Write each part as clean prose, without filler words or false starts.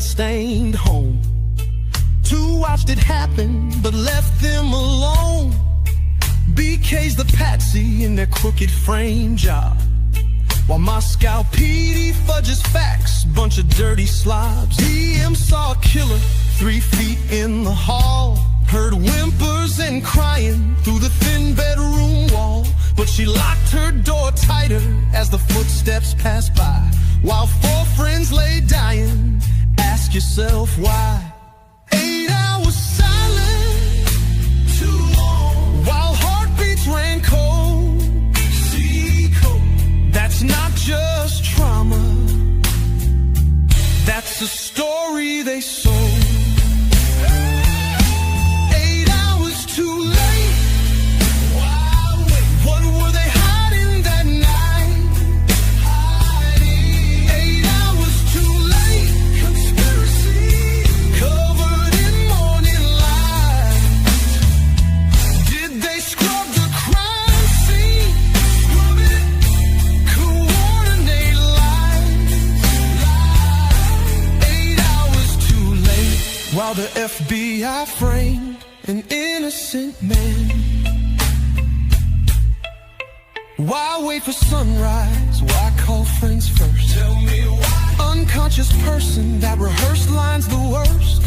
blood-stained home. Two watched it happen, but left them alone. BK's the patsy in their crooked frame job, while Moscow PD fudges facts, bunch of dirty slobs. DM saw a killer 3 feet in the hall, heard whimpers and crying through the thin bedroom wall. But she locked her door tighter as the footsteps passed by, while 4 friends lay dying. Ask yourself why. 8 hours silent, too long, while heartbeats ran cold. See cold. That's not just trauma, that's a story they sold. 8 hours too late. Why wait? What were they hiding that night? 8 hours too late. Conspiracy covered in morning light. Did they scrub the crime scene? Scrub it. Coordinate lies. 8 hours too late. While the FBI framed an innocent man. Why wait for sunrise? Why call friends first? Tell me why. Unconscious person that rehearsed lines the worst.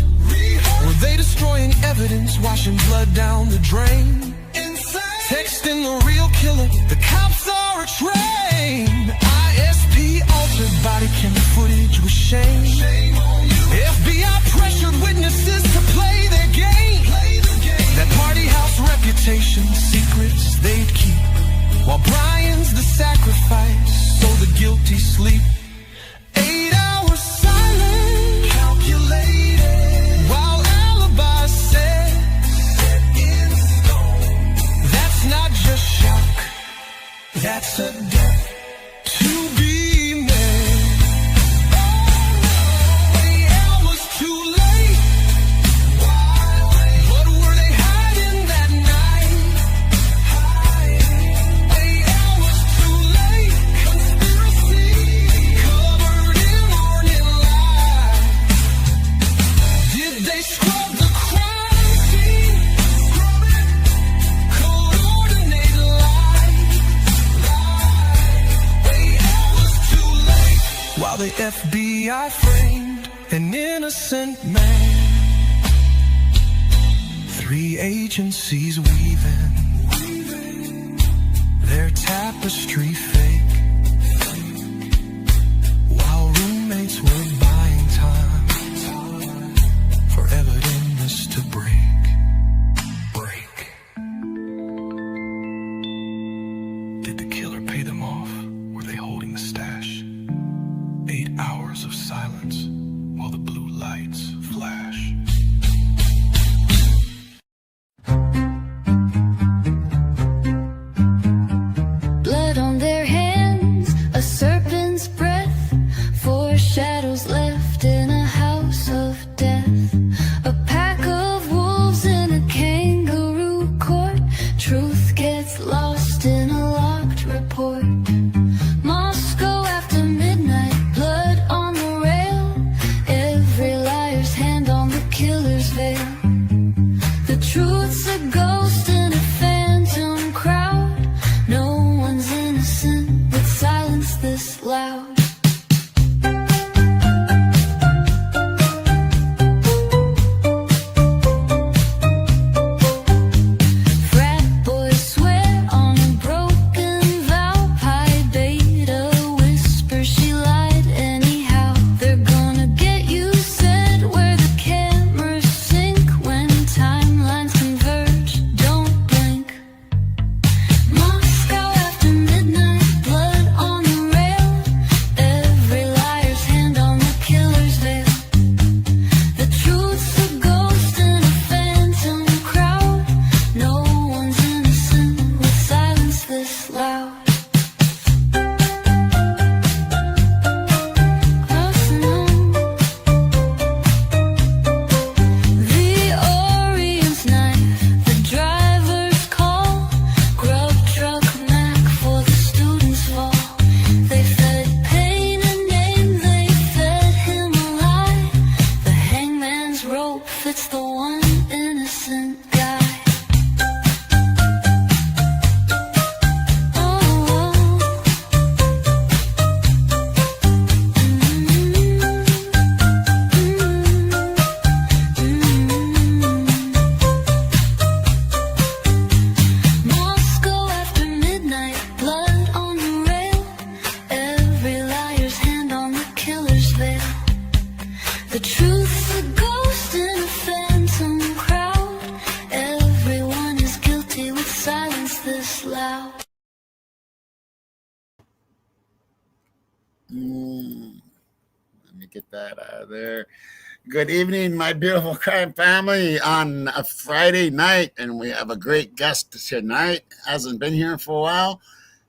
Were they destroying evidence, washing blood down the drain? Insane. Texting the real killer, the cops are a train. ISP altered body cam footage with shame. Shame on you. FBI pressured witnesses to play their game. Play the game. That party house reputation, secrets they'd keep, while Brian's the sacrifice, so the guilty sleep. 8 hours silent, calculated, while alibis set in stone. That's not just shock, that's a debt to be made. 8 hours too late. What were they hiding that night? 8 hours too late. Conspiracy covered in morning light. Did they scrub the crime scene? Scrub it. Coordinate lies. 8 hours too late. While the FBI framed an innocent man. 3 agencies weaving their tapestry fake, while roommates were buying time for evidence to break. Did the killer pay them off? Were they holding the stash? 8 hours of silence while the blue lights flash. Blood on their hands, a serpent's breath, 4 shadows left in a house of death. A pack of wolves in a kangaroo court. Truth gets lost in a locked report. Moscow after midnight, blood on the rail. Every liar's hand on the killer's veil. The truth's a ghost in a phantom crowd. No one's innocent with silence this loud. Frat boys swear on a broken vow. Pi beta whisper she lied anyhow. They're gonna get you said where the cameras sync when timelines converge. Don't get that out of there. Good evening, my beautiful crime family on a Friday night, and we have a great guest tonight. Hasn't been here for a while,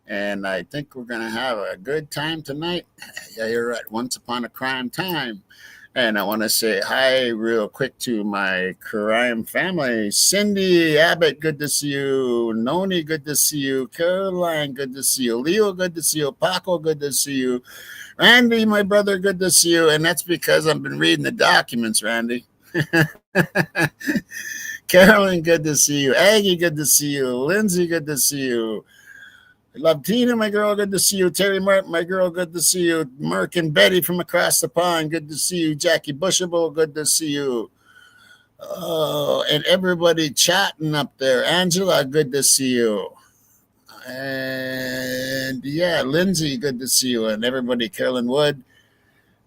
and I think we're going to have a good time tonight. Yeah, you're right. Once upon a crime time. And I want to say hi real quick to my crime family. Cindy Abbott, good to see you. Noni, good to see you. Caroline, good to see you. Leo, good to see you. Paco, good to see you. Randy, my brother, good to see you. And that's because I've been reading the documents, Randy. Carolyn, good to see you. Aggie, good to see you. Lindsay, good to see you. Love Tina, my girl, good to see you. Terry Martin, my girl, good to see you. Mark and Betty from across the pond, good to see you. Jackie Bushable, good to see you. Oh, and everybody chatting up there. Angela, good to see you. And yeah, Lindsay, good to see you. And everybody, Carolyn Wood,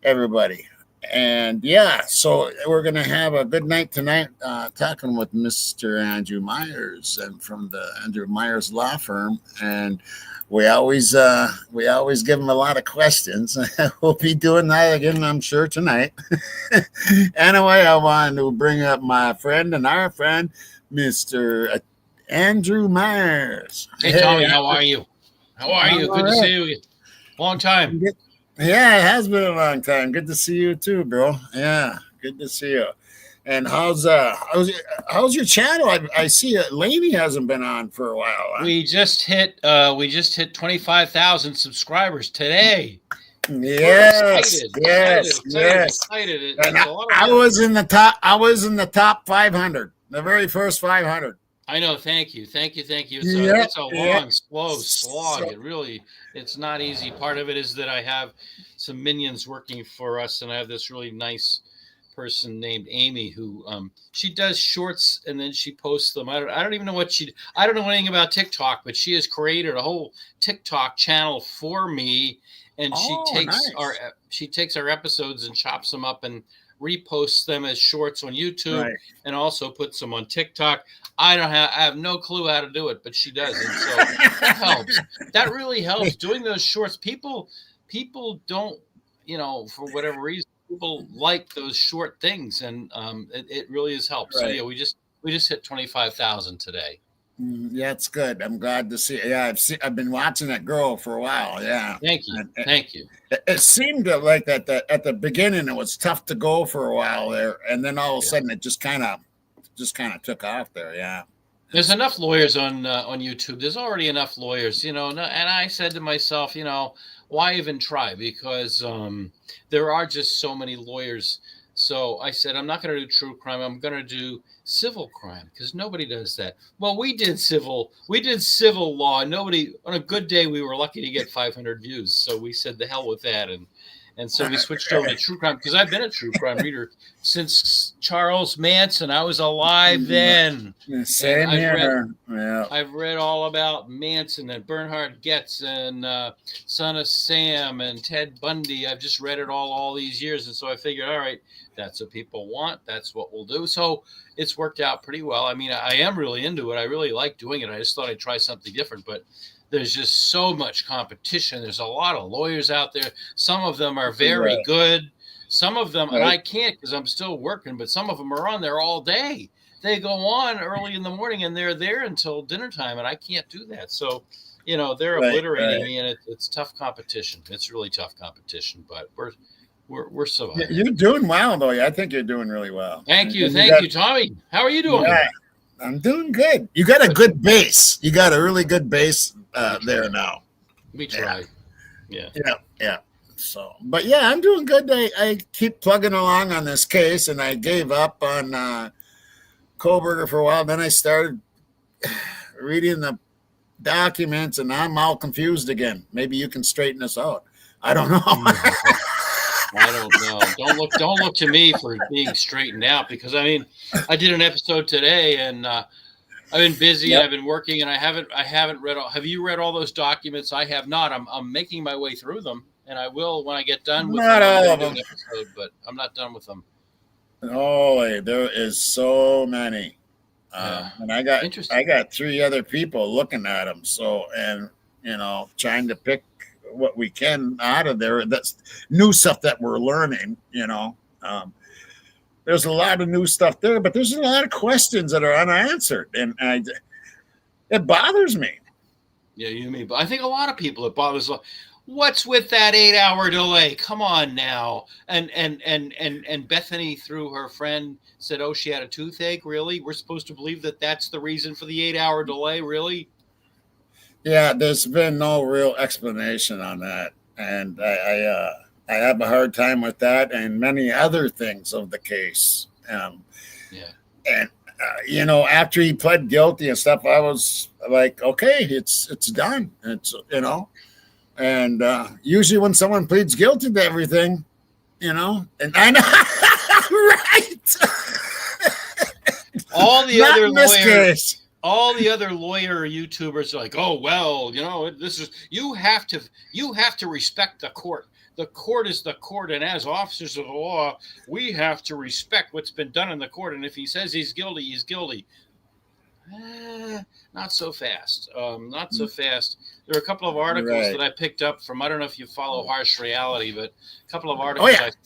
everybody. And yeah, so we're going to have a good night tonight talking with Mr. Andrew Myers and from the Andrew Myers Law Firm. And we always give him a lot of questions. We'll be doing that again, I'm sure, tonight. Anyway, I want to bring up my friend and our friend, Mr. Andrew Myers. Hey, Tommy, how are you? How are you? Good to see you. Long time. Yeah, it has been a long time. Good to see you too, bro. Yeah, good to see you. And how's your channel? I see Lainey hasn't been on for a while. Huh? We just hit 25,000 subscribers today. Yes. Excited. And I was in the top 500, the very first 500. I know. Thank you. It's a long, slow slog. It's not easy. Part of it is that I have some minions working for us, and I have this really nice person named Amy who she does shorts and then she posts them. I don't even know I don't know anything about TikTok, but she has created a whole TikTok channel for me, and she takes our episodes and chops them up and reposts them as shorts on YouTube, right, and also puts them on TikTok. I have no clue how to do it, but she does, and so that helps. That really helps. Doing those shorts, people don't, for whatever reason, people like those short things, and it really has helped. Right. So yeah, we just hit 25,000 today. Yeah, it's good. I'm glad to see. Yeah, I've been watching it grow for a while. Yeah. Thank you. Thank you. It seemed like that at the beginning it was tough to go for a while there, and then all of a sudden it just kind of took off there. Yeah. There's enough lawyers on YouTube. There's already enough lawyers, and I said to myself, why even try? Because there are just so many lawyers. So I said, I'm not going to do true crime. I'm going to do civil crime because nobody does that. Well, we did civil law. Nobody, on a good day, we were lucky to get 500 views. So we said the hell with that. And so we switched over to true crime because I've been a true crime reader since Charles Manson. I was alive then. Same here. I've read all about Manson and Bernhard Goetz and Son of Sam and Ted Bundy. I've just read it all these years. And so I figured, all right, that's what people want. That's what we'll do. So it's worked out pretty well. I mean, I am really into it. I really like doing it. I just thought I'd try something different. But there's just so much competition. There's a lot of lawyers out there. Some of them are very good. Some of them, and I can't because I'm still working, but some of them are on there all day. They go on early in the morning and they're there until dinner time, and I can't do that. So, they're obliterating me, and it's tough competition. It's really tough competition, but we're surviving. You're doing well, though. I think you're doing really well. Thank you, Tommy. How are you doing? Yeah, I'm doing good. You got a good base. You got a really good base there now. We try. Yeah. So, but yeah, I'm doing good. I keep plugging along on this case, and I gave up on Koberger for a while. Then I started reading the documents, and I'm all confused again. Maybe you can straighten us out. I don't know. I don't know. Don't look to me for being straightened out, because I mean, I did an episode today, and I've been busy and I've been working, and I haven't read all. Have you read all those documents? I have not. I'm making my way through them, and I will when I get done with not all of them. Episode, but I'm not done with them. Oh, there is so many, and I got 3 other people looking at them. So, and trying to pick what we can out of there. That's new stuff that we're learning. There's a lot of new stuff there, but there's a lot of questions that are unanswered, and it bothers me. Yeah, you mean, but I think a lot of people it bothers. What's with that 8-hour delay? Come on now. And Bethany, through her friend, said, "Oh, she had a toothache." Really? We're supposed to believe that that's the reason for the 8-hour delay? Really? Yeah, there's been no real explanation on that, and I have a hard time with that and many other things of the case. Yeah. And after he pled guilty and stuff, I was like, okay, it's done. It's and usually when someone pleads guilty to everything, and I know, right? All the Not other in this lawyers. case. All the other lawyer YouTubers are like, "Oh well, this is you have to respect the court. The court is the court, and as officers of the law, we have to respect what's been done in the court. And if he says he's guilty, he's guilty." Not so fast. Not so fast. There are a couple of articles that I picked up from. I don't know if you follow Harsh Reality, but a couple of articles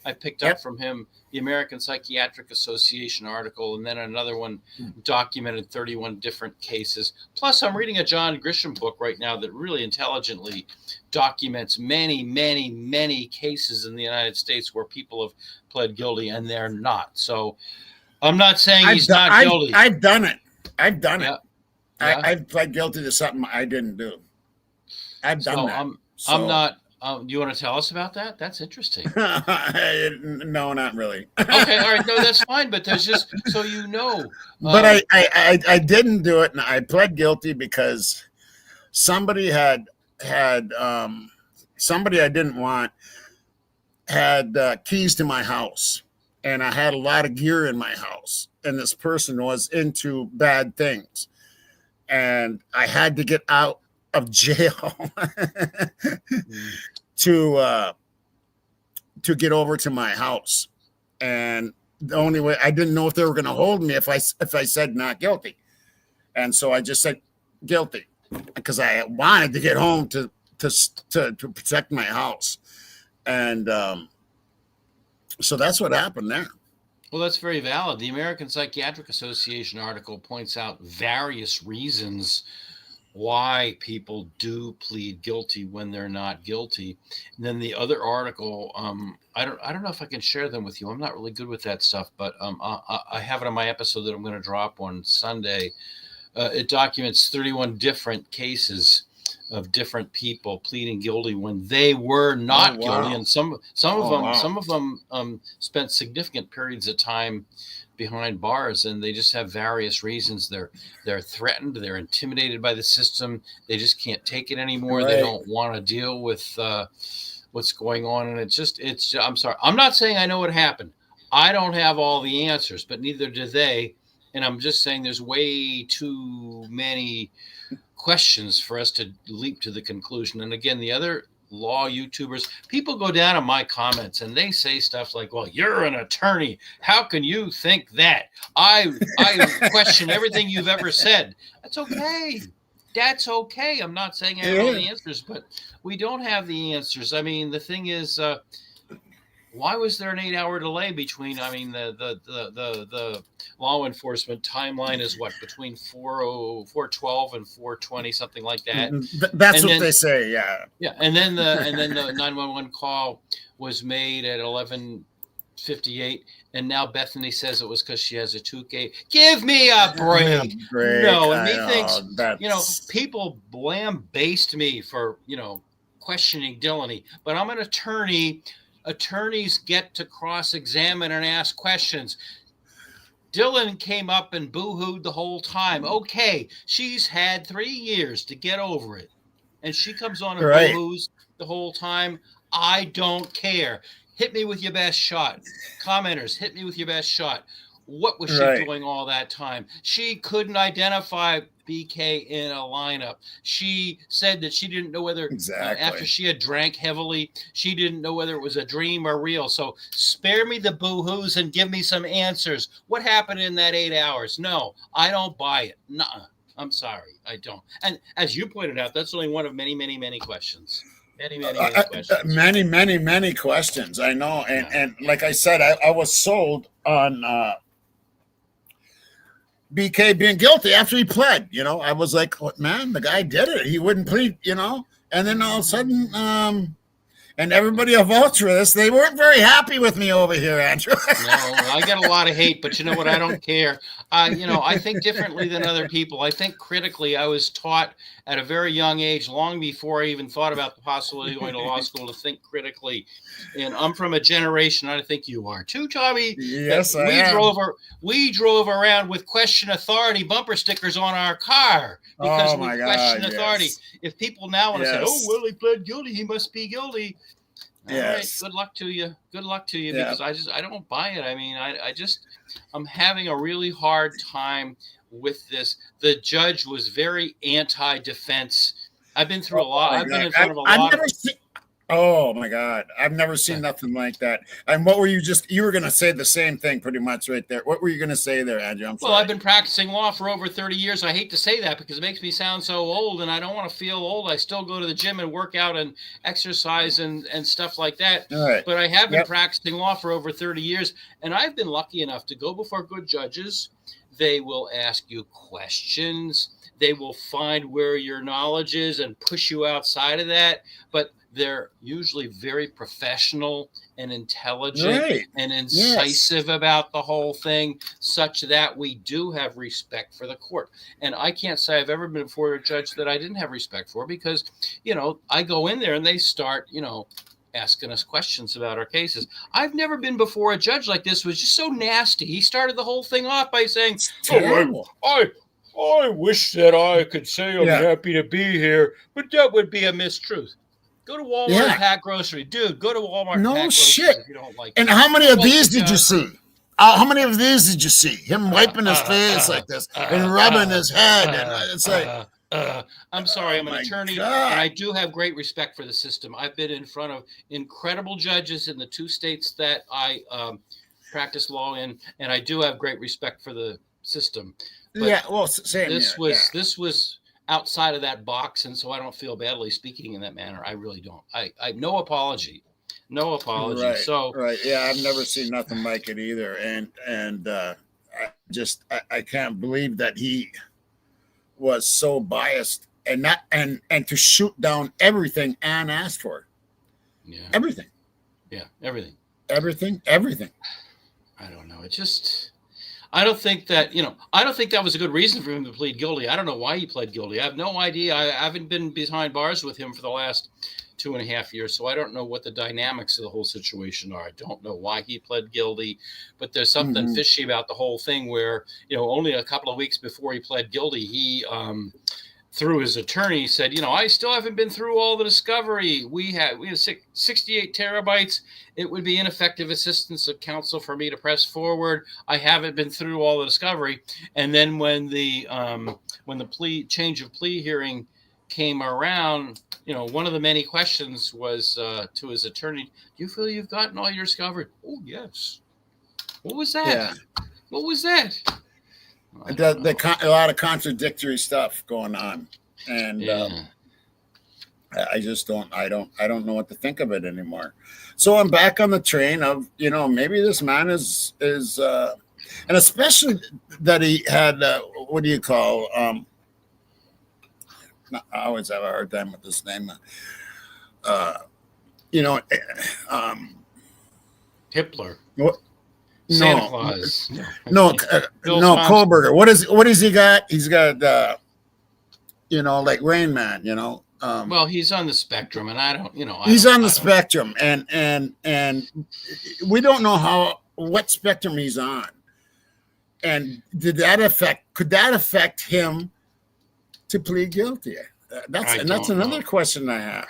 I picked up from him. The American Psychiatric Association article, and then another one documented 31 different cases. Plus, I'm reading a John Grisham book right now that really intelligently documents many, many, many cases in the United States where people have pled guilty and they're not. So I'm not saying he's not guilty. I've done it. I've done it. Yeah. I've pled guilty to something I didn't do. I've done that. I'm not. Do you want to tell us about that? That's interesting. No, not really. Okay, all right, no, that's fine. But there's just so you know. But I didn't do it, and I pled guilty because somebody had somebody I didn't want had keys to my house, and I had a lot of gear in my house, and this person was into bad things, and I had to get out of jail to get over to my house. And the only way, I didn't know if they were going to hold me if I said not guilty. And so I just said guilty because I wanted to get home to protect my house. And so that's what happened there. Well, that's very valid. The American Psychiatric Association article points out various reasons why people do plead guilty when they're not guilty. And then the other article, I don't know if I can share them with you. I'm not really good with that stuff, but I have it on my episode that I'm going to drop on Sunday. It documents 31 different cases of different people pleading guilty when they were not guilty, and some of them spent significant periods of time behind bars, and they just have various reasons. They're threatened, they're intimidated by the system, they just can't take it anymore. They don't want to deal with what's going on, and it's I'm sorry, I'm not saying I know what happened. I don't have all the answers, but neither do they. And I'm just saying there's way too many questions for us to leap to the conclusion. And again, the other law YouTubers, people go down in my comments and they say stuff like, "Well, you're an attorney. How can you think that? I question everything you've ever said." That's okay. That's okay. I'm not saying I have all the answers, but we don't have the answers. I mean, the thing is, why was there an 8-hour delay between? I mean, the law enforcement timeline is what, between 4:12 and 4:20, something like that. That's what they say. Yeah. Yeah, and then the 911 call was made at 11:58, and now Bethany says it was because she has a toothache. Give me a break. No, and methinks people lambaste me for questioning Dylan, but I'm an attorney. Attorneys get to cross-examine and ask questions. Dylan came up and boo-hooed the whole time. Okay, she's had 3 years to get over it, and she comes on and boo-hoos the whole time. I don't care. Hit me with your best shot. Commenters, hit me with your best shot. What was she doing all that time? She couldn't identify BK in a lineup. She said that she didn't know whether, after she had drank heavily, she didn't know whether it was a dream or real. So spare me the boo-hoos and give me some answers. What happened in that 8 hours? No, I don't buy it. Nuh-uh. I'm sorry, I don't. And as you pointed out, that's only one of many, many, many questions. many questions. Many questions. I know, and like I said, I was sold on BK being guilty after he pled. You know, I was like, oh, man, the guy did it. He wouldn't plead. You know, and then all of a sudden, and everybody will vouch for this. They weren't very happy with me over here, Andrew. No, I get a lot of hate, but you know what? I don't care. I think differently than other people. I think critically. I was taught at a very young age, long before I even thought about the possibility of going to law school, to think critically. And I'm from a generation, I think you are too, Tommy. Yes, I am. am. We drove around with question authority bumper stickers on our car because we question authority. Yes. If people now want to say, "Oh, well, he pled guilty, he must be guilty." All right, good luck to you. Good luck to you, because I don't buy it. I mean, I'm having a really hard time with this. The judge was very anti-defense. I've been through a lot. I've been in front of a lot. Oh my God. I've never seen nothing like that. And what were you were going to say the same thing pretty much right there. What were you going to say there, Andrew? I'm sorry. Well, I've been practicing law for over 30 years. I hate to say that because it makes me sound so old, and I don't want to feel old. I still go to the gym and work out and exercise and stuff like that. Right. But I have been practicing law for over 30 years, and I've been lucky enough to go before good judges. They will ask you questions. They will find where your knowledge is and push you outside of that. But they're usually very professional and intelligent and incisive about the whole thing, such that we do have respect for the court. And I can't say I've ever been before a judge that I didn't have respect for, because, I go in there and they start, asking us questions about our cases. I've never been before a judge like this. Was just so nasty. He started the whole thing off by saying, I wish that I could say I'm happy to be here, but that would be a mistruth. Go to Walmart and pack grocery. Dude, go to Walmart and pack groceries if you don't like And it. how many of these did you see? How many of these did you see? Him wiping his face like this and rubbing his head. And it's like, I'm sorry, I'm an attorney, and I do have great respect for the system. I've been in front of incredible judges in the 2 states that I practice law in, and I do have great respect for the system. But same. This was outside of that box, and so I don't feel badly speaking in that manner. I really don't. I no apology. Right, so I've never seen nothing like it either, and I can't believe that he was so biased and not and to shoot down everything Anne asked for. Everything. Everything. I don't know. I don't think that was a good reason for him to plead guilty. I don't know why he pled guilty. I have no idea. I haven't been behind bars with him for the last 2.5 years, so I don't know what the dynamics of the whole situation are. I don't know why he pled guilty, but there's something fishy about the whole thing where, only a couple of weeks before he pled guilty, he, through his attorney, said, I still haven't been through all the discovery. We have 68 terabytes. It would be ineffective assistance of counsel for me to press forward. I haven't been through all the discovery. And then when the change of plea hearing came around, one of the many questions was to his attorney, do you feel you've gotten all your discovery? Oh, yes. What was that? Yeah. What was that? A lot of contradictory stuff going on, and I just don't know what to think of it anymore. So I'm back on the train of maybe this man is and especially that he had what do you call I always have a hard time with this name. Hitler. What? Santa Claus. No, Kohlberger. What is he got? He's got like Rain Man. Well, he's on the spectrum, and I don't. He's on the spectrum, and we don't know what spectrum he's on. And could that affect him to plead guilty? That's another question I have.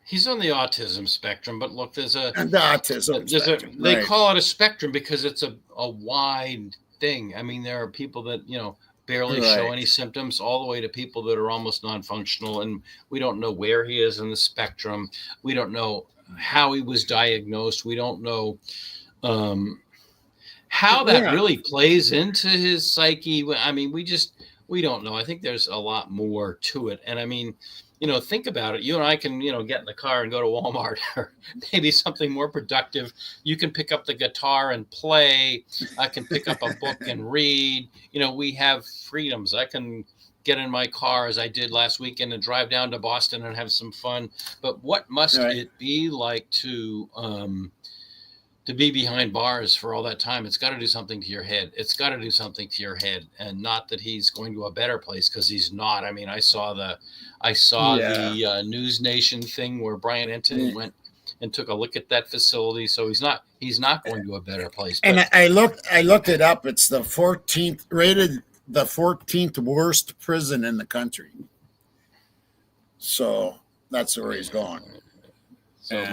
He's on the autism spectrum, but look, there's a spectrum. They call it a spectrum because it's a wide thing. I mean, there are people that barely show any symptoms, all the way to people that are almost non-functional, and we don't know where he is in the spectrum. We don't know how he was diagnosed. We don't know how that really plays into his psyche. I mean, we don't know. I think there's a lot more to it. And I mean, think about it. You and I can, get in the car and go to Walmart, or maybe something more productive. You can pick up the guitar and play. I can pick up a book and read. We have freedoms. I can get in my car, as I did last weekend, and drive down to Boston and have some fun. But what must it be like to be behind bars for all that time? It's got to do something to your head. It's got to do something to your head. And not that he's going to a better place, because he's not. I mean, I saw the News Nation thing where Brian Enton went and took a look at that facility. So he's not going to a better place. But, and I looked it up. It's the 14th rated, the 14th worst prison in the country. So that's where he's going. So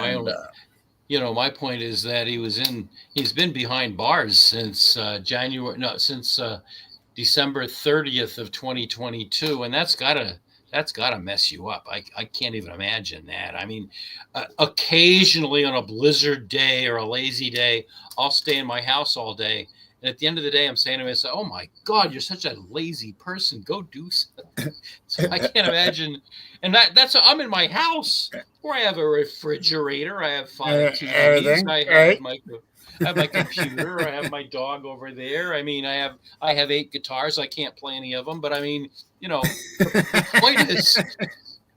my point is that he's been behind bars since December 30th of 2022. And that's gotta mess you up. I can't even imagine that. I mean, occasionally on a blizzard day or a lazy day, I'll stay in my house all day. And at the end of the day, I'm saying to myself, oh my God, you're such a lazy person. Go do something. So I can't imagine. And I'm in my house where I have a refrigerator. I have 5 TVs. I have my computer. I have my dog over there. I mean, I have 8 guitars. I can't play any of them. But I mean, the point is,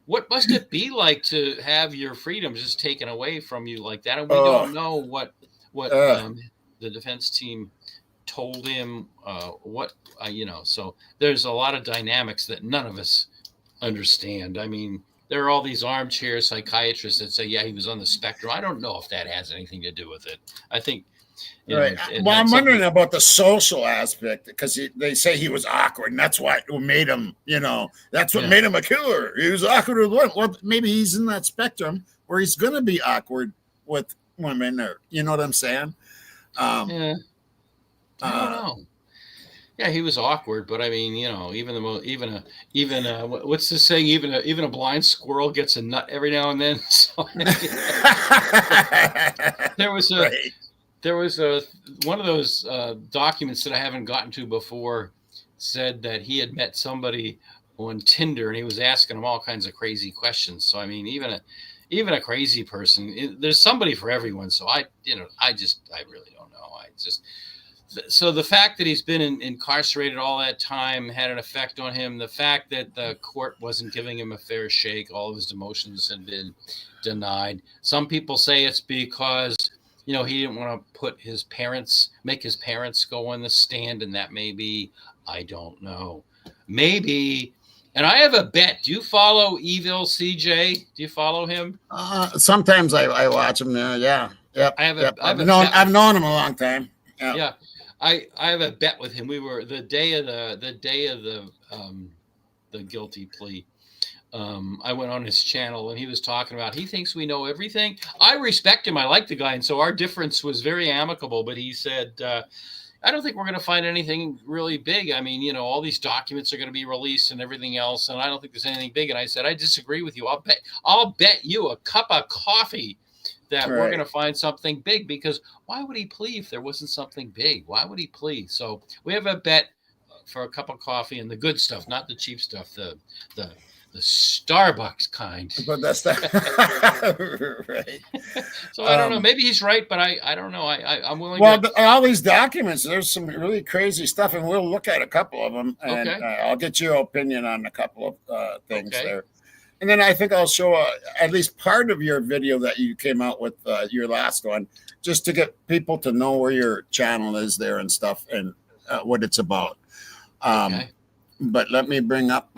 what must it be like to have your freedom just taken away from you like that? And we don't know what the defense team told him, so there's a lot of dynamics that none of us understand. I mean, there are all these armchair psychiatrists that say, yeah, he was on the spectrum. I don't know if that has anything to do with it. I think, I'm wondering about the social aspect, because they say he was awkward, and that's what made him, that's what made him a killer. He was awkward with women. Well, maybe he's in that spectrum where he's going to be awkward with women, or you know what I'm saying? I don't know. Yeah, he was awkward, but I mean, what's the saying? Even a blind squirrel gets a nut every now and then. So, there was one of those documents that I haven't gotten to before, said that he had met somebody on Tinder and he was asking them all kinds of crazy questions. So I mean, even a crazy person, there's somebody for everyone. So I really don't know. So the fact that he's been incarcerated all that time had an effect on him. The fact that the court wasn't giving him a fair shake, all of his emotions had been denied. Some people say it's because, he didn't want to make his parents go on the stand, and that maybe, I don't know. Maybe. And I have a bet. Do you follow Evil CJ? Do you follow him? Sometimes I watch him there. Yeah. Yep. I've known him a long time. Yep. Yeah. I have a bet with him. We were the day of the guilty plea. I went on his channel and he was talking about, he thinks we know everything. I respect him. I like the guy. And so our difference was very amicable, but he said, I don't think we're going to find anything really big. I mean, all these documents are going to be released and everything else. And I don't think there's anything big. And I said, I disagree with you. I'll bet you a cup of coffee that we're going to find something big, because why would he plea if there wasn't something big? Why would he plea? So we have a bet for a cup of coffee, and the good stuff, not the cheap stuff, the Starbucks kind. But that's that. Right. So I don't know. Maybe he's right, but I don't know. I'm willing. Well, all these documents, there's some really crazy stuff, and we'll look at a couple of them, and I'll get your opinion on a couple of things there. And then I think I'll show at least part of your video that you came out with, your last one, just to get people to know where your channel is there and stuff, and what it's about. But let me bring up,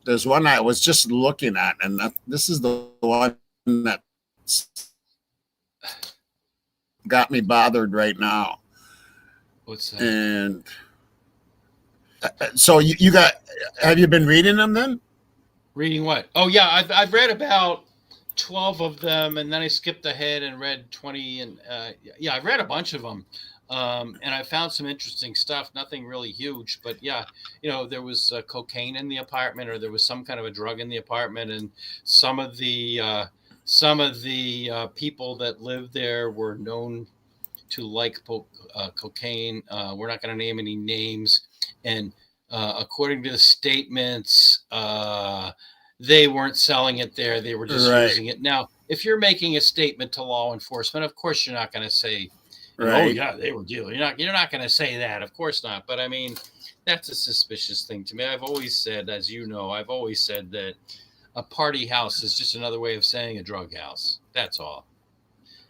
there's one I was just looking at, and this is the one that got me bothered right now. What's that? And so have you been reading them then? Reading what? Oh yeah, I've read about 12 of them, and then I skipped ahead and read 20. And I've read a bunch of them, and I found some interesting stuff. Nothing really huge, but yeah, there was cocaine in the apartment, or there was some kind of a drug in the apartment, and some of the people that lived there were known to like cocaine. We're not going to name any names, and according to the statements, they weren't selling it there. They were just using it. Now, if you're making a statement to law enforcement, of course, you're not going to say, oh, yeah, they were dealing. You're not going to say that. Of course not. But I mean, that's a suspicious thing to me. I've always said, as you know, that a party house is just another way of saying a drug house. That's all.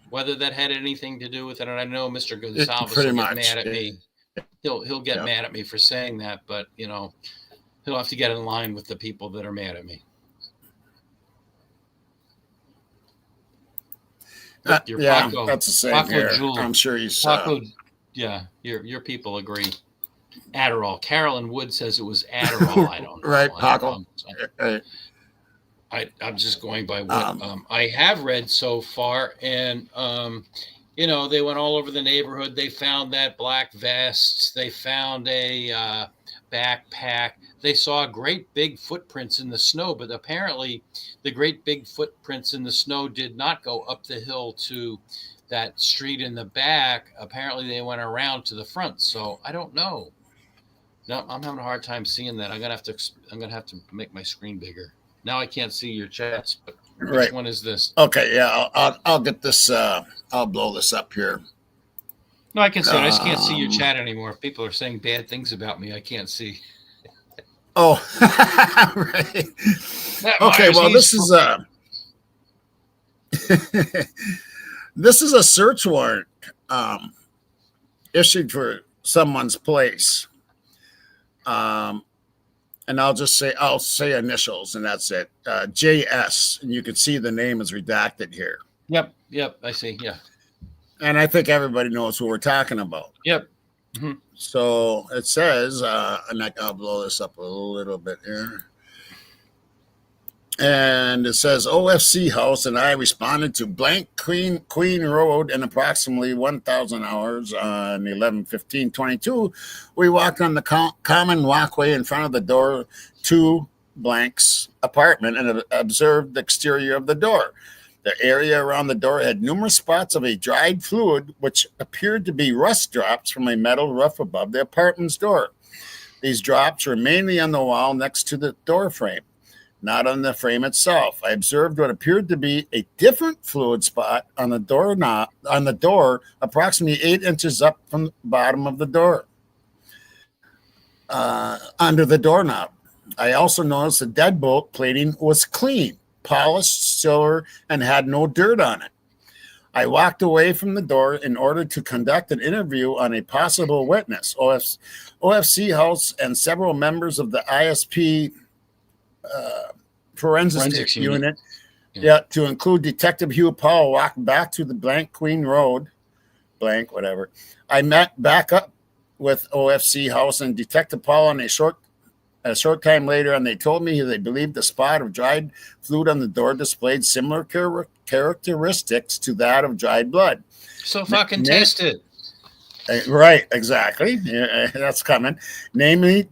Whether that had anything to do with it, and I know Mr. Gonzalez will get mad at me. He'll get mad at me for saying that, but he'll have to get in line with the people that are mad at me. Paco, that's the same Paco here. Jewel, I'm sure he's Paco. Your people agree. Adderall. Carolyn Wood says it was Adderall. I don't know. Right, Paco. I'm just going by what I have read so far, and they went all over the neighborhood. They found that black vest. They found a backpack. They saw great big footprints in the snow, but apparently the great big footprints in the snow did not go up the hill to that street in the back. Apparently they went around to the front. So I don't know. No, I'm having a hard time seeing that. I'm gonna have to make my screen bigger. Now I can't see your chats, but which one is this? Okay, yeah, I'll get this. I'll blow this up here. No, I can see it. I just can't see your chat anymore. If people are saying bad things about me, I can't see. Oh, right. Okay, well, this is this is a search warrant issued for someone's place. And I'll say initials, and that's it. JS, and you can see the name is redacted here. Yep, I see. Yeah. And I think everybody knows who we're talking about. Yep. Mm-hmm. So it says, and I'll blow this up a little bit here. And it says OFC house, and I responded to blank Queen Road in approximately 1,000 hours on 11/15/22. We walked on the common walkway in front of the door to blank's apartment and observed the exterior of the door. The area around the door had numerous spots of a dried fluid, which appeared to be rust drops from a metal roof above the apartment's door. These drops were mainly on the wall next to the door frame, not on the frame itself. I observed what appeared to be a different fluid spot on the door, approximately 8 inches up from the bottom of the door, under the doorknob. I also noticed the deadbolt plating was clean, polished silver, and had no dirt on it. I walked away from the door in order to conduct an interview on a possible witness. OFC House and several members of the ISP forensics unit, to include Detective Hugh Paul, walked back to the blank Queen Road, blank, whatever. I met back up with OFC House and Detective Paul on a short time later, and they told me they believed the spot of dried fluid on the door displayed similar characteristics to that of dried blood. So fucking taste it. Right, exactly. Yeah, that's coming. Namely,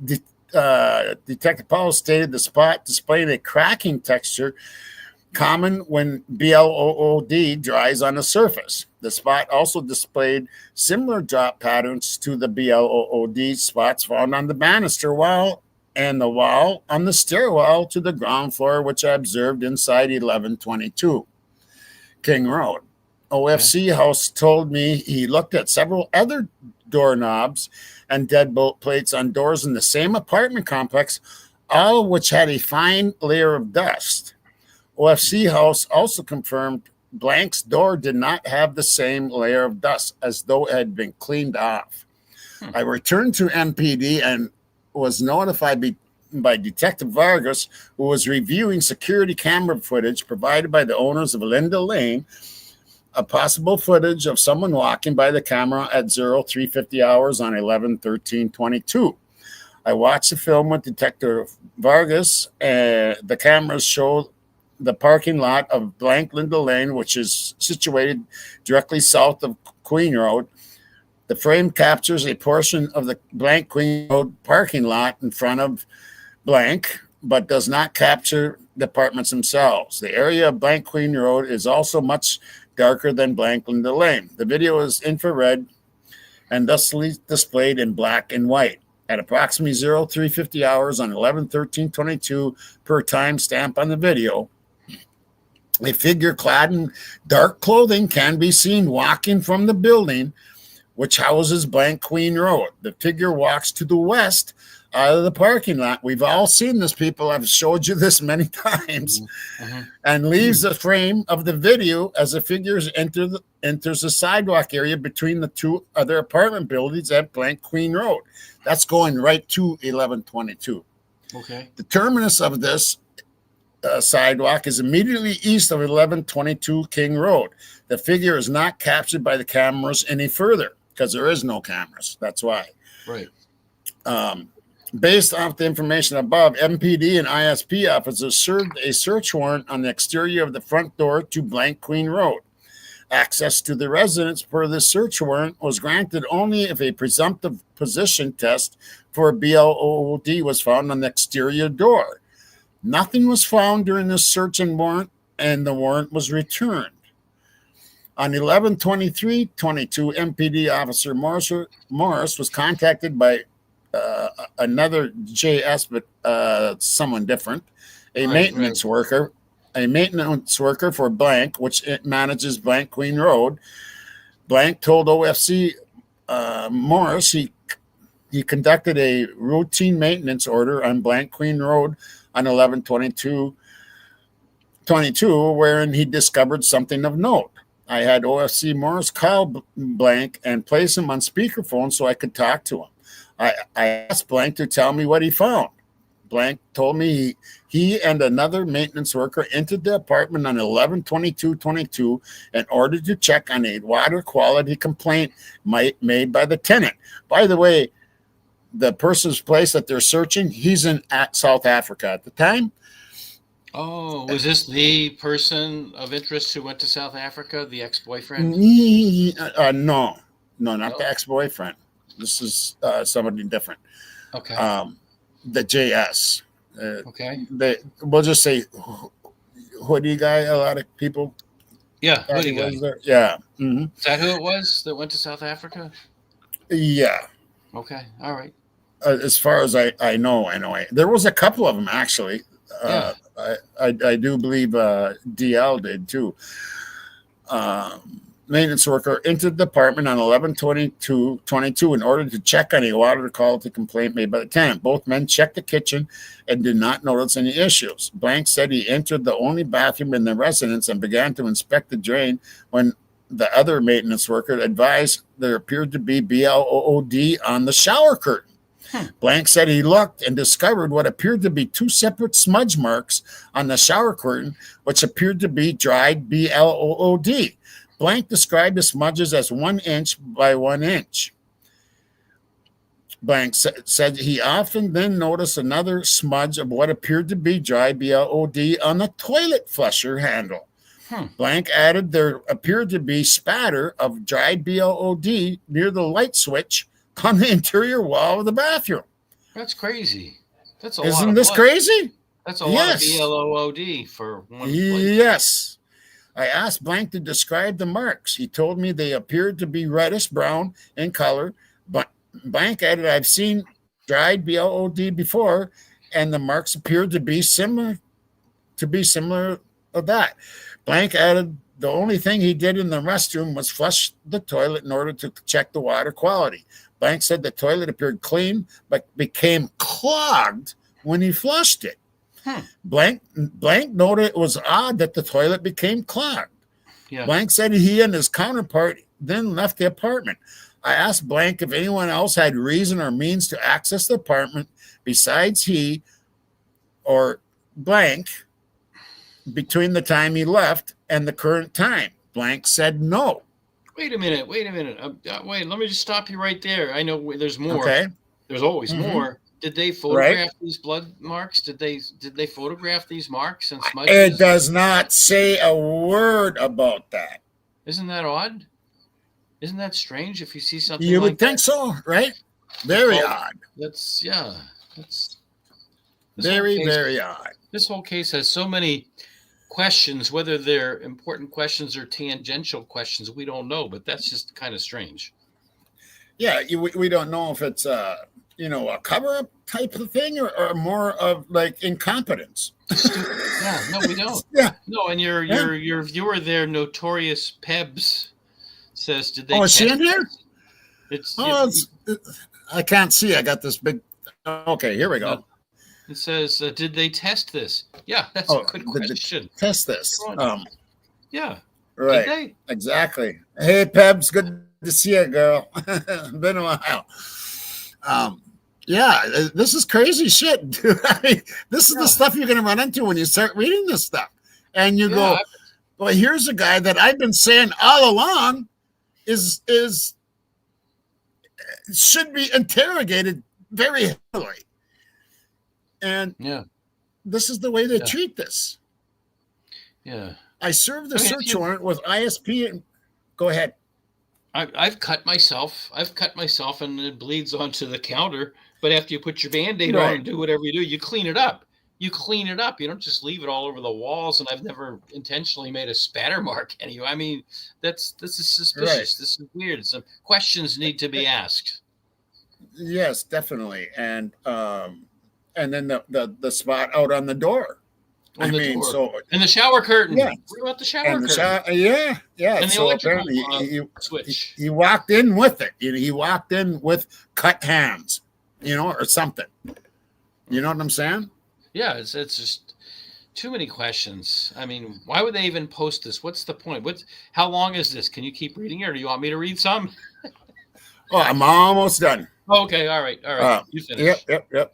Detective Paul stated the spot displayed a cracking texture common when BLOOD dries on the surface. The spot also displayed similar drop patterns to the BLOOD spots found on the banister wall and the wall on the stairwell to the ground floor, which I observed inside 1122 King Road. OFC House told me he looked at several other doorknobs and deadbolt plates on doors in the same apartment complex, all of which had a fine layer of dust. OFC House also confirmed blank's door did not have the same layer of dust, as though it had been cleaned off. I returned to MPD and was notified by Detective Vargas, who was reviewing security camera footage provided by the owners of Linda Lane, a possible footage of someone walking by the camera at 0350 hours on 11/13/22. I watched the film with Detective Vargas, and the cameras show the parking lot of blank Linda Lane, which is situated directly south of Queen Road. The frame captures a portion of the blank Queen Road parking lot in front of blank, but does not capture the apartments themselves. The area of blank Queen Road is also much darker than blank Linda Lane. The video is infrared and thusly displayed in black and white. at approximately 0350 hours on 11/13/22 per timestamp on the video. A figure clad in dark clothing can be seen walking from the building which houses blank Queen Road. The figure walks to the west out of the parking lot. We've all seen this, people. I've showed you this many times. And leaves the frame of the video as the figures enters the sidewalk area between the two other apartment buildings at blank Queen Road. That's going right to 1122. Okay. The terminus of this sidewalk is immediately east of 1122 King Road. The figure is not captured by the cameras any further because there is no cameras. That's why. Right. Based off the information above, MPD and ISP officers served a search warrant on the exterior of the front door to blank Queen Road. Access to the residence per this search warrant was granted only if a presumptive position test for BLOOD was found on the exterior door. Nothing was found during this search and the warrant was returned. On 11/23/22, MPD Officer Morris was contacted by another JS, but someone different, a maintenance worker for blank, which it manages blank Queen Road. Blank told OFC Morris he conducted a routine maintenance order on blank Queen Road on 11/22/22, wherein he discovered something of note. I had OFC Morris call blank and place him on speakerphone so I could talk to him. I asked blank to tell me what he found. Blank told me he and another maintenance worker entered the apartment on 11/22/22 in order to check on a water quality complaint made by the tenant. By the way, the person's place that they're searching, he's in South Africa at the time. Oh, was this the person of interest who went to South Africa, the ex-boyfriend? No, not the ex-boyfriend. This is somebody different. Okay. The JS. Okay. We'll just say hoodie guy. A lot of people. Yeah, hoodie guy. Yeah. Mm-hmm. Is that who it was that went to South Africa? Yeah. Okay. All right. As far as I know, there was a couple of them actually. Yeah. I do believe DL did too. Maintenance worker entered the apartment on 11/22/22 in order to check on a water quality complaint made by the tenant. Both men checked the kitchen and did not notice any issues. Blank said he entered the only bathroom in the residence and began to inspect the drain when the other maintenance worker advised there appeared to be BLOOD on the shower curtain. Blank said he looked and discovered what appeared to be two separate smudge marks on the shower curtain, which appeared to be dried BLOOD. Blank described the smudges as 1 inch by 1 inch. Blank said he often then noticed another smudge of what appeared to be dry BLOD on the toilet flusher handle. Blank added there appeared to be spatter of dried BLOD near the light switch on the interior wall of the bathroom. That's crazy. That's a Isn't this crazy? That's a lot of BLOOD for one place. Yes. I asked Blank to describe the marks. He told me they appeared to be reddish brown in color. But Blank added, I've seen dried BLOD before, and the marks appeared to be similar to that. Blank added, the only thing he did in the restroom was flush the toilet in order to check the water quality. Blank said the toilet appeared clean, but became clogged when he flushed it. Blank noted it was odd that the toilet became clogged. Yeah. Blank said he and his counterpart then left the apartment. I asked Blank if anyone else had reason or means to access the apartment besides he or Blank between the time he left and the current time. Blank said no. Wait a minute. Wait, let me just stop you right there. I know there's more. Okay. There's always more. Did they photograph these blood marks? Did they photograph these marks and smudges? It does not say a word about that. Isn't that odd? Isn't that strange if you see something you like would think that? So, right? Very odd. That's very odd. This whole case has so many questions, whether they're important questions or tangential questions, we don't know, but that's just kind of strange. Yeah, we don't know if it's a cover-up type of thing, or more of like incompetence? Yeah, no, we don't. Yeah. No, and your viewer there, Notorious Pebs, says, did they Oh, is she test in here? this? I can't see. I got this big. Okay, here we go. It says, did they test this? Yeah, that's a good question. Test this. Yeah. Right. Did they? Exactly. Hey, Pebs, good to see you, girl. Been a while. Yeah, this is crazy shit, dude. I mean, this is the stuff you're going to run into when you start reading this stuff. And you go, well, here's a guy that I've been saying all along should be interrogated very heavily. And this is the way they treat this. Yeah. I served the search warrant with ISP. And go ahead. I've cut myself. And it bleeds onto the counter. But after you put your Band-Aid on and do whatever you do, you clean it up. You don't just leave it all over the walls. And I've never intentionally made a spatter mark anyway. I mean, this is suspicious. Right. This is weird. Some questions need to be asked. Yes, definitely. And then the spot out on the door. And the shower curtain. Yeah. What about the shower curtain? Yeah. And so apparently switch. He walked in with it. He walked in with cut hands, or something. You know what I'm saying? Yeah, it's just too many questions. I mean, why would they even post this? What's the point? How long is this? Can you keep reading it, or do you want me to read some? Oh, I'm almost done. Okay, all right. You finish. Yep.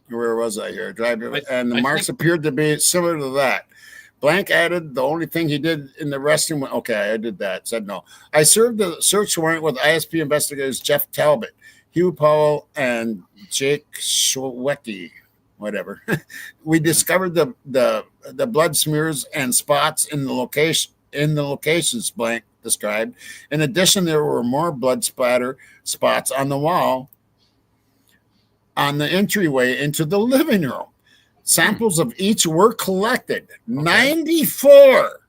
Where was I here? And the marks appeared to be similar to that. Blank added, the only thing he did in the restroom. Okay, I did that. Said no. I served the search warrant with ISP investigators Jeff Talbot, Hugh Powell, and Jake Schwecke, whatever. We discovered the blood smears and spots in the locations Blank described. In addition, there were more blood splatter spots on the wall on the entryway into the living room. Samples of each were collected. 94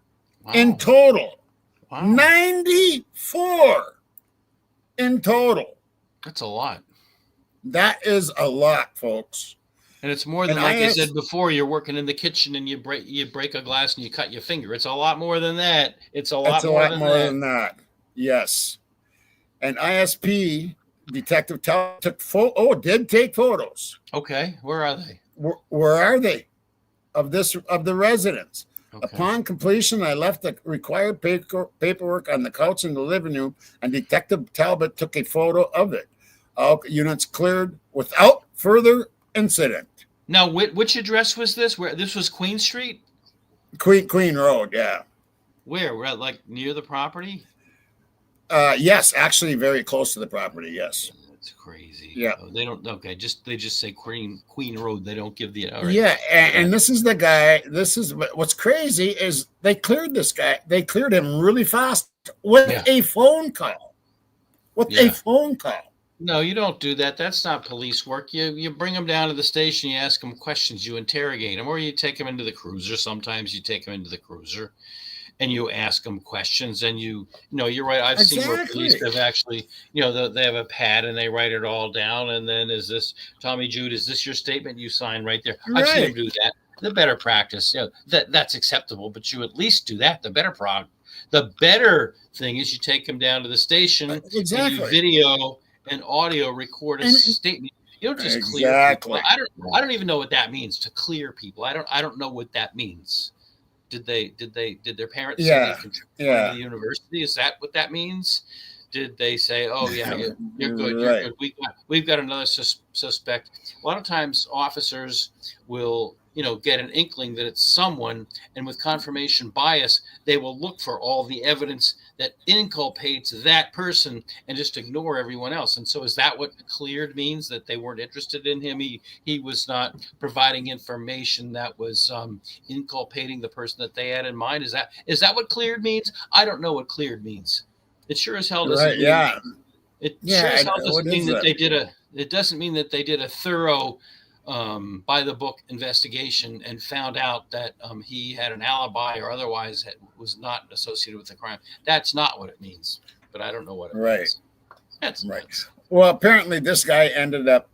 in total. Wow. 94 in total. That's a lot. That is a lot, folks. And it's more than, like I said before, you're working in the kitchen and you break a glass and you cut your finger. It's a lot more than that. It's a lot more than that. Yes. And ISP Detective did take photos. Okay. Where are they? Where are they? Of the residence. Okay. Upon completion, I left the required paperwork on the couch in the living room, and Detective Talbot took a photo of it. All units cleared without further incident. Now, which address was this? Where this was Queen Street? Queen Road, yeah. Where? We're like near the property? Yes, actually very close to the property, yes. That's crazy. Yeah. Oh, they don't, okay, they just say Queen Road. They don't give the, all right. Yeah, and this is the guy, what's crazy is they cleared this guy. They cleared him really fast with a phone call. A phone call. No, you don't do that. That's not police work. You bring them down to the station, you ask them questions, you interrogate them, or you take them into the cruiser. Sometimes you take them into the cruiser and you ask them questions, and you're right. I've seen where police have actually, they have a pad and they write it all down. And then is this Tommy Jude? Is this your statement? You sign right there. I've seen them do that. The better practice, that's acceptable, but you at least do that. The better thing is you take them down to the station and you video and audio record a statement. You don't just clear people. I don't even know what that means, to clear people. I don't know what that means. Did their parents say they contributed to the university? Is that what that means? Did they say, "Oh yeah, you're good, you're good. We've got another suspect"? A lot of times, officers will get an inkling that it's someone, and with confirmation bias, they will look for all the evidence that inculpates that person and just ignore everyone else. And so, is that what cleared means? That they weren't interested in him? He was not providing information that was inculpating the person that they had in mind. Is that what cleared means? I don't know what cleared means. It sure as hell doesn't mean. It sure as hell doesn't mean that they did a. It doesn't mean that they did a thorough, by the book investigation and found out that he had an alibi or otherwise was not associated with the crime. That's not what it means. But I don't know what it means. That's nuts. Well, apparently this guy ended up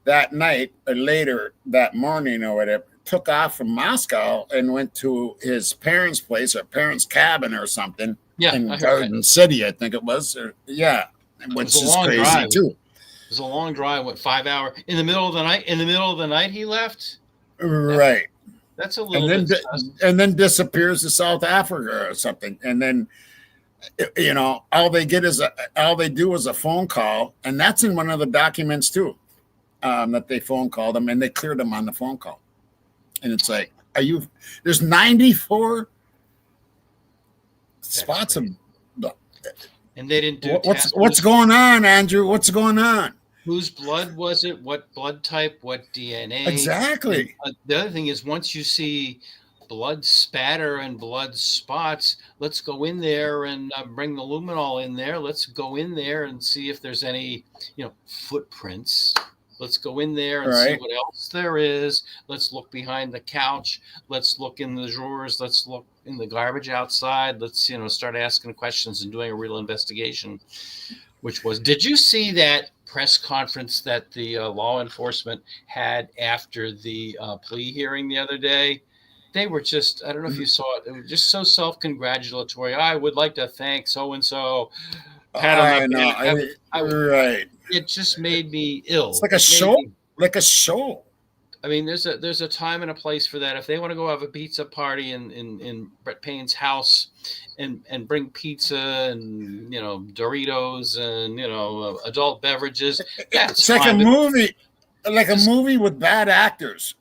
that night or later that morning or whatever, took off from Moscow and went to his parents' place or parents' cabin or something Yeah, in I heard that. Garden City, I think it was. Or, yeah, It which was a is long crazy drive. too. It was a long drive. What, 5 hour in the middle of the night? In the middle of the night, he left. Right. That's a little bit. And then disappears to South Africa or something. And then, you know, all they do is a phone call, and that's in one of the documents too, that they phone called him and they cleared him on the phone call. And it's like, there's 94 spots of, and they didn't do what's going on, Andrew? What's going on? Whose blood was it? What blood type? What DNA? Exactly. And, the other thing is, once you see blood spatter and blood spots, let's go in there and bring the luminol in there. Let's go in there and see if there's any, footprints. Let's go in there and see what else there is. Let's look behind the couch. Let's look in the drawers. Let's look in the garbage outside. Let's, start asking questions and doing a real investigation. Did you see that press conference that the law enforcement had after the plea hearing the other day? They were just, I don't know if you saw it. It was just so self-congratulatory. I would like to thank so-and-so. I know. Right. It just made me ill. It's like a show. Like a show. I mean, there's a time and a place for that. If they want to go have a pizza party in Brett Payne's house and bring pizza and, Doritos and, adult beverages. It's like a movie. Like a movie with bad actors.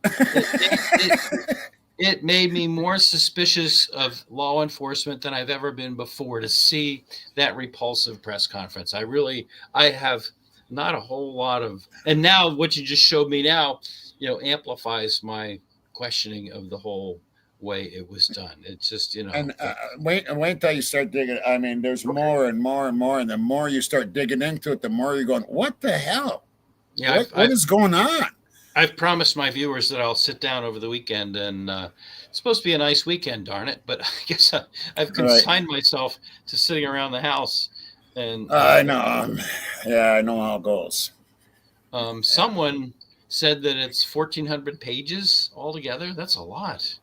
It made me more suspicious of law enforcement than I've ever been before to see that repulsive press conference. I have not a whole lot of, and now what you just showed me now, amplifies my questioning of the whole way it was done. It's just, And wait until you start digging. I mean, there's more and more and more, and the more you start digging into it, the more you're going, what the hell? Yeah, what is going on? I've promised my viewers that I'll sit down over the weekend, and it's supposed to be a nice weekend, darn it. But I guess I've consigned myself to sitting around the house. And I know. Yeah, I know how it goes. Someone said that it's 1,400 pages altogether. That's a lot.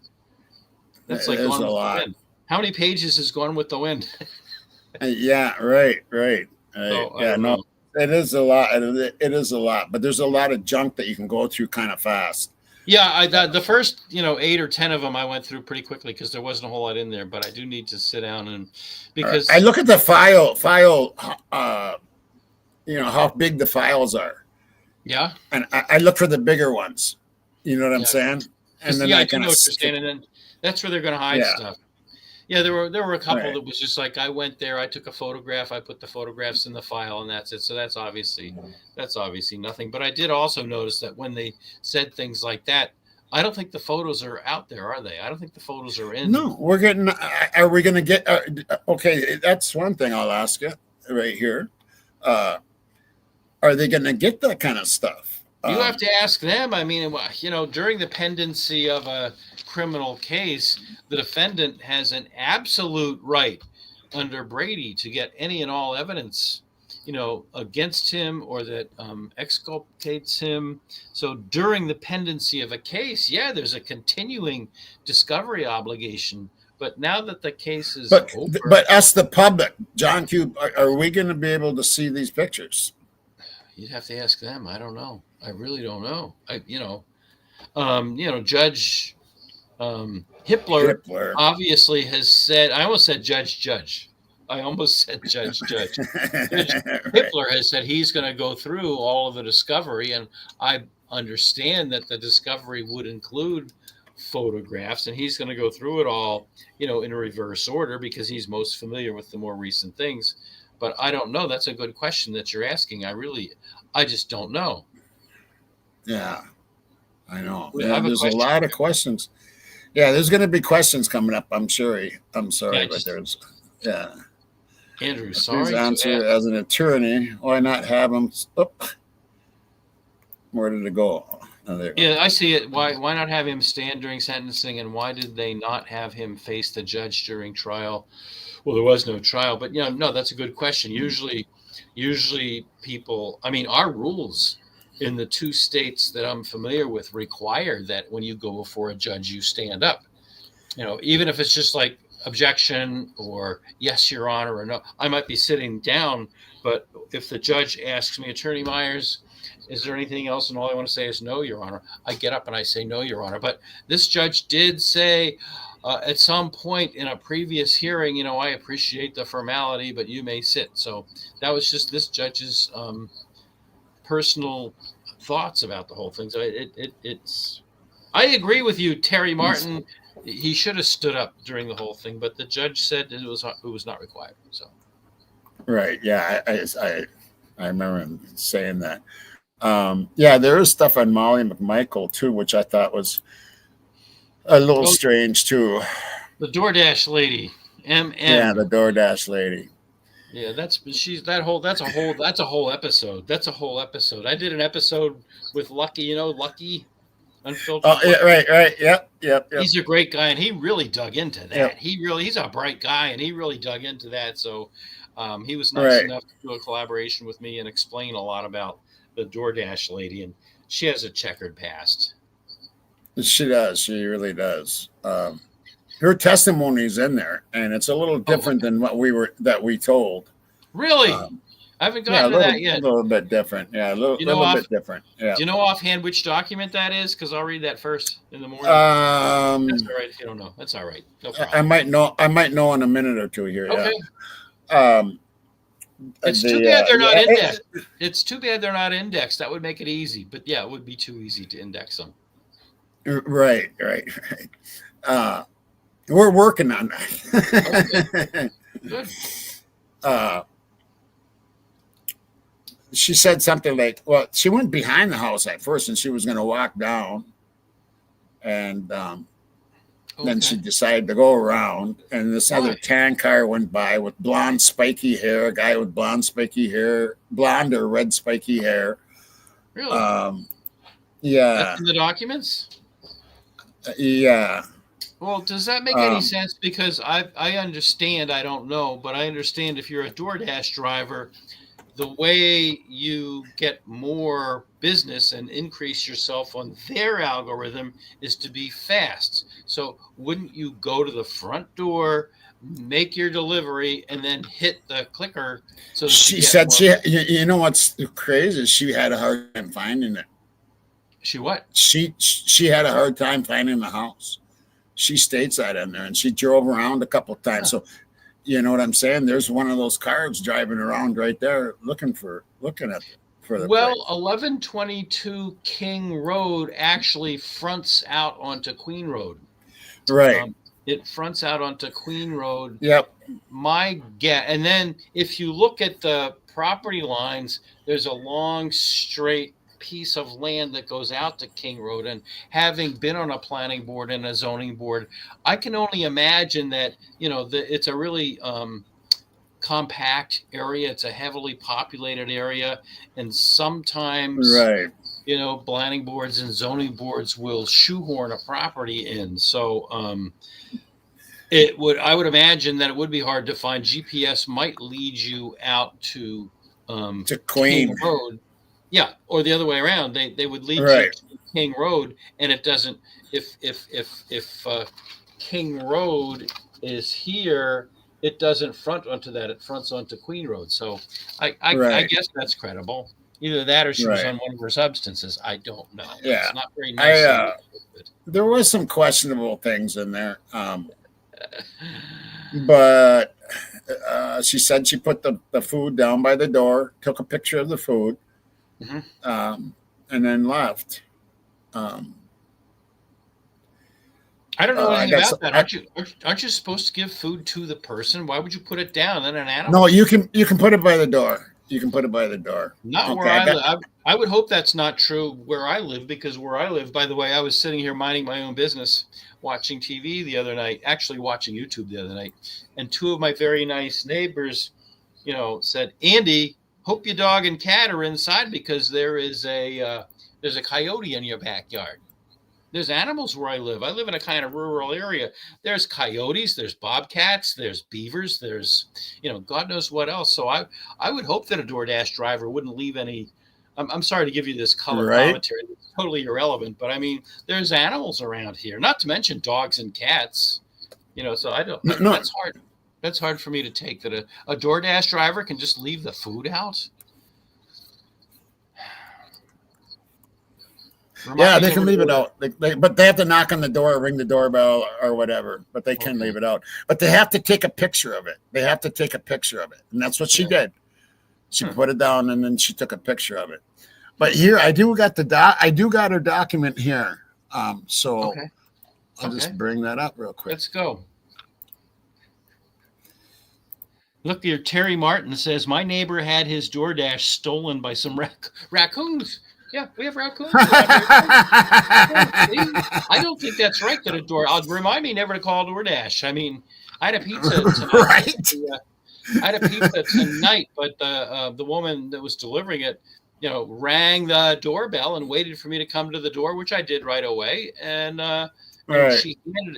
That's like Gone with the Wind. How many pages is Gone with the Wind? Yeah, right. No. It is a lot. It is a lot, but there's a lot of junk that you can go through kind of fast. Yeah, the first 8 or 10 of them I went through pretty quickly because there wasn't a whole lot in there. But I do need to sit down because I look at the file. How big the files are. Yeah, and I look for the bigger ones. You know what I'm saying? And then I do know what you're saying, and then that's where they're going to hide stuff. Yeah, there were a couple that was just like, I went there, I took a photograph, I put the photographs in the file, and that's it. So that's obviously nothing. But I did also notice that when they said things like that, I don't think the photos are out there, are they? I don't think the photos are in. No, are we going to get, okay, that's one thing I'll ask you right here. Are they going to get that kind of stuff? You have to ask them. I mean, during the pendency of a criminal case, the defendant has an absolute right under Brady to get any and all evidence, against him or that exculpates him. So during the pendency of a case, there's a continuing discovery obligation. But now that the case is over, but us, the public, John Q, are we going to be able to see these pictures? You'd have to ask them. I don't know. I really don't know. Judge Hippler obviously has said, I almost said Judge. I almost said Judge. Judge Hippler has said he's going to go through all of the discovery, and I understand that the discovery would include photographs, and he's going to go through it all, in a reverse order because he's most familiar with the more recent things. But I don't know. That's a good question that you're asking. I just don't know. Yeah, I know. Yeah, there's a lot of questions. Yeah, there's going to be questions coming up. I'm sorry, but there's, Andrew, sorry. Answer as an attorney, why not have him? Where did it go? Oh, I see it. Why not have him stand during sentencing, and why did they not have him face the judge during trial? Well, there was no trial, but no, that's a good question. Usually, usually people, I mean, our rules in the 2 states that I'm familiar with require that when you go before a judge, you stand up. Even if it's just like objection or yes, Your Honor, or no, I might be sitting down, but if the judge asks me, Attorney Myers, is there anything else? And all I want to say is no, Your Honor. I get up and I say no, Your Honor. But this judge did say at some point in a previous hearing, I appreciate the formality, but you may sit. So that was just this judge's personal thoughts about the whole thing. So it's. I agree with you, Terry Martin. He should have stood up during the whole thing, but the judge said it was not required. So, right, yeah, I remember him saying that. Yeah, there is stuff on Molly McMichael too, which I thought was a little strange too. The DoorDash lady, MM. Yeah, the DoorDash lady. Yeah, that's a whole episode. That's a whole episode. I did an episode with Lucky, Lucky. Unfiltered. Oh, yeah, right. Yep. He's a great guy, and he really dug into that. Yep. He's a bright guy, and he really dug into that. So he was nice enough to do a collaboration with me and explain a lot about the DoorDash lady, and she has a checkered past. She does. She really does. Her testimony's in there, and it's a little different than what we told. Really? I haven't gotten to that yet. A little bit different. Yeah, a little bit different. Yeah. Do you know offhand which document that is? Because I'll read that first in the morning. That's all right if you don't know. That's all right. No problem. I might know in a minute or two here. Okay. Yeah. It's too bad they're not indexed. It's too bad they're not indexed. That would make it easy. But yeah, it would be too easy to index them. Right. We're working on that. Okay. Good. She said something like, well, she went behind the house at first and she was going to walk down. And then she decided to go around. And this other tan car went by with blonde, spiky hair, a guy with blonde, spiky hair, blonde or red, spiky hair. Really? Yeah. That's in the documents? Yeah. Well, does that make any sense? Because I understand, I don't know, but I understand if you're a DoorDash driver, the way you get more business and increase yourself on their algorithm is to be fast. So wouldn't you go to the front door, make your delivery, and then hit the clicker? So she said you know what's crazy? She had a hard time finding it. She what? She had a hard time finding the house. She states that in there, and she drove around a couple of times. So you know what I'm saying? There's one of those cars driving around right there looking for the place. 1122 King Road actually fronts out onto Queen Road. Right. It fronts out onto Queen Road. Yep. My guess. And then if you look at the property lines, there's a long straight piece of land that goes out to King Road, and having been on a planning board and a zoning board, I can only imagine that it's a really compact area. It's a heavily populated area, and sometimes planning boards and zoning boards will shoehorn a property in. So I would imagine that it would be hard to find. GPS might lead you out to Queen Road. Yeah, or the other way around. They would lead you to King Road, and it doesn't. If King Road is here, it doesn't front onto that. It fronts onto Queen Road. So I guess that's credible. Either that, or she was on one of her substances. I don't know. Yeah, it's not very nice. There was some questionable things in there, but she said she put the food down by the door, took a picture of the food. Mm-hmm. And then left. I don't know anything about that. Aren't you supposed to give food to the person? Why would you put it down and then an animal? No, you can put it by the door. You can put it by the door. Not where I live. I would hope that's not true where I live, because where I live, by the way, I was sitting here minding my own business, watching TV the other night, actually watching YouTube the other night, and two of my very nice neighbors, said, Andy, hope your dog and cat are inside because there's a coyote in your backyard. There's animals where I live. I live in a kind of rural area. There's coyotes, there's bobcats, there's beavers, there's, God knows what else. So I would hope that a DoorDash driver wouldn't leave any. I'm sorry to give you this color Right. commentary. It's totally irrelevant, but I mean, there's animals around here, not to mention dogs and cats. So I don't. No. That's hard. That's hard for me to take, that a DoorDash driver can just leave the food out. Yeah, they can leave it out. But they have to knock on the door, ring the doorbell, or whatever. But they can leave it out. But they have to take a picture of it. They have to take a picture of it, and that's what she did. She put it down, and then she took a picture of it. But here, I do got her document here. So I'll just bring that up real quick. Let's go. Look here, Terry Martin says, my neighbor had his DoorDash stolen by some raccoons. Yeah, we have raccoons. I don't think that's right. Remind me never to call DoorDash. I mean, I had a pizza tonight. Right. I had a pizza tonight, but the woman that was delivering it, rang the doorbell and waited for me to come to the door, which I did right away. And she handed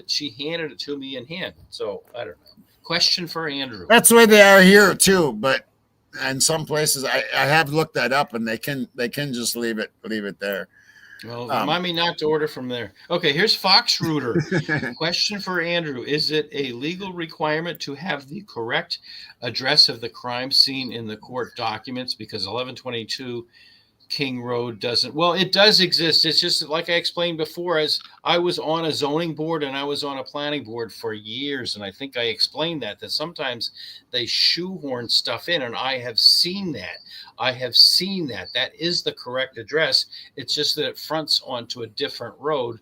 it to me in hand. So I don't know. Question for Andrew. That's the way they are here too, but in some places I have looked that up, and they can just leave it there. Well, remind me not to order from there. Okay, here's Fox Rooter. Question for Andrew. Is it a legal requirement to have the correct address of the crime scene in the court documents? Because 1122 King Road doesn't. Well, it does exist. It's just like I explained before, as I was on a zoning board and I was on a planning board for years. And I think I explained that sometimes they shoehorn stuff in, and I have seen that. That is the correct address. It's just that it fronts onto a different road.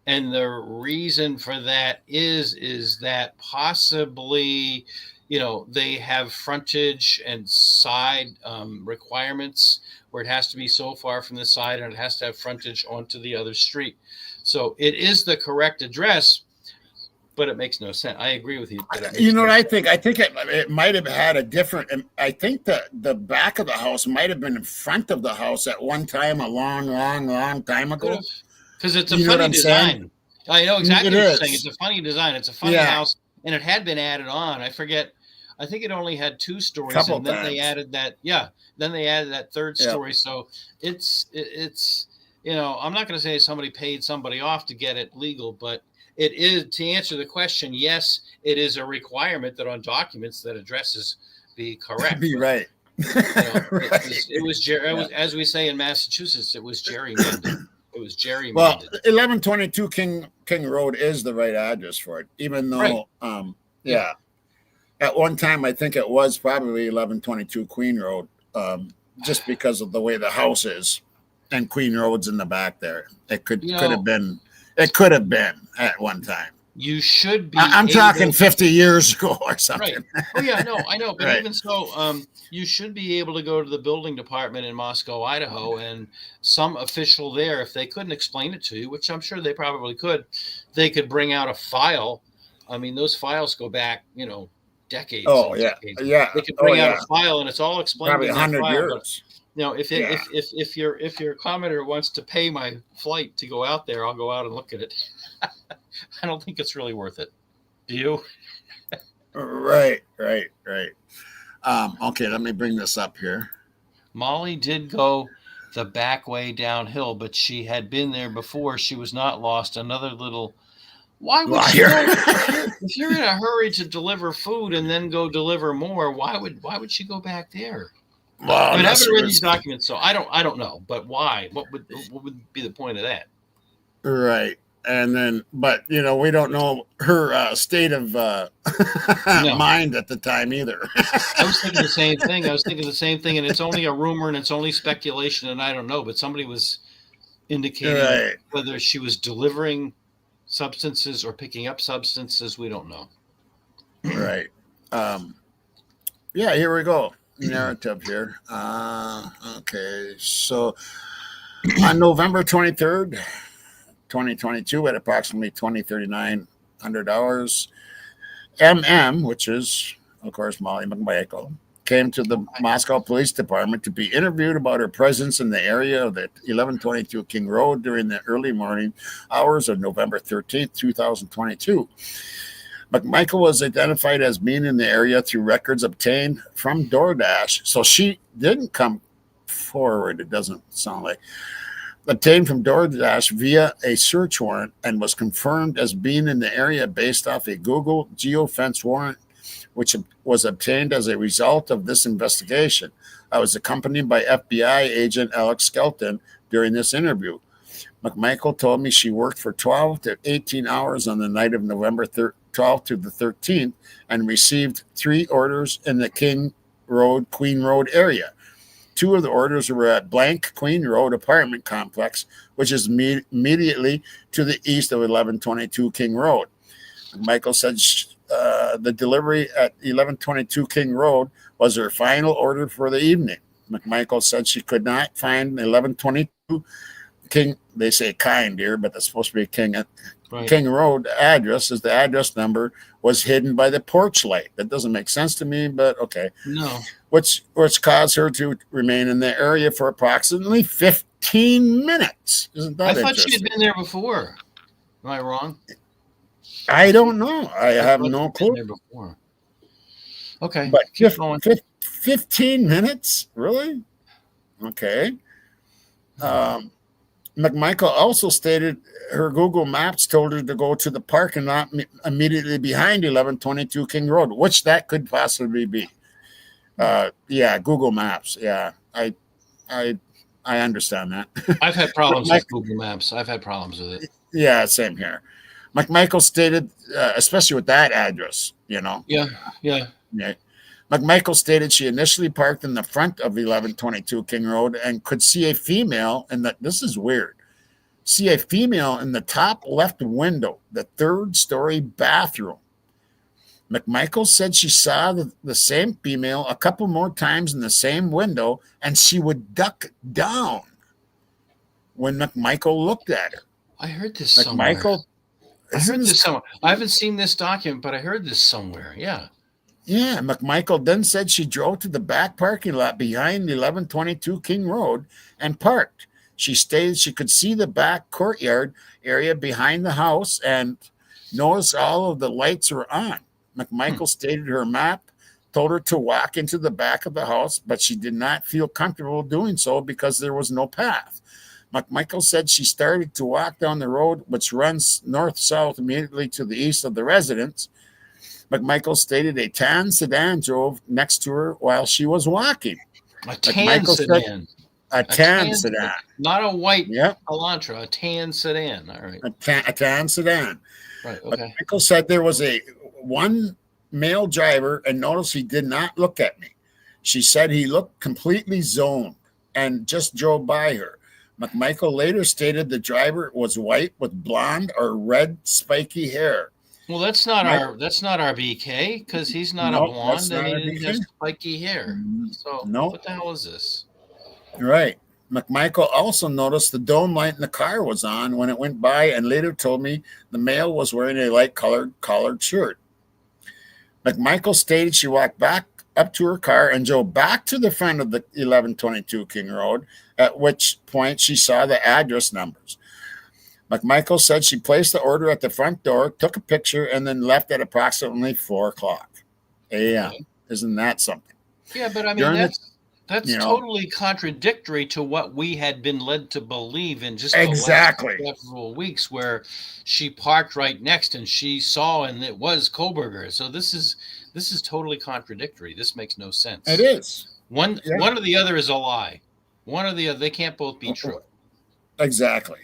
And the reason for that is that possibly, they have frontage and side requirements where it has to be so far from the side and it has to have frontage onto the other street. So it is the correct address, but it makes no sense. I agree with you. You know what I think? I think it might have had a different. I think that the back of the house might have been in front of the house at one time, a long time ago. Because it's a funny design. I know exactly what you're saying. It's a funny design. It's a funny house, and it had been added on. I forget. I think it only had 2 stories, and then they added that. Yeah, then they added that 3rd story. So it's I'm not going to say somebody paid somebody off to get it legal, but it is, to answer the question. Yes, it is a requirement that on documents that addresses be correct. Be right. It was as we say in Massachusetts, it was gerrymandered. It was gerrymandered. Well, 1122 King Road is the right address for it, even though at one time I think it was probably 1122 Queen Road, just because of the way the house is, and Queen Road's in the back there. It could have been. It could have been at one time. You should be. I'm talking 50 years ago or something. Right. Oh yeah, I know. But even so, you should be able to go to the building department in Moscow, Idaho, and some official there, if they couldn't explain it to you, which I'm sure they probably could, they could bring out a file. I mean, those files go back, decades. Oh yeah, decades. Yeah. They could bring out a file, and it's all explained. Probably 100 years. If your commenter wants to pay my flight to go out there, I'll go out and look at it. I don't think it's really worth it. Do you? Right. Okay, let me bring this up here. Molly did go the back way downhill, but she had been there before. She was not lost. Another little. Why would she go, if you're in a hurry to deliver food and then go deliver more? Why would she go back there? Well, I haven't read these documents, so I don't know. But why? What would be the point of that? Right. And then, but we don't know her state of mind at the time either. I was thinking the same thing. And it's only a rumor and it's only speculation, and I don't know. But somebody was indicating whether she was delivering substances or picking up substances. We don't know. Right. Yeah. Here we go. Narrative here. Okay. So on November 23rd. 2022 at approximately 20:39 hours, MM, which is of course Molly McMichael, came to the Moscow Police Department to be interviewed about her presence in the area of the 1122 King Road during the early morning hours of November 13th, 2022. McMichael was identified as being in the area through records obtained from DoorDash. So she didn't come forward, it doesn't sound like. Obtained from DoorDash via a search warrant and was confirmed as being in the area based off a Google geofence warrant, which was obtained as a result of this investigation. I was accompanied by FBI agent Alex Skelton during this interview. McMichael told me she worked for 12 to 18 hours on the night of November 12th to the 13th and received 3 orders in the King Road, Queen Road area. 2 of the orders were at blank Queen Road apartment complex, which is immediately to the east of 1122 King Road. McMichael said the delivery at 1122 King Road was her final order for the evening. McMichael said she could not find 1122 King, they say kind here, but that's supposed to be King Road address, as the address number was hidden by the porch light. That doesn't make sense to me, but okay. No. Which caused her to remain in the area for approximately 15 minutes. Isn't that I thought she had been there before. Am I wrong? I don't know. I have no clue. There before. Okay. But 15 minutes? Really? Okay. McMichael also stated her Google Maps told her to go to the parking lot immediately behind 1122 King Road, which that could possibly be. Yeah, Google Maps. Yeah, I understand that. I've had problems with Google Maps. I've had problems with it. Yeah, same here. McMichael stated, especially with that address, you know. Yeah. McMichael stated she initially parked in the front of 1122 King Road and could see a female in the, this is weird, see a female in the top left window, the 3rd-story bathroom. McMichael said she saw the same female a couple more times in the same window, and she would duck down when McMichael looked at her. I heard this somewhere. I haven't seen this document, but I heard this somewhere. Yeah. Yeah, McMichael then said she drove to the back parking lot behind 1122 King Road and parked. She stated she could see the back courtyard area behind the house and noticed all of the lights were on. McMichael stated her map told her to walk into the back of the house, but she did not feel comfortable doing so because there was no path. McMichael said she started to walk down the road, which runs north-south immediately to the east of the residence. McMichael stated a tan sedan drove next to her while she was walking. A tan sedan. A tan sedan. Not a white Elantra, a tan sedan. All right. A tan sedan. Right, okay. McMichael said there was one male driver and noticed he did not look at me. She said he looked completely zoned and just drove by her. McMichael later stated the driver was white with blonde or red spiky hair. Well, that's not our BK because he's not a blonde and he didn't have spiky hair. So what the hell is this? Right. McMichael also noticed the dome light in the car was on when it went by and later told me the male was wearing a light collared shirt. McMichael stated she walked back up to her car and drove back to the front of the 1122 King Road, at which point she saw the address numbers. McMichael said she placed the order at the front door, took a picture, and then left at approximately 4 o'clock a.m. Isn't that something? Yeah, but I mean, that's totally contradictory to what we had been led to believe in just the last several weeks, where she parked right next and she saw and it was Koberger. So this is totally contradictory. This makes no sense. It is. One or the other is a lie. One or the other. They can't both be true. Exactly.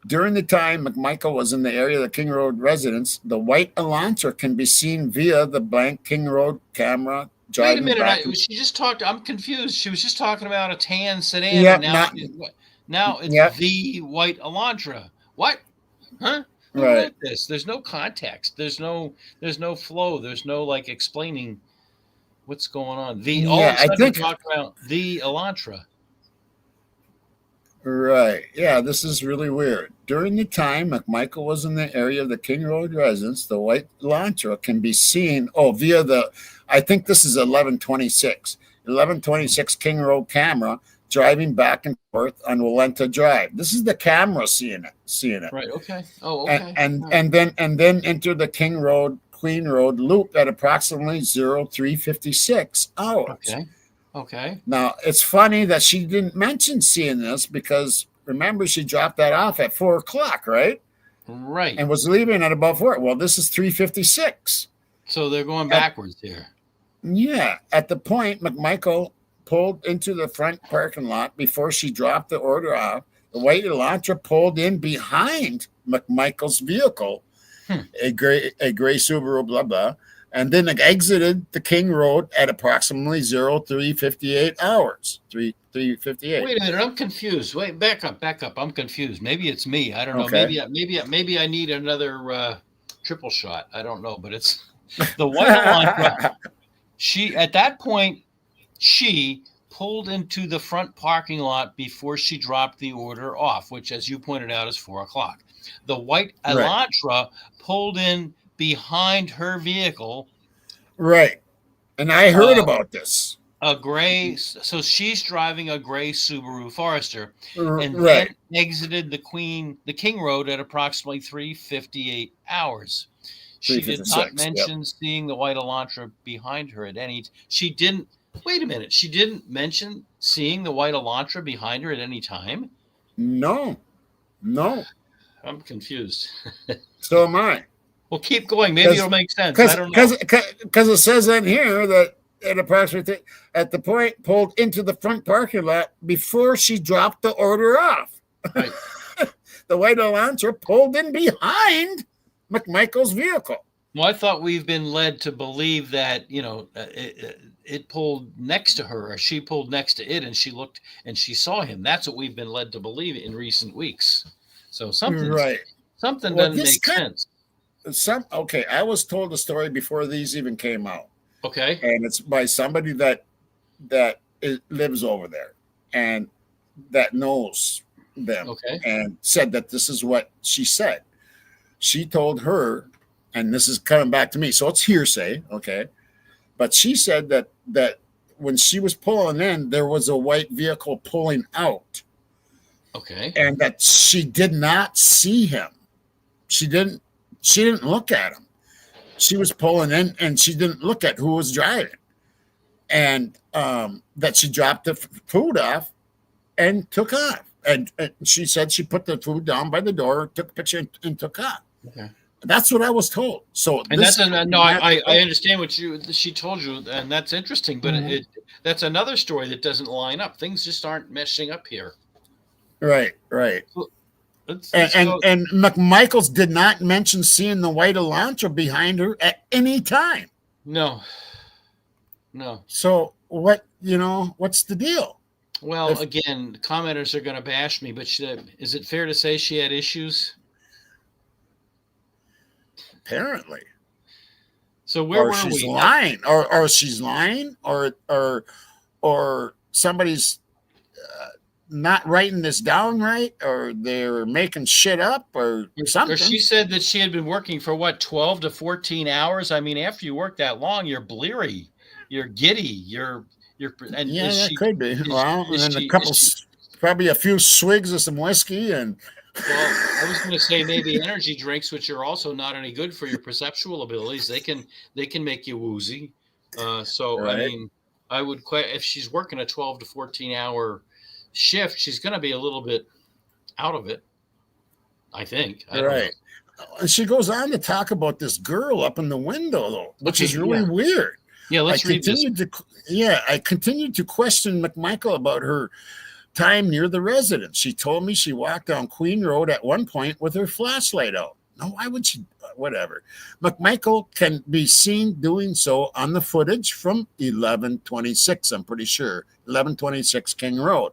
During the time McMichael was in the area of the King Road residence, the white Elantra can be seen via the blank King Road camera. Wait a minute. She just talked. I'm confused. She was just talking about a tan sedan. Yeah, now it's the white Elantra. What? Huh? Who wrote this? There's no context. There's no flow. There's no like explaining what's going on. All of a sudden we talked about the Elantra. Right. Yeah, this is really weird. During the time McMichael was in the area of the King Road residence, the white Elantra can be seen, via the, I think this is 1126 King Road camera driving back and forth on Walenta Drive. This is the camera seeing it. Right. Okay. Oh, And okay. and, All right. and then enter the King Road Queen Road loop at approximately 0356 hours. Okay. Okay. Now, it's funny that she didn't mention seeing this because remember, she dropped that off at 4 o'clock, right? Right. And was leaving at about 4. Well, this is 356. So they're going backwards here. Yeah. At the point, McMichael pulled into the front parking lot before she dropped the order off. The white Elantra pulled in behind McMichael's vehicle, a gray Subaru, blah, blah, and then exited the King Road at approximately 0358 hours. 358. Wait a minute, I'm confused. Wait, back up. I'm confused. Maybe it's me. I don't know. Okay. Maybe I need another triple shot. I don't know, but it's the white Elantra. At that point, she pulled into the front parking lot before she dropped the order off, which, as you pointed out, is 4 o'clock. The white Elantra pulled in behind her vehicle. Right. And I heard about this. A gray, so she's driving a gray Subaru Forester, and Right. then exited the King Road at approximately 3:58 hours. She did not 3:56, mention seeing the white Elantra behind her at any. She didn't. Wait a minute. She didn't mention seeing the white Elantra behind her at any time. No. I'm confused. So am I. Well, keep going. Maybe it'll make sense. I don't know. Because it says on here that at approximately at the point pulled into the front parking lot before she dropped the order off. Right. The white Elantra pulled in behind McMichael's vehicle. Well, I thought we've been led to believe that, it pulled next to her, or she pulled next to it, and she looked and she saw him. That's what we've been led to believe in recent weeks. So something doesn't make sense. Okay, I was told the story before these even came out. Okay. And it's by somebody that lives over there and that knows them. Okay. And said that this is what she said. She told her, and this is coming back to me, so it's hearsay, okay? But she said that when she was pulling in, there was a white vehicle pulling out. Okay. And that she did not see him. She didn't look at him. She was pulling in and she didn't look at who was driving. And that she dropped the food off and took off. And she said she put the food down by the door, took a picture and took off. Okay. That's what I was told. So, and I understand what she told you, and that's interesting. But that's another story that doesn't line up. Things just aren't meshing up here. Right. And McMichaels did not mention seeing the white Elantra behind her at any time. No. So what's the deal? Well, again, commenters are going to bash me, but is it fair to say she had issues? Apparently. So where were she's we? Lying, or she's lying, or somebody's not writing this down right, or they're making shit up, or something. Or she said that she had been working for 12 to 14 hours. I mean, after you work that long, you're bleary, you're giddy, and yeah, that could be. Well, and then probably a few swigs of some whiskey and. Well, I was going to say maybe energy drinks, which are also not any good for your perceptual abilities. They can make you woozy. So right. I mean, I would if she's working a 12 to 14 hour shift, she's going to be a little bit out of it. I think. I don't know. And she goes on to talk about this girl up in the window, though, which is really weird. Yeah, let's read this. I continued to question McMichael about her time near the residence. She told me she walked down Queen Road at one point with her flashlight out. No, why would she? Whatever. McMichael can be seen doing so on the footage from 1126, I'm pretty sure. 1126 King Road.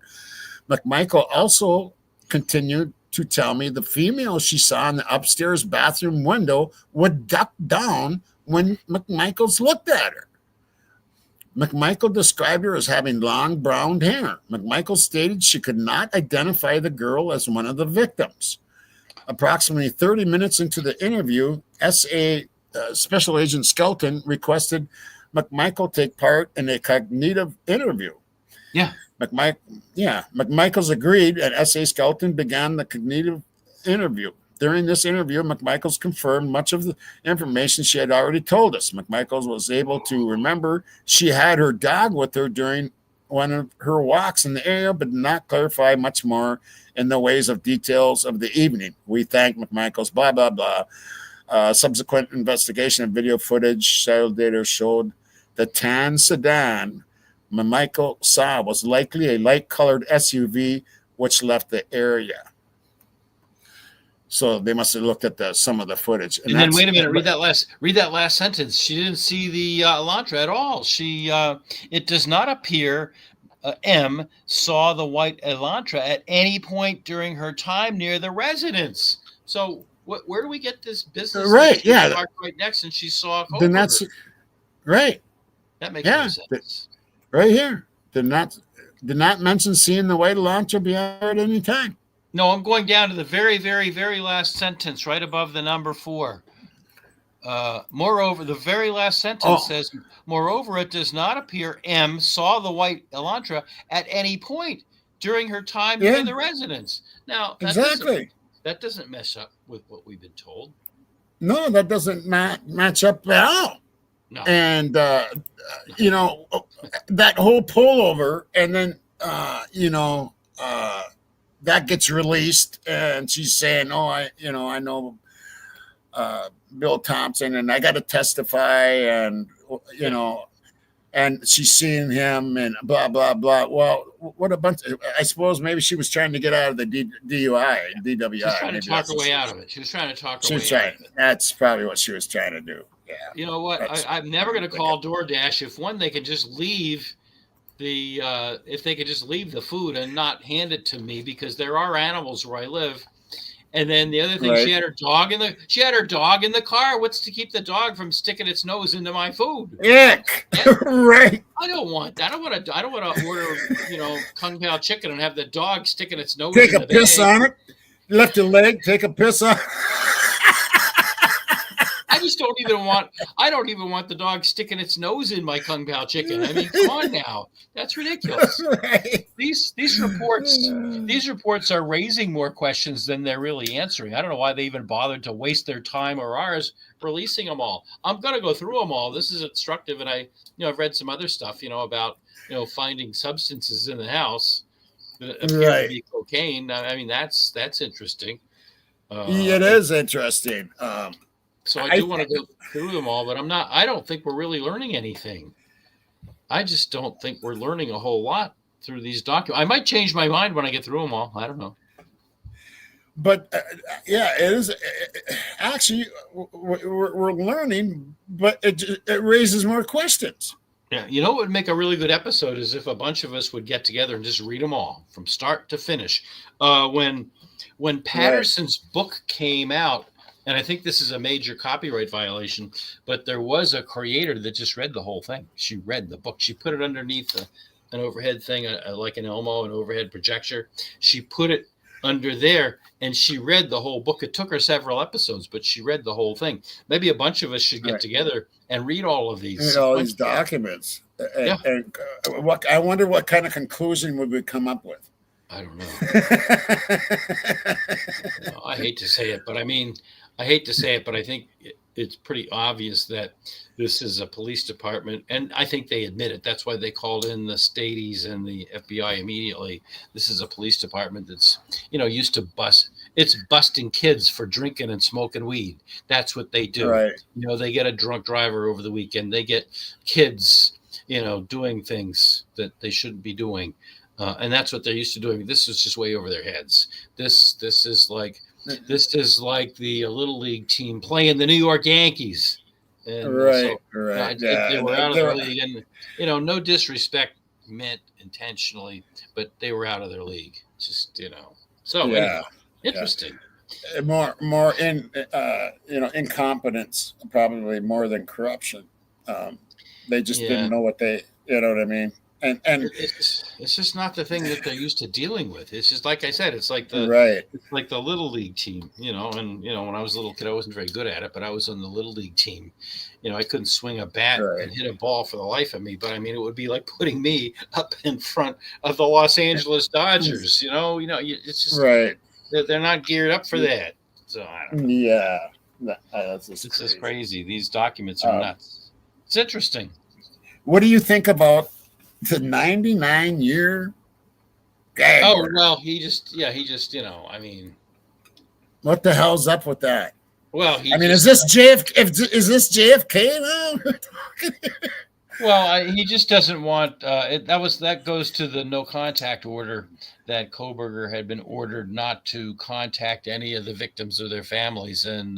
McMichael also continued to tell me the female she saw in the upstairs bathroom window would duck down when McMichaels looked at her. McMichael described her as having long brown hair. McMichael stated she could not identify the girl as one of the victims. Approximately 30 minutes into the interview, SA Special Agent Skelton requested McMichael take part in a cognitive interview. Yeah. McMichaels agreed, and S.A. Skelton began the cognitive interview. During this interview, McMichaels confirmed much of the information she had already told us. McMichaels was able to remember she had her dog with her during one of her walks in the area, but did not clarify much more in the ways of details of the evening. We thank McMichaels, blah, blah, blah. Subsequent investigation of video footage, child data showed the tan sedan McMichael saw was likely a light-colored SUV which left the area. So they must have looked at some of the footage. And then wait a minute, read that last sentence. She didn't see the Elantra at all. It does not appear M saw the white Elantra at any point during her time near the residence. So where do we get this business? Right, yeah. Right next, and she saw. Then that's right. That makes no sense. Right here. Did not mention seeing the white Elantra behind her at any time. No, I'm going down to the very, very, very last sentence, right above the number 4. Moreover, the very last sentence says, moreover, it does not appear M saw the white Elantra at any point during her time near the residence. Now, that doesn't mess up with what we've been told. No, that doesn't match up at all. No. And, that whole pullover, and then, that gets released, and she's saying, I know Bill Thompson, and I got to testify, and, and she's seeing him, and blah, blah, blah. Well, what a bunch I suppose maybe she was trying to get out of the DWI. She was trying to talk her way out of it. She was trying to talk her way out of it. That's probably what she was trying to do. Yeah. You know what? I'm never going to call DoorDash if they could just leave if they could just leave the food and not hand it to me, because there are animals where I live. And then the other thing, she had her dog in the car. What's to keep the dog from sticking its nose into my food? Ick. Right. I don't want that. I don't want to order, Kung Pao chicken and have the dog sticking its nose. Take a piss on it. Left your leg. Take a piss on it. I don't even want the dog sticking its nose in my Kung Pao chicken. I mean, come on now. That's ridiculous. Right. These reports are raising more questions than they're really answering. I don't know why they even bothered to waste their time or ours releasing them all. I'm going to go through them all. This is instructive, and I've read some other stuff, about finding substances in the house that appear to be cocaine. I mean, that's interesting. It is interesting. So I do want to go through them all, but I don't think we're really learning anything. I just don't think we're learning a whole lot through these documents. I might change my mind when I get through them all. I don't know. But it is actually, we're learning, but it raises more questions. Yeah. You know what would make a really good episode is if a bunch of us would get together and just read them all from start to finish. When Patterson's book came out, and I think this is a major copyright violation, but there was a creator that just read the whole thing. She read the book. She put it underneath an overhead thing, like an Elmo, an overhead projector. She put it under there, and she read the whole book. It took her several episodes, but she read the whole thing. Maybe a bunch of us should get together and read all of these. Read all these documents. And I wonder what kind of conclusion would we come up with. I don't know. I hate to say it, but I think it's pretty obvious that this is a police department, and I think they admit it. That's why they called in the Stadies and the FBI immediately. This is a police department that's, used to busting kids for drinking and smoking weed. That's what they do. Right. They get a drunk driver over the weekend. They get kids, doing things that they shouldn't be doing. And that's what they're used to doing. This is just way over their heads. This is like the little league team playing the New York Yankees. And right. They were out of their league, and no disrespect meant intentionally, but they were out of their league. Just So anyway, interesting. More in incompetence, probably more than corruption. They just didn't know what they You know what I mean? And It's just not the thing that they're used to dealing with. It's just like I said, right, it's like the little league team, and when I was a little kid, I wasn't very good at it, but I was on the little league team. I couldn't swing a bat right. and hit a ball for the life of me, but I mean, it would be like putting me up in front of the Los Angeles Dodgers. It's just Right. they're not geared up for that. So I don't know. Yeah. That's It's just just crazy. crazy. These documents are nuts. It's interesting. What do you think about the 99-year gag Oh order? well, he just I mean, What the hell's up with that? well, I mean, is this JFK? Is this JFK now? he just doesn't want that goes to the no contact order that Koberger had been ordered not to contact any of the victims or their families, and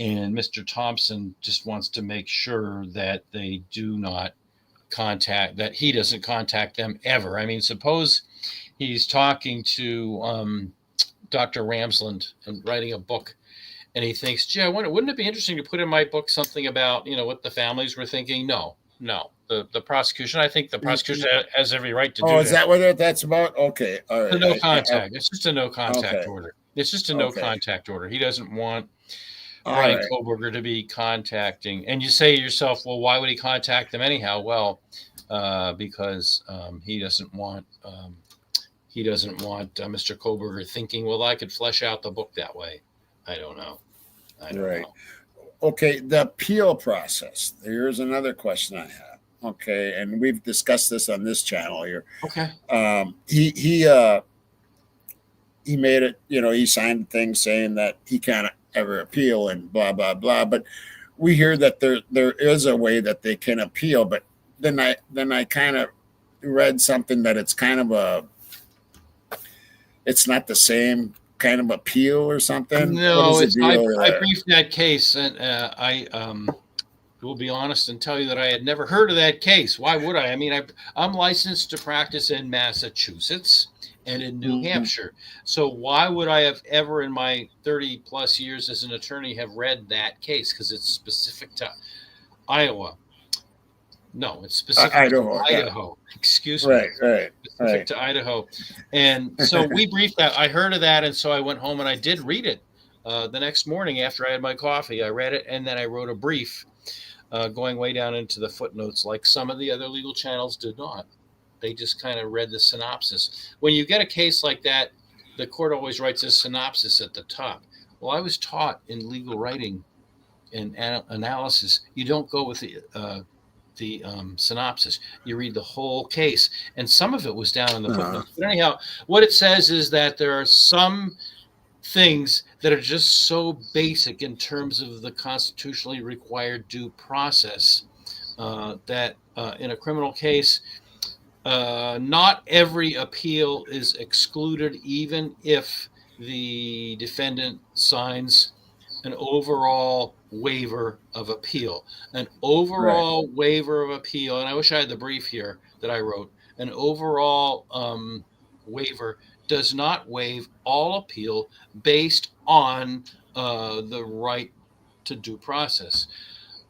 Mr. Thompson just wants to make sure that they do not that he doesn't contact them ever. I mean, suppose he's talking to Dr. Ramsland and writing a book, and he thinks, gee, wouldn't it be interesting to put in my book something about, what the families were thinking? No. The prosecution, I think the prosecution has every right to do that. Oh, is that what that's about? Okay. All right. The no contact. It's just a no contact Okay. order. It's just a no Okay. contact order. He doesn't want All Brian right. Koberger to be contacting. And you say to yourself, well, why would he contact them anyhow? Well, because he doesn't want Mr. Koberger thinking, well, I could flesh out the book that way. I don't know. Right. Okay, the appeal process. Here's another question I have. Okay, and we've discussed this on this channel here. Okay. He made it. He signed things saying that he can't ever appeal and blah blah blah. But we hear that there is a way that they can appeal. But then I kind of read something that it's not the same kind of appeal or something. No, I briefed that case, and I will be honest and tell you that I had never heard of that case. Why would I? I mean, I'm licensed to practice in Massachusetts and in New Hampshire. So why would I have ever in my 30 plus years as an attorney have read that case? Because it's specific to Iowa. No, it's specific to Idaho. Yeah. Excuse me. Right. Specific to Idaho. And so we briefed that. I heard of that, and so I went home and I did read it. The next morning after I had my coffee, I read it, and then I wrote a brief going way down into the footnotes like some of the other legal channels did not. They just kind of read the synopsis. When you get a case like that, the court always writes a synopsis at the top. Well, I was taught in legal writing and analysis, you don't go with the synopsis. You read the whole case, and some of it was down in the footnotes. But anyhow, what it says is that there are some things that are just so basic in terms of the constitutionally required due process that in a criminal case, not every appeal is excluded, even if the defendant signs an overall waiver of appeal. An overall waiver of appeal, and I wish I had the brief here that I wrote, an overall waiver does not waive all appeal based on the right to due process.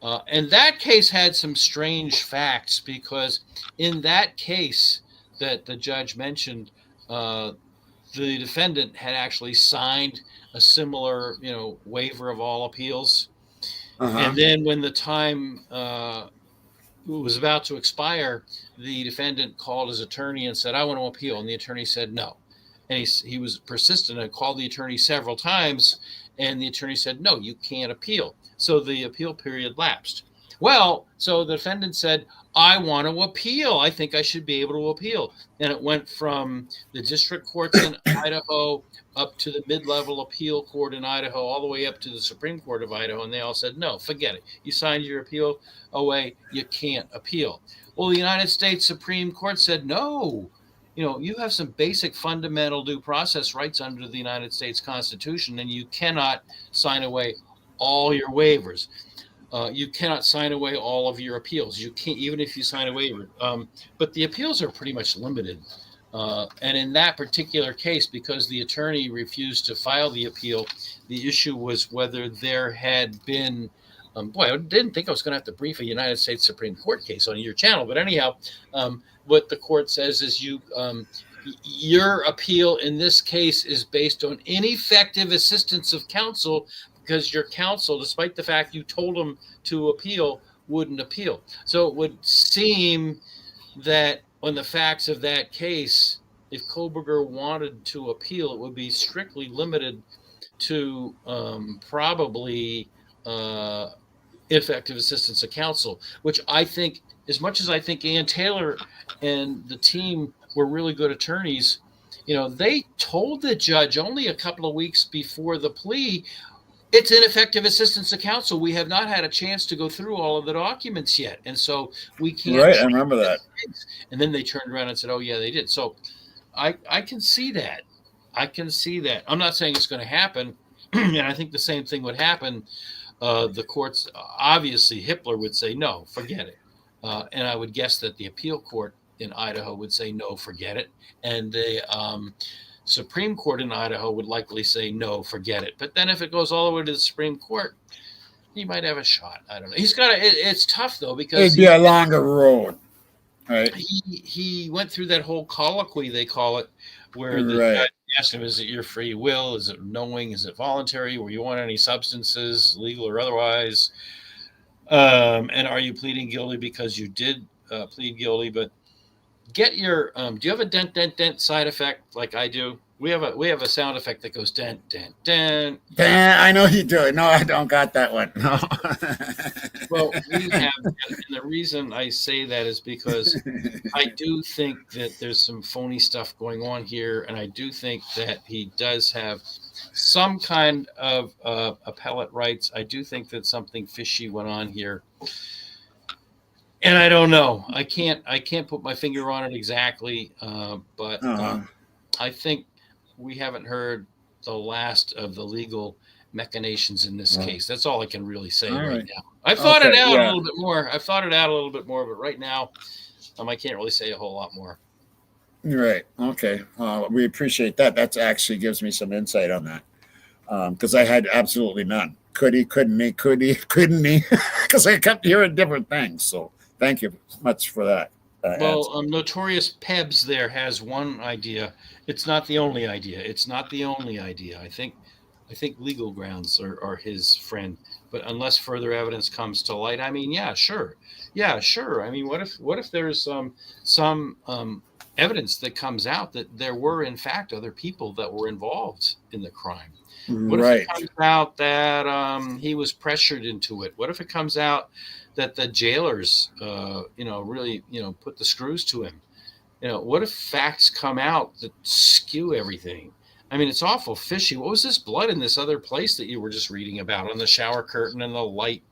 And that case had some strange facts, because in that case that the judge mentioned, the defendant had actually signed a similar, waiver of all appeals. And then when the time was about to expire, the defendant called his attorney and said, I want to appeal. And the attorney said no. And he was persistent and called the attorney several times. And the attorney said, no, you can't appeal. So the appeal period lapsed. Well, so the defendant said, I want to appeal. I think I should be able to appeal. And it went from the district courts in Idaho up to the mid-level appeal court in Idaho, all the way up to the Supreme Court of Idaho. And they all said, no, forget it. You signed your appeal away. You can't appeal. Well, the United States Supreme Court said, no, you have some basic fundamental due process rights under the United States Constitution, and you cannot sign away all your waivers. You cannot sign away all of your appeals. You can't, even if you sign a waiver. But the appeals are pretty much limited. And in that particular case, because the attorney refused to file the appeal, the issue was whether there had been Boy, I didn't think I was going to have to brief a United States Supreme Court case on your channel, but anyhow, what the court says is your appeal in this case is based on ineffective assistance of counsel because your counsel, despite the fact you told him to appeal, wouldn't appeal. So it would seem that on the facts of that case, if Koberger wanted to appeal, it would be strictly limited to probably effective assistance of counsel, which I think, as much as I think Ann Taylor and the team were really good attorneys, they told the judge only a couple of weeks before the plea, it's ineffective assistance of counsel. We have not had a chance to go through all of the documents yet. And so we can't. Right, I remember that. And then they turned around and said, oh, yeah, they did. So I can see that. I'm not saying it's going to happen. And I think the same thing would happen. The courts, obviously, Hippler would say, no, forget it. And I would guess that the appeal court in Idaho would say, no, forget it. And the Supreme Court in Idaho would likely say, no, forget it. But then if it goes all the way to the Supreme Court, he might have a shot. I don't know. It's tough, though, because it'd be a longer road. Right. He went through that whole colloquy, they call it, where the judge asked him, is it your free will? Is it knowing? Is it voluntary? Were you on any substances, legal or otherwise? And are you pleading guilty because you did plead guilty? But get your do you have a dent, dent, dent side effect like I do? We have a sound effect that goes dent, dent, dent. I know you do it. No, I don't got that one. No. Well, we have, and the reason I say that is because I do think that there's some phony stuff going on here, and I do think that he does have some kind of appellate rights. I do think that something fishy went on here, and I don't know. I can't put my finger on it exactly, but I think we haven't heard the last of the legal machinations in this case. That's all I can really say right now. I've thought it out a little bit more. But right now, I can't really say a whole lot more. Right. Okay. We appreciate that. That actually gives me some insight on that. Because I had absolutely none. Could he, couldn't he, couldn't he? Because I kept hearing different things. So thank you much for that. Notorious Pebs there has one idea. It's not the only idea. I think legal grounds are his friend, but unless further evidence comes to light, I mean, yeah, sure. I mean, what if there's some evidence that comes out that there were in fact other people that were involved in the crime? What if it comes out that he was pressured into it? What if it comes out that the jailers, really, put the screws to him? What if facts come out that skew everything? I mean, it's awful fishy. What was this blood in this other place that you were just reading about on the shower curtain and the light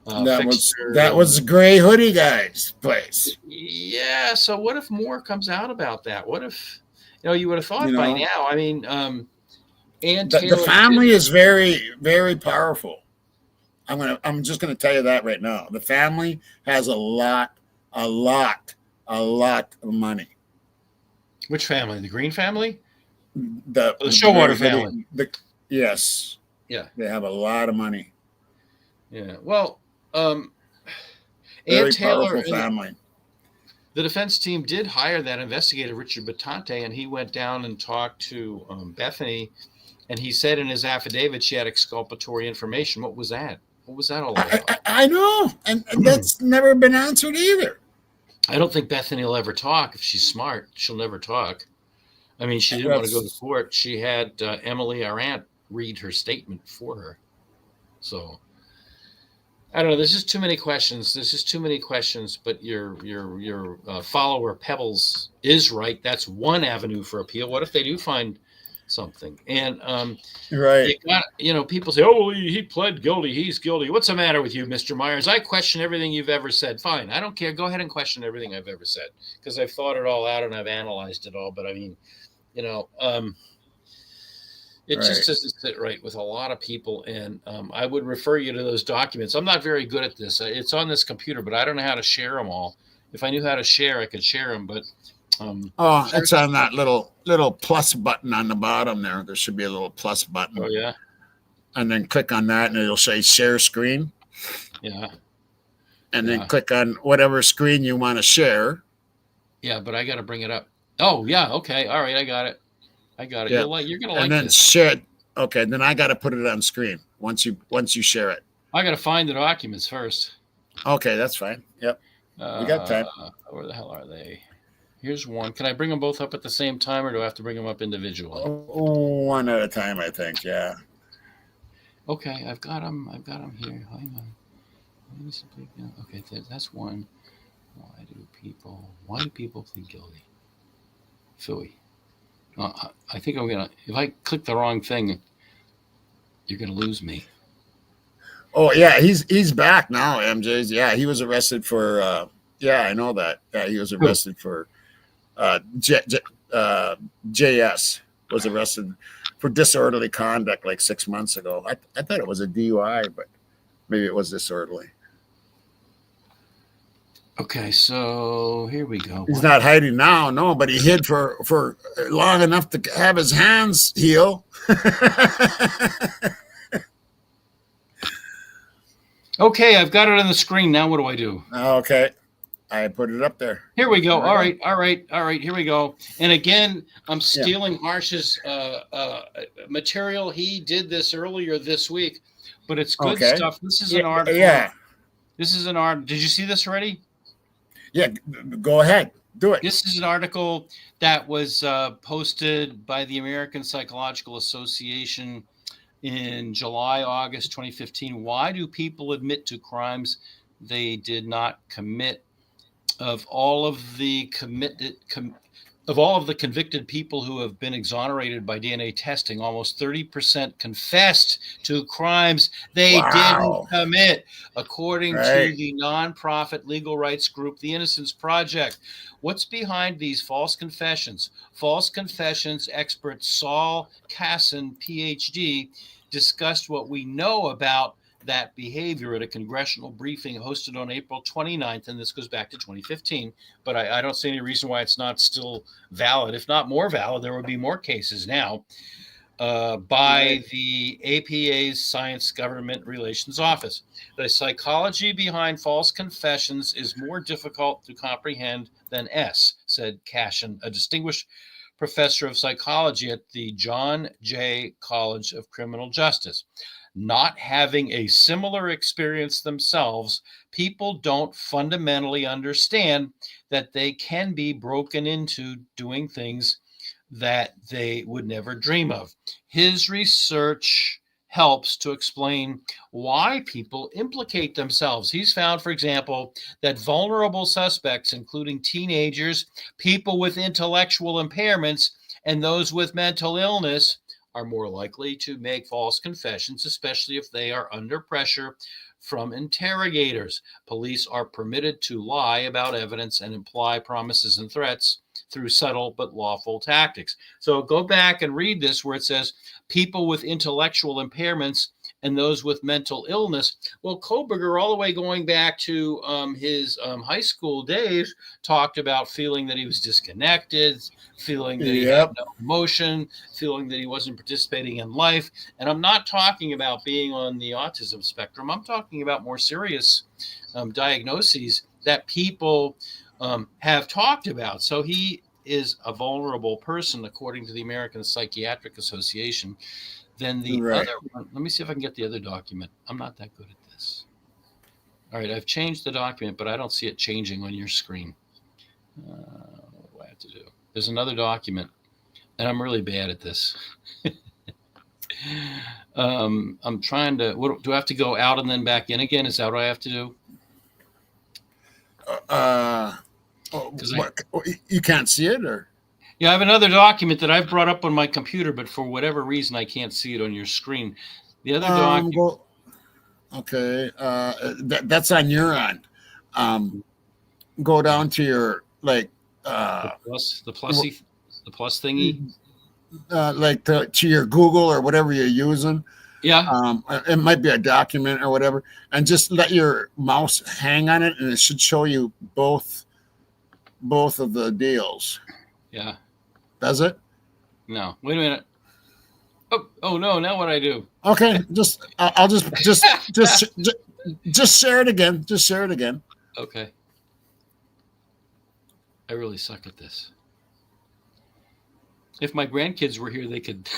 fixture? That was the gray hoodie guy's place. Yeah. So what if more comes out about that? What if, you would have thought by now? I mean, and the family is very, very powerful. I'm just gonna tell you that right now. The family has a lot of money. Which family? The Green family? The Showwater family. Yes. Yeah. They have a lot of money. Yeah. Well, very Ann Taylor, powerful family. The defense team did hire that investigator, Richard Batante, and he went down and talked to Bethany, and he said in his affidavit she had exculpatory information. What was that? What was that all about? I know, and that's never been answered either. I don't think Bethany will ever talk. If she's smart, she'll never talk. I mean, she didn't want to go to court. She had Emily, our aunt, read her statement for her. So I don't know. There's just too many questions. But your follower Pebbles is right. That's one avenue for appeal. What if they do find something? And people say, oh, well, he pled guilty. He's guilty. What's the matter with you, Mr. Myers? I question everything you've ever said. Fine. I don't care. Go ahead and question everything I've ever said because I've thought it all out and I've analyzed it all. But I mean, it just doesn't sit right with a lot of people. And I would refer you to those documents. I'm not very good at this. It's on this computer, but I don't know how to share them all. If I knew how to share, I could share them. But it's on that little plus button on the bottom there. There should be a little plus button. Oh, yeah. And then click on that and it'll say share screen. Yeah. And then Yeah. click on whatever screen you want to share. Yeah, but I got to bring it up. Oh, yeah. Okay. All right. I got it. Yeah. You're going to like and then this. share it. Okay. Then I got to put it on screen once you share it. I got to find the documents first. Okay. That's fine. Yep. We got time. Where the hell are they? Here's one. Can I bring them both up at the same time, or do I have to bring them up individually? One at a time, I think. Yeah. Okay, I've got them here. Hang on. Okay, that's one. Why do people plead guilty? Philly. I think I'm gonna. If I click the wrong thing, you're gonna lose me. Oh yeah, he's back now. MJ's. Yeah, he was arrested for. Yeah, I know that. Yeah, he was arrested for. JS was arrested for disorderly conduct like 6 months ago. I thought it was a DUI, but maybe it was disorderly. Okay, so here we go. He's not hiding now, no, but he hid for long enough to have his hands heal. Okay, I've got it on the screen. Now what do I do? Okay. I put it up there. Here we go. All right. Here we go. And again, I'm stealing Harsh's material. He did this earlier this week, but it's good stuff. This is an article. Yeah. This is an article. Did you see this already? Yeah. Go ahead. Do it. This is an article that was posted by the American Psychological Association in July, August 2015. Why do people admit to crimes they did not commit? Of all of the convicted people who have been exonerated by DNA testing, almost 30% confessed to crimes they didn't commit, according to the nonprofit legal rights group, the Innocence Project. What's behind these false confessions? False confessions expert Saul Kassan, PhD, discussed what we know about that behavior at a congressional briefing hosted on April 29th, and this goes back to 2015, but I don't see any reason why it's not still valid. If not more valid, there would be more cases now by the APA's Science Government Relations Office. The psychology behind false confessions is more difficult to comprehend than S, said Kassan, a distinguished professor of psychology at the John Jay College of Criminal Justice. Not having a similar experience themselves, people don't fundamentally understand that they can be broken into doing things that they would never dream of. His research helps to explain why people implicate themselves. He's found, for example, that vulnerable suspects, including teenagers, people with intellectual impairments, and those with mental illness, are more likely to make false confessions, especially if they are under pressure from interrogators. Police are permitted to lie about evidence and imply promises and threats through subtle but lawful tactics. So go back and read this where it says people with intellectual impairments and those with mental illness. Well, Koberger, all the way going back to his high school days, talked about feeling that he was disconnected, feeling that he had no emotion, feeling that he wasn't participating in life. And I'm not talking about being on the autism spectrum. I'm talking about more serious diagnoses that people have talked about. So he is a vulnerable person, according to the American Psychiatric Association. Then the other one, let me see if I can get the other document. I'm not that good at this. All right, I've changed the document, but I don't see it changing on your screen. What do I have to do? There's another document, and I'm really bad at this. I'm trying to, what do I have to go out and then back in again? Is that what I have to do? You can't see it, or? Yeah, I have another document that I've brought up on my computer, but for whatever reason, I can't see it on your screen. The other document. Okay, that's on your end. Go down to your the plus thingy. To your Google or whatever you're using. Yeah. It might be a document or whatever, and just let your mouse hang on it, and it should show you both of the deals. Yeah. Does it? No. Wait a minute. Oh no! Now what I do? Okay, I'll just Just share it again. Just share it again. Okay. I really suck at this. If my grandkids were here, they could.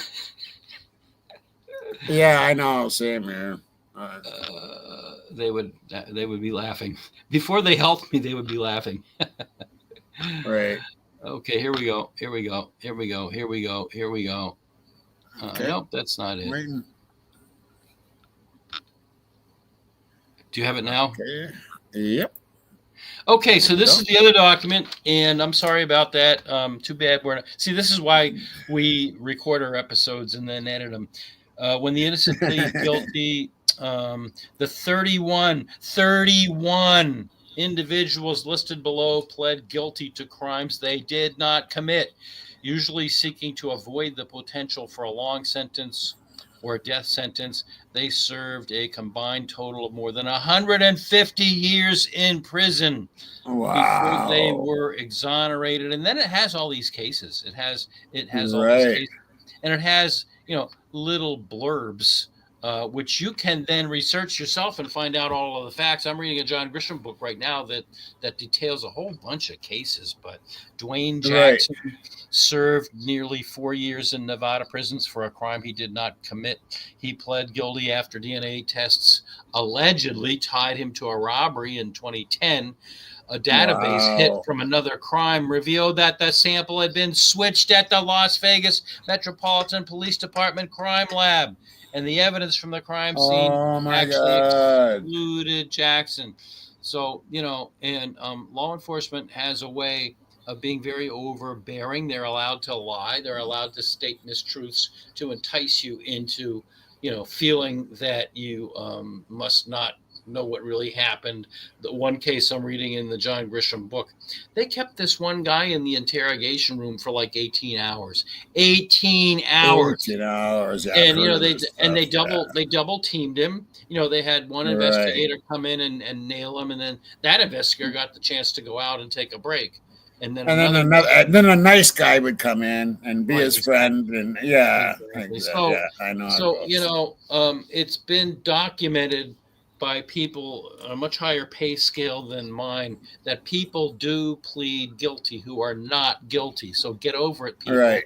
Yeah, I know. Same here. They would be laughing. Before they helped me, they would be laughing. Right. Okay, here we go. Here we go. Here we go. Here we go. Here we go. Okay. Nope, that's not it. Waiting. Do you have it now? Okay. Yep. Okay, so this is the other document, and I'm sorry about that. Too bad we're not. See, this is why we record our episodes and then edit them. When the innocent plead guilty, the 31 individuals listed below pled guilty to crimes they did not commit, usually seeking to avoid the potential for a long sentence or a death sentence. They served a combined total of more than 150 years in prison before they were exonerated. And then it has all these cases. It has all these cases, and it has, little blurbs, which you can then research yourself and find out all of the facts. I'm reading a John Grisham book right now that details a whole bunch of cases. But Dwayne Jackson served nearly 4 years in Nevada prisons for a crime he did not commit. He pled guilty after DNA tests allegedly tied him to a robbery in 2010. A database hit from another crime revealed that the sample had been switched at the Las Vegas Metropolitan Police Department crime lab, and the evidence from the crime scene excluded Jackson. So, and law enforcement has a way of being very overbearing. They're allowed to lie. They're allowed to state mistruths to entice you into, feeling that you must not know what really happened. The one case I'm reading in the John Grisham book, they kept this one guy in the interrogation room for like 18 hours. 18 hours. 18 hours. Yeah, and they double teamed him. They had one investigator come in and nail him, and then that investigator got the chance to go out and take a break. And then a nice guy would come in and be his friend, and exactly. So, I know. So it's been documented by people on a much higher pay scale than mine that people do plead guilty who are not guilty. So get over it, people. Right.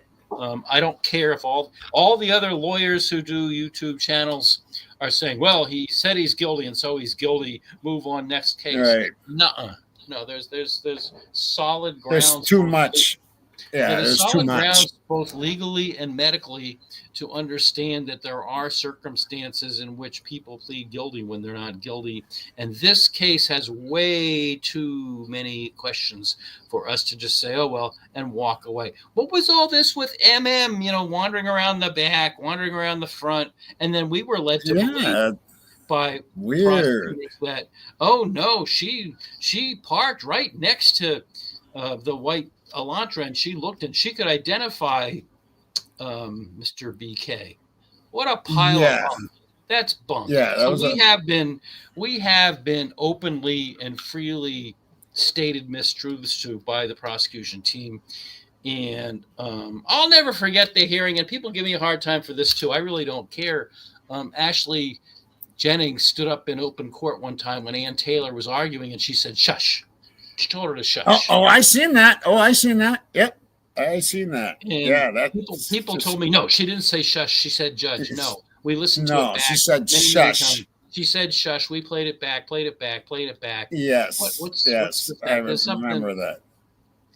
I don't care if all the other lawyers who do YouTube channels are saying, well, he said he's guilty and so he's guilty. Move on, next case. Right. Nuh-uh. No, there's solid grounds. There's too much. Yeah, there's too solid much. Grounds, both legally and medically, to understand that there are circumstances in which people plead guilty when they're not guilty. And this case has way too many questions for us to just say, oh, well, and walk away. What was all this with MM, wandering around the back, wandering around the front? And then we were led to believe by prosecutors that, oh, no, she parked right next to the white Elantra, and she looked and she could identify Mr. BK. What a pile of bunk. That's bunk. Yeah, we have been openly and freely stated mistruths to by the prosecution team. And I'll never forget the hearing, and people give me a hard time for this too. I really don't care. Ashley Jennings stood up in open court one time when Ann Taylor was arguing, and she said, shush. She told her to shush. Oh, I seen that. Yep. I seen that. And people told me, no, she didn't say shush. She said judge. No, we listened to it back. She said shush. She said shush. We played it back. Yes. What's I remember that.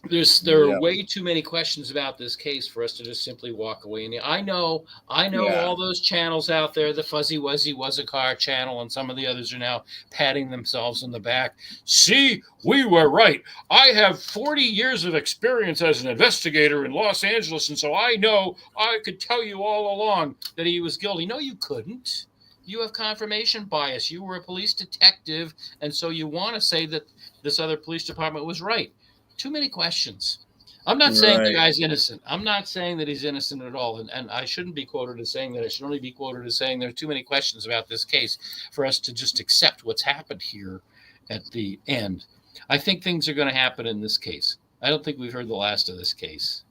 There are way too many questions about this case for us to just simply walk away. And I know all those channels out there, the Fuzzy Wuzzy Was a Car channel and some of the others are now patting themselves on the back. See, we were right. I have 40 years of experience as an investigator in Los Angeles, and so I could tell you all along that he was guilty. No, you couldn't. You have confirmation bias. You were a police detective, and so you want to say that this other police department was right. Too many questions. I'm not saying the guy's innocent. I'm not saying that he's innocent at all. And I shouldn't be quoted as saying that. I should only be quoted as saying there are too many questions about this case for us to just accept what's happened here at the end. I think things are going to happen in this case. I don't think we've heard the last of this case.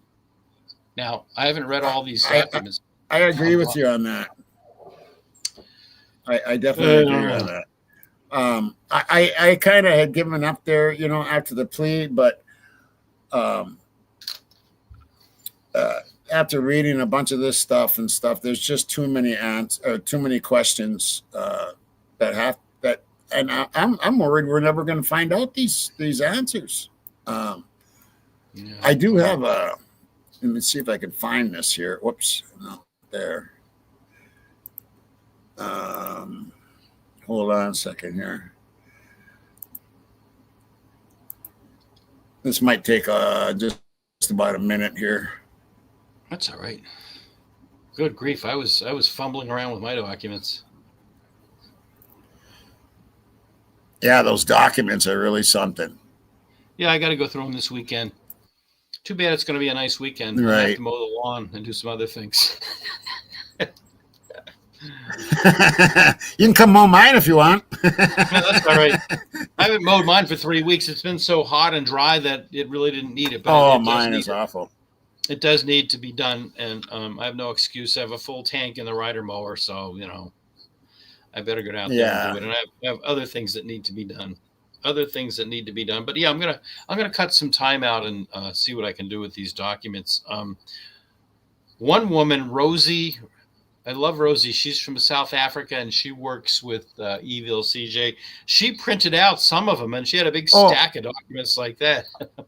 Now, I haven't read all these documents. I agree with you on that. I definitely agree on that. I kind of had given up there, after the plea, but um, after reading a bunch of this stuff, there's just too many questions and I'm worried we're never going to find out these answers. I do have let me see if I can find this here. Whoops, no, there. Hold on a second here. This might take just about a minute here. That's all right. Good grief! I was fumbling around with my documents. Yeah, those documents are really something. Yeah, I got to go through them this weekend. Too bad it's going to be a nice weekend. Right. I have to mow the lawn and do some other things. You can come mow mine if you want. No, that's all right. I haven't mowed mine for 3 weeks. It's been so hot and dry that it really didn't need it. But mine is awful. It does need to be done, and I have no excuse. I have a full tank in the rider mower, so I better go down there and do it. And I have other things that need to be done. But yeah, I'm gonna cut some time out and see what I can do with these documents. One woman, Rosie. I love Rosie. She's from South Africa, and she works with Evil CJ. She printed out some of them, and she had a big stack of documents like that.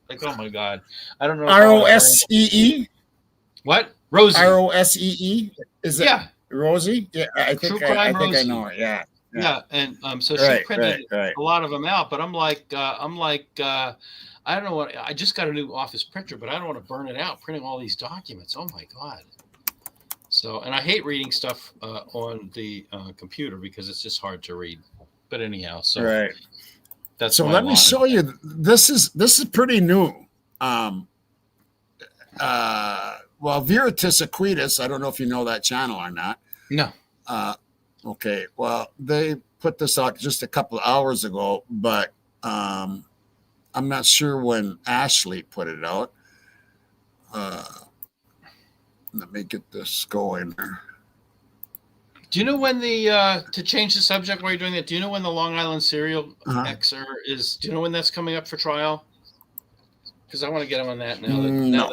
Like, oh my God, I don't know. ROSEE. What? Rosie. ROSEE. Is it Rosie? Yeah, I think I know it. Yeah. Yeah, and so she printed a lot of them out. But I'm like, I don't know what. I just got a new office printer, but I don't want to burn it out printing all these documents. Oh my God. So, and I hate reading stuff on the computer because it's just hard to read. But anyhow, so that's so. Let me show you. This is pretty new. Veritas Aquitas. I don't know if you know that channel or not. No. Okay. Well, they put this out just a couple of hours ago, but I'm not sure when Ashley put it out. Let me get this going there. Do you know when to change the subject while you're doing that? Do you know when the Long Island serial Xer is? Do you know when that's coming up for trial? Because I want to get him on that now.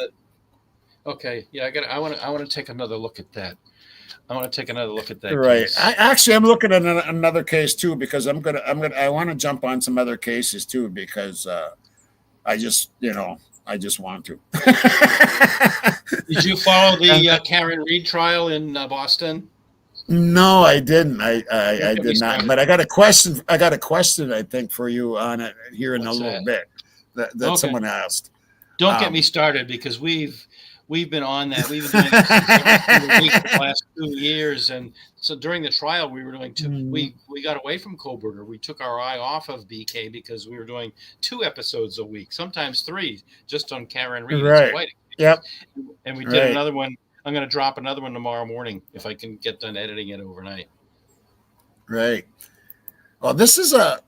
Okay, yeah, I want to take another look at that. Right. Case. I'm looking at another case too because I want to jump on some other cases too because I just want to. Did you follow the Karen Reed trial in Boston? No, I didn't. I did not. But I got a question. I think for you on it here in a little bit that someone asked. Don't get me started because we've been on that. We've been doing this every week for the last 2 years, and so during the trial we were doing two. We got away from Koberger. We took our eye off of BK because we were doing 2 episodes a week, sometimes 3, just on Karen Reed. Right. Yep. And we did another one. I'm going to drop another one tomorrow morning if I can get done editing it overnight. Right. Well, this is here.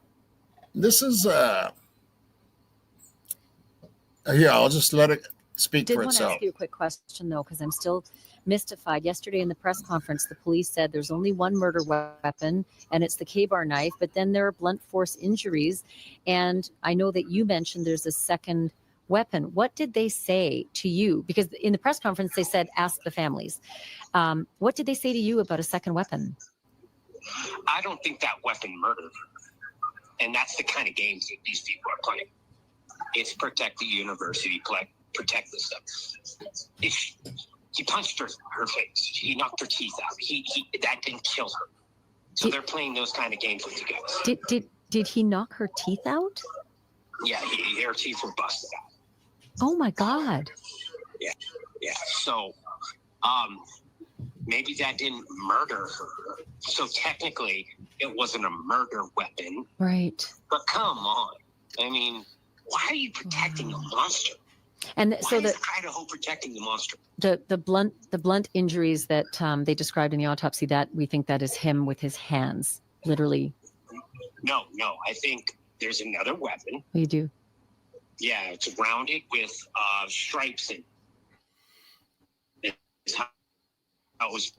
I'll just let it speak for itself. I did want to ask you a quick question, though, because I'm still mystified. Yesterday in the press conference, the police said there's only one murder weapon, and it's the K-bar knife, but then there are blunt force injuries. And I know that you mentioned there's a second weapon. What did they say to you? Because in the press conference, they said, ask the families. What did they say to you about a second weapon? I don't think that weapon murdered her. And that's the kind of games that these people are playing. It's protect the university, protect this stuff. He punched her face. He knocked her teeth out. That didn't kill her. So they're playing those kind of games with you guys. Did he knock her teeth out? Yeah, her teeth were busted out. Oh my God. Yeah. So, maybe that didn't murder her. So technically, it wasn't a murder weapon. Right. But come on. I mean, why are you protecting a monster? And why is Idaho protecting the monster? The blunt injuries that they described in the autopsy, that we think that is him with his hands, literally. No. I think there's another weapon. You do. Yeah, it's rounded with stripes in it. It's how it was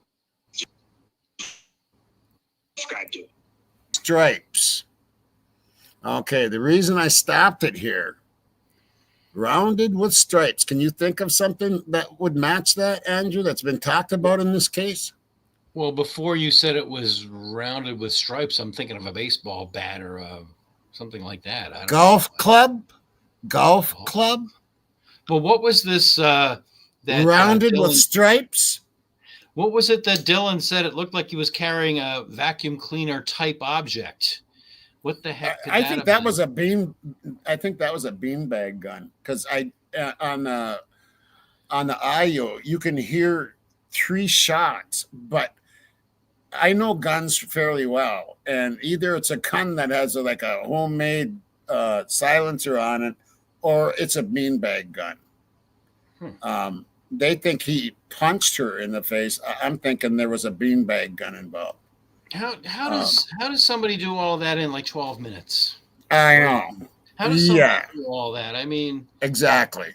described to it. Stripes. Okay, the reason I stopped it here, rounded with stripes. Can you think of something that would match that, Andrew, that's been talked about in this case? Well, before you said it was rounded with stripes, I'm thinking of a baseball bat or something like that. I don't Golf know. club? Golf club? But what was this? That Rounded with Dylan, stripes? what was it that Dylan said? It looked like he was carrying a vacuum cleaner type object. What the heck? I think that was a bean. I think that was a beanbag gun because on the audio you can hear 3 shots, but I know guns fairly well, and either it's a gun that has like a homemade silencer on it, or it's a beanbag gun. They think he punched her in the face. I'm thinking there was a beanbag gun involved. How does somebody do all of that in like 12 minutes? I know. How does somebody do all that? I mean, exactly.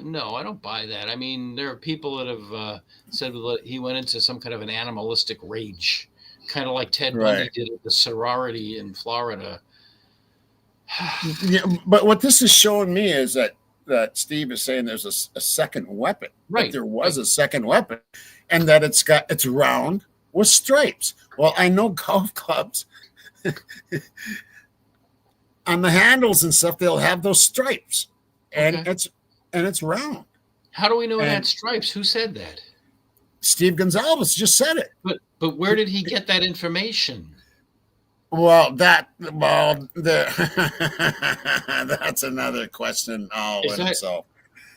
No, I don't buy that. I mean, there are people that have said that he went into some kind of an animalistic rage, kind of like Ted Bundy did at the sorority in Florida. Yeah, but what this is showing me is that Steve is saying there's a second weapon. Right. There was a second weapon, and that it's round with stripes. Well, I know golf clubs on the handles and stuff, they'll have those stripes, and it's round. How do we know it had stripes? Who said that? Steve Gonzalez just said it. But where did he get that information? Well, that's another question all in itself.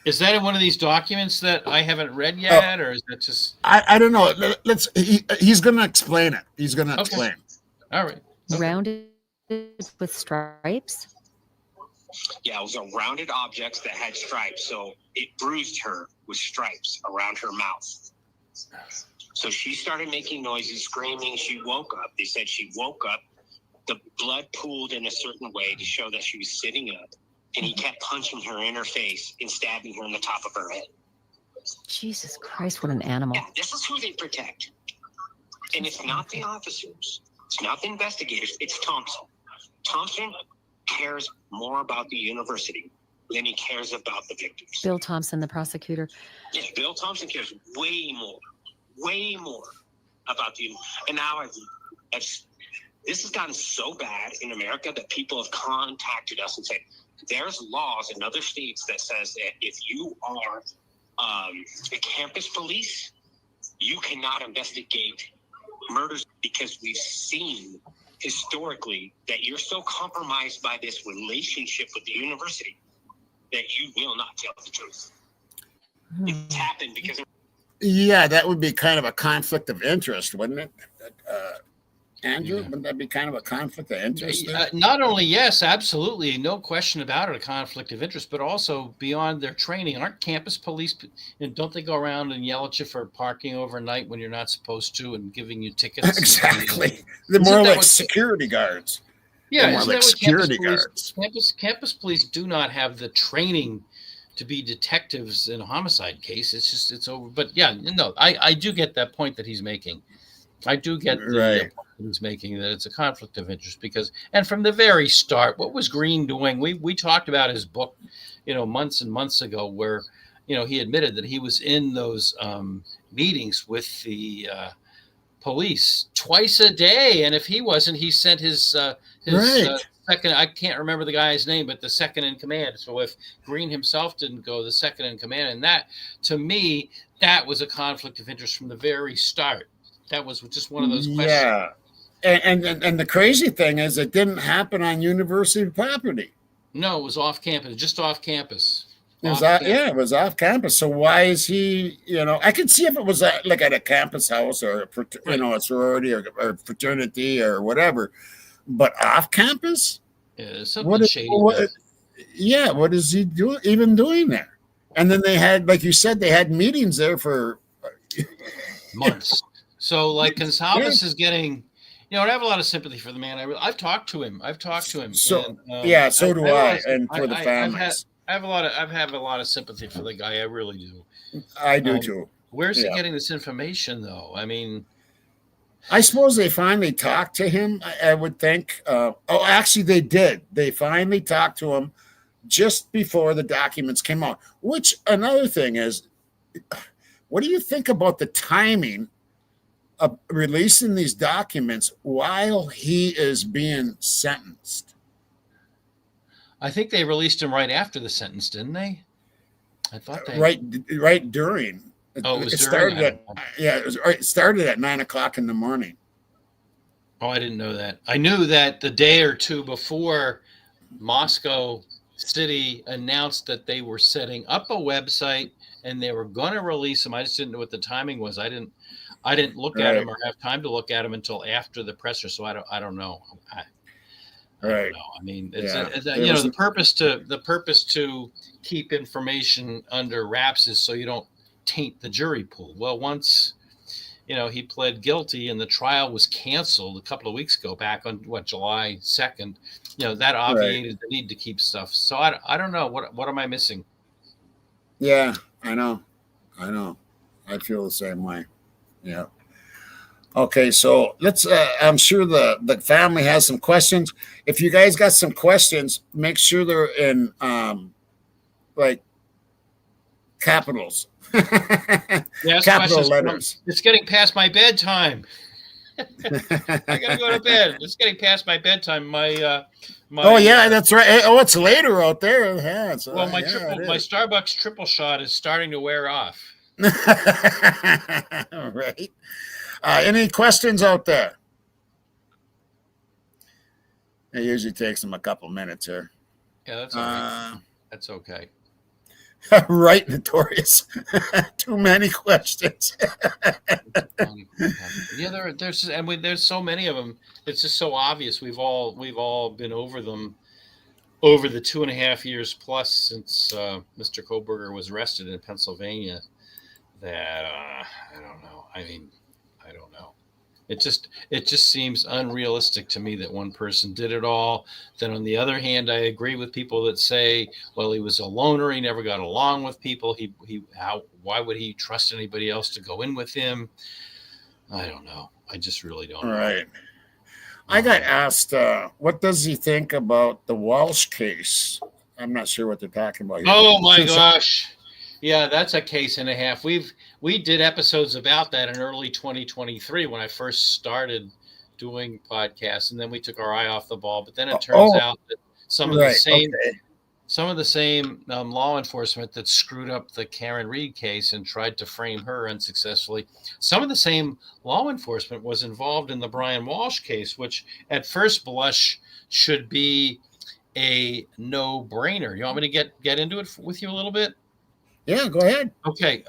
Is that in one of these documents that I haven't read yet, or is that just? I don't know. He's going to explain it. He's going to explain. All right. Okay. Rounded with stripes. Yeah, it was a rounded object that had stripes, so it bruised her with stripes around her mouth. So she started making noises, screaming. She woke up. They said she woke up. The blood pooled in a certain way to show that she was sitting up, and he kept punching her in her face and stabbing her in the top of her head. Jesus Christ, what an animal. Yeah, this is who they protect. And it's not the officers. It's not the investigators. It's Thompson. Thompson cares more about the university than he cares about the victims. Bill Thompson, the prosecutor. Yeah, Bill Thompson cares way more about the. And now this has gotten so bad in America that people have contacted us and said, there's laws in other states that says that if you are a campus police, you cannot investigate murders because we've seen historically that you're so compromised by this relationship with the university that you will not tell the truth. It's happened because yeah, that would be kind of a conflict of interest, wouldn't it? Andrew, wouldn't that be kind of a conflict of interest? Not only, yes, absolutely, no question about it, a conflict of interest, but also beyond their training. Aren't campus police, and don't they go around and yell at you for parking overnight when you're not supposed to and giving you tickets? Exactly. They're more like security guards. Yeah, more like security guards. Campus police do not have the training to be detectives in a homicide case. It's over. But yeah, no, I do get that point that he's making. I do get the point that he's making, that it's a conflict of interest because, and from the very start, what was Green doing? We talked about his book, months and months ago, where, he admitted that he was in those meetings with the police twice a day, and if he wasn't, he sent his second. I can't remember the guy's name, but the second in command. So if Green himself didn't go, the second in command, and that, to me, that was a conflict of interest from the very start. That was just one of those questions. Yeah. And the crazy thing is it didn't happen on university property. No, it was off campus, just off campus. It was off campus. So why is he, I could see if it was like at a campus house or, a sorority or fraternity or whatever, but off campus? Yeah, something shady. What is he doing there? And then they had, like you said, they had meetings there for months. So like Gonzalez is getting, I have a lot of sympathy for the man. I've talked to him. So and, so do I. And for the families, I have a lot of sympathy for the guy. I really do. I do too. Where's he getting this information though? I mean, I suppose they finally talked to him. I would think. Actually, they did. They finally talked to him just before the documents came out. Which another thing is, what do you think about the timing of releasing these documents while he is being sentenced? I think they released him right after the sentence, didn't they? I thought they right during. Oh, it was it during. it started at 9:00 in the morning. Oh, I didn't know that. I knew that the day or two before, Moscow City announced that they were setting up a website and they were going to release them. I just didn't know what the timing was. I didn't look at them or have time to look at them until after the presser. So I don't know. I don't know. I mean, the purpose to keep information under wraps is so you don't taint the jury pool. Well, once he pled guilty and the trial was canceled a couple of weeks ago, back on July 2nd, that obviated the need to keep stuff. So I don't know. What am I missing? Yeah, I know. I feel the same way. Yeah. Okay, so let's I'm sure the family has some questions. If you guys got some questions, make sure they're in like capitals. Yes, capital letters. It's getting past my bedtime. I gotta go to bed. It's getting past my bedtime. My oh yeah, that's right. Oh, it's later out there. Yeah, my Starbucks triple shot is starting to wear off. Right. Any questions out there? It usually takes them a couple minutes here. Yeah, that's all right. That's okay. Right, Notorious. Too many questions. Yeah, there's so many of them. It's just so obvious. We've all been over them over the 2.5 years plus since Mr. Koberger was arrested in Pennsylvania. That I don't know. I mean, I don't know. It just seems unrealistic to me that one person did it all. Then on the other hand, I agree with people that say, well, he was a loner. He never got along with people. Why would he trust anybody else to go in with him? I don't know. I just really don't know. Right. I got asked, what does he think about the Walsh case? I'm not sure what they're talking about here. Oh my gosh. Yeah, that's a case and a half. We did episodes about that in early 2023 when I first started doing podcasts, and then we took our eye off the ball. But then it turns out that some of the same law enforcement that screwed up the Karen Reed case and tried to frame her unsuccessfully, some of the same law enforcement was involved in the Brian Walsh case, which at first blush should be a no-brainer. You want me to get into it with you a little bit? Yeah, go ahead. Okay.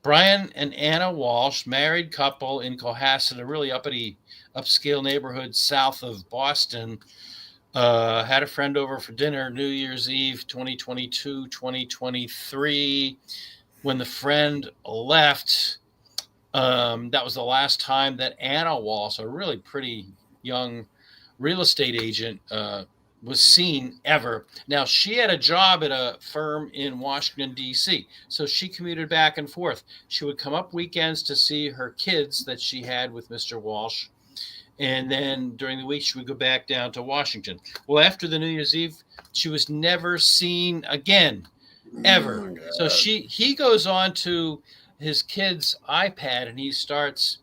Brian and Anna Walsh, married couple in Cohasset, a really upscale neighborhood south of Boston, had a friend over for dinner New Year's Eve 2022, 2023. When the friend left, that was the last time that Anna Walsh, a really pretty young real estate agent, was seen ever. Now, she had a job at a firm in Washington, D.C., so she commuted back and forth. She would come up weekends to see her kids that she had with Mr. Walsh, and then during the week, she would go back down to Washington. Well, after the New Year's Eve, she was never seen again, ever. So he goes on to his kid's iPad, and he starts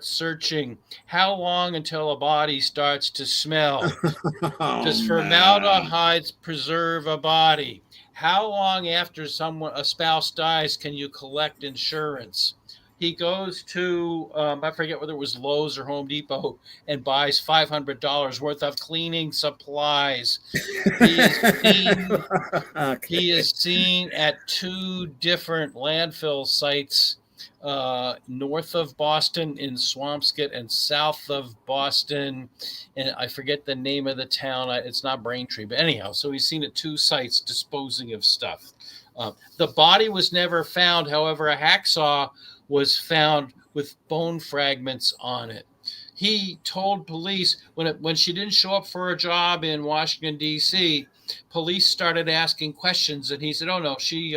searching how long until a body starts to smell. Does formaldehyde preserve a body? How long after a spouse dies can you collect insurance? He goes to, I forget whether it was Lowe's or Home Depot, and buys $500 worth of cleaning supplies. He is seen at 2 different landfill sites, north of Boston in Swampscott and south of Boston, and I forget the name of the town. It's not Braintree, but anyhow, so he's seen at 2 sites disposing of stuff. The body was never found. However, a hacksaw was found with bone fragments on it. He told police when she didn't show up for a job in Washington, D.C., police started asking questions, and he said, oh, no, she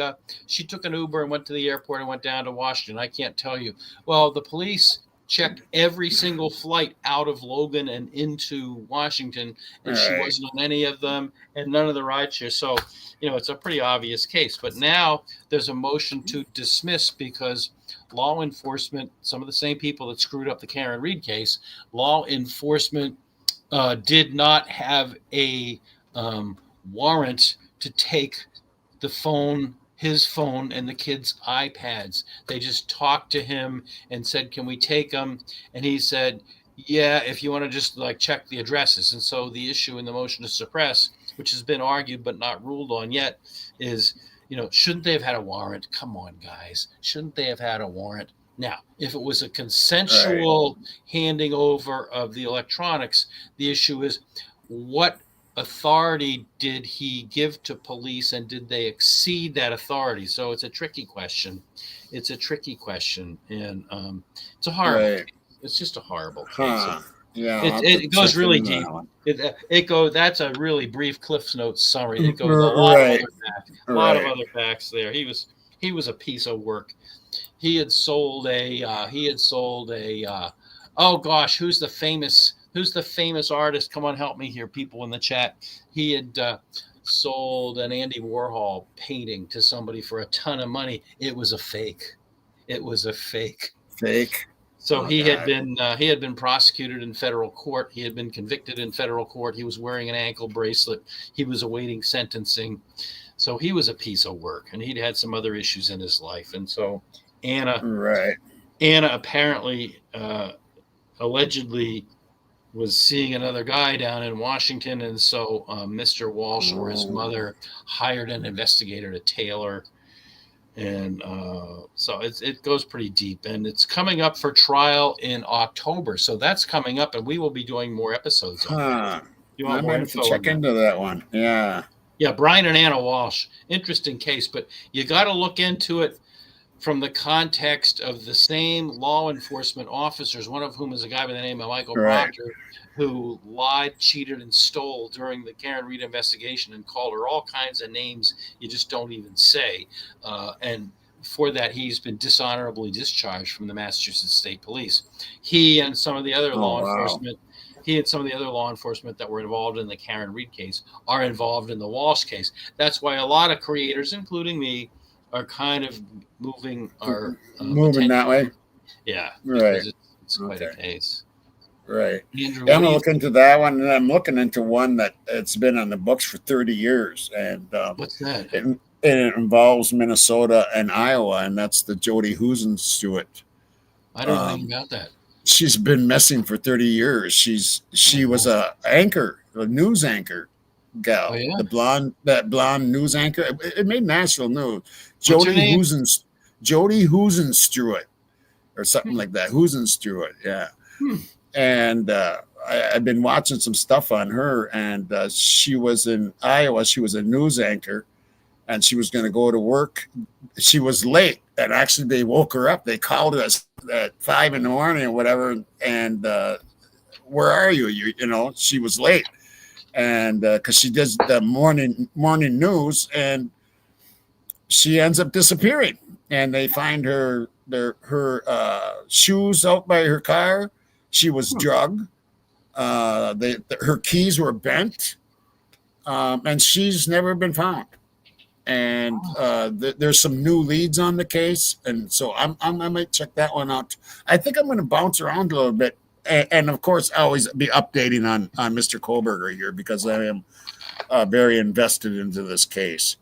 took an Uber and went to the airport and went down to Washington. I can't tell you. Well, the police checked every single flight out of Logan and into Washington, and she wasn't on any of them, and none of the rideshare. So, it's a pretty obvious case. But now there's a motion to dismiss because law enforcement, some of the same people that screwed up the Karen Reed case, law enforcement did not have a warrant to take the phone, his phone, and the kids' iPads. They just talked to him and said, "Can we take them?" And he said, "Yeah, if you want to just check the addresses." And so the issue in the motion to suppress, which has been argued but not ruled on yet, is, shouldn't they have had a warrant? Come on, guys. Shouldn't they have had a warrant? Now, if it was a consensual handing over of the electronics, the issue is, what authority did he give to police, and did they exceed that authority? So it's a tricky question. And it's a horrible case. It's just a horrible case. Yeah, it goes really deep. That's a really brief Cliff's Notes summary. It goes a lot of other facts there. He was a piece of work. He had sold a oh gosh, who's the famous artist? Come on, help me here, people in the chat. He had sold an Andy Warhol painting to somebody for a ton of money. It was a fake. So he had been prosecuted in federal court. He had been convicted in federal court. He was wearing an ankle bracelet. He was awaiting sentencing. So he was a piece of work, and he'd had some other issues in his life. And so Anna apparently allegedly was seeing another guy down in Washington, and so Mr. Walsh or his mother hired an investigator to tail her. And so it goes pretty deep, and it's coming up for trial in October. So that's coming up, and we will be doing more episodes on it. You want more info? Check into that one. Yeah, Brian and Anna Walsh. Interesting case, but you got to look into it from the context of the same law enforcement officers, one of whom is a guy by the name of Michael Proctor, who lied, cheated, and stole during the Karen Reed investigation and called her all kinds of names you just don't even say. And for that, he's been dishonorably discharged from the Massachusetts State Police. He and some of the other law enforcement that were involved in the Karen Reed case are involved in the Walsh case. That's why a lot of creators, including me, are kind of moving that way. Yeah, right. It's quite a case. Right. Andrew, I'm gonna look into that one, and I'm looking into one that it's been on the books for 30 years. And what's that? It involves Minnesota and Iowa, and that's the Jody Husenstewart. I don't know anything about that. She's been missing for 30 years. She was a news anchor gal. Oh, yeah? That blonde news anchor. It made national news. Jody Husenstewart or something like that. Husenstewart, yeah. And I've been watching some stuff on her, and she was in Iowa. She was a news anchor, and she was going to go to work. She was late, and actually they woke her up. They called her at 5 a.m. or whatever, and where are you? She was late, and because she does the morning news, and she ends up disappearing. And they find her shoes out by her car. She was drugged. Her keys were bent, and she's never been found. And there's some new leads on the case, and so I might check that one out. I think I'm going to bounce around a little bit, and of course, I always be updating on Mr. Kohlberger here because I am very invested into this case.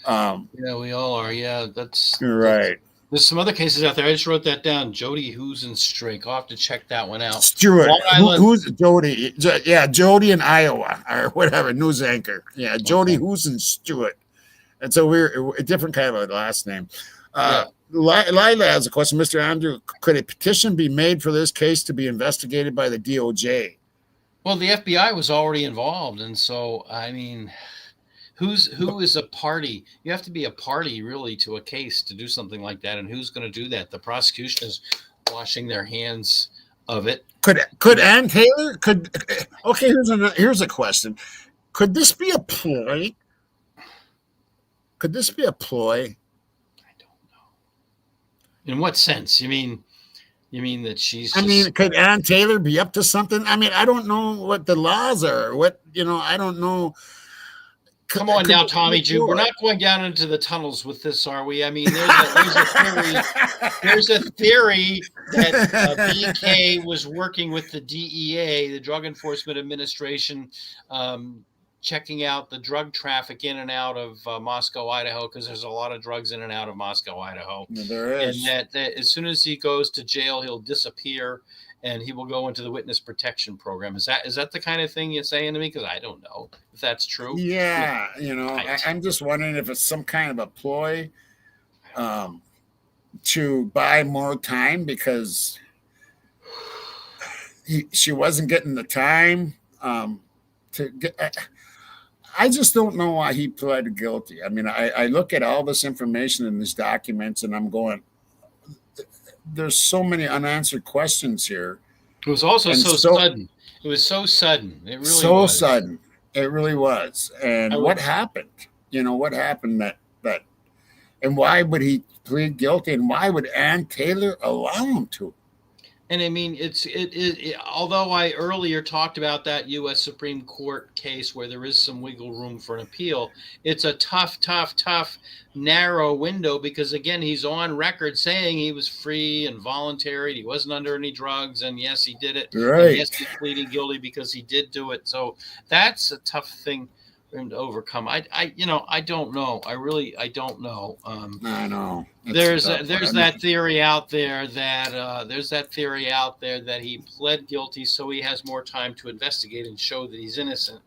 Yeah, we all are. Yeah, that's right. There's some other cases out there. I just wrote that down. Jody Husenstewart. I'll have to check that one out. Stewart. Who's Jody? Yeah, Jody in Iowa or whatever, news anchor. Yeah, Jody Husenstewart. It's a different kind of a last name. Lila has a question. Mr. Andrew, could a petition be made for this case to be investigated by the DOJ? Well, the FBI was already involved. And so, I mean, who is a party? You have to be a party really to a case to do something like that. And who's going to do that? The prosecution is washing their hands of it. Could Ann Taylor okay, here's a question. Could this be a ploy? I don't know. In what sense? You mean, You mean that she's I just mean, could Ann Taylor be up to something? I mean, I don't know what the laws are. What, I don't know. Come on now, Tommy Jew. We're not going down into the tunnels with this, are we? I mean, there's a theory that BK was working with the DEA, the Drug Enforcement Administration, checking out the drug traffic in and out of Moscow, Idaho, because there's a lot of drugs in and out of Moscow, Idaho. There is. And that as soon as he goes to jail, he'll disappear and he will go into the witness protection program. Is that the kind of thing you're saying to me? Because I don't know if that's true. Yeah, I'm just wondering if it's some kind of a ploy to buy more time because she wasn't getting the time to get. I just don't know why he pled guilty. I mean, I look at all this information in these documents and I'm going, there's so many unanswered questions here. It was also so sudden. It was so sudden. It really was. Sudden. It really was. And what happened? What happened that and why would he plead guilty and why would Ann Taylor allow him to? And I mean, although I earlier talked about that U.S. Supreme Court case where there is some wiggle room for an appeal, it's a tough, narrow window because, again, he's on record saying he was free and voluntary. He wasn't under any drugs. And yes, he did it. Right. And yes, he's pleading guilty because he did do it. So that's a tough thing for him to overcome. I don't know. I don't know. I know. There's that theory out there that he pled guilty so he has more time to investigate and show that he's innocent.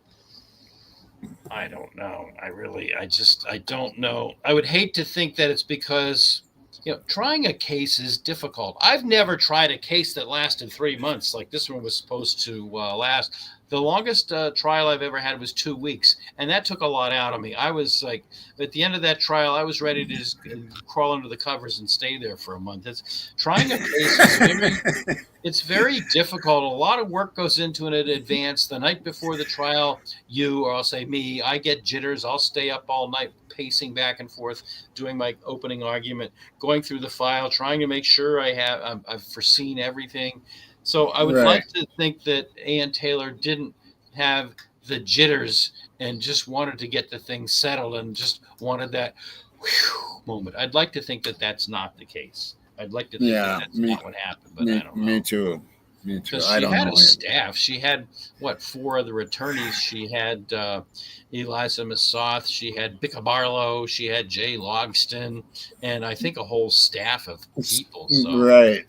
I don't know. I don't know. I would hate to think that it's because, trying a case is difficult. I've never tried a case that lasted 3 months like this one was supposed to last. The longest trial I've ever had was 2 weeks, and that took a lot out of me. I was like, at the end of that trial, I was ready to just crawl under the covers and stay there for a month. Trying a case it's very difficult. A lot of work goes into it in advance. The night before the trial, or I'll say me, I get jitters. I'll stay up all night pacing back and forth, doing my opening argument, going through the file, trying to make sure I've foreseen everything. So I would like to think that Ann Taylor didn't have the jitters and just wanted to get the thing settled and just wanted that moment. I'd like to think that that's not the case. I'd like to think that's not what happened, but I don't know. Me too. Because she had a staff. She had, 4 other attorneys. She had Eliza Massoth. She had Bicca Barlow. She had Jay Logston. And I think a whole staff of people. So. Right.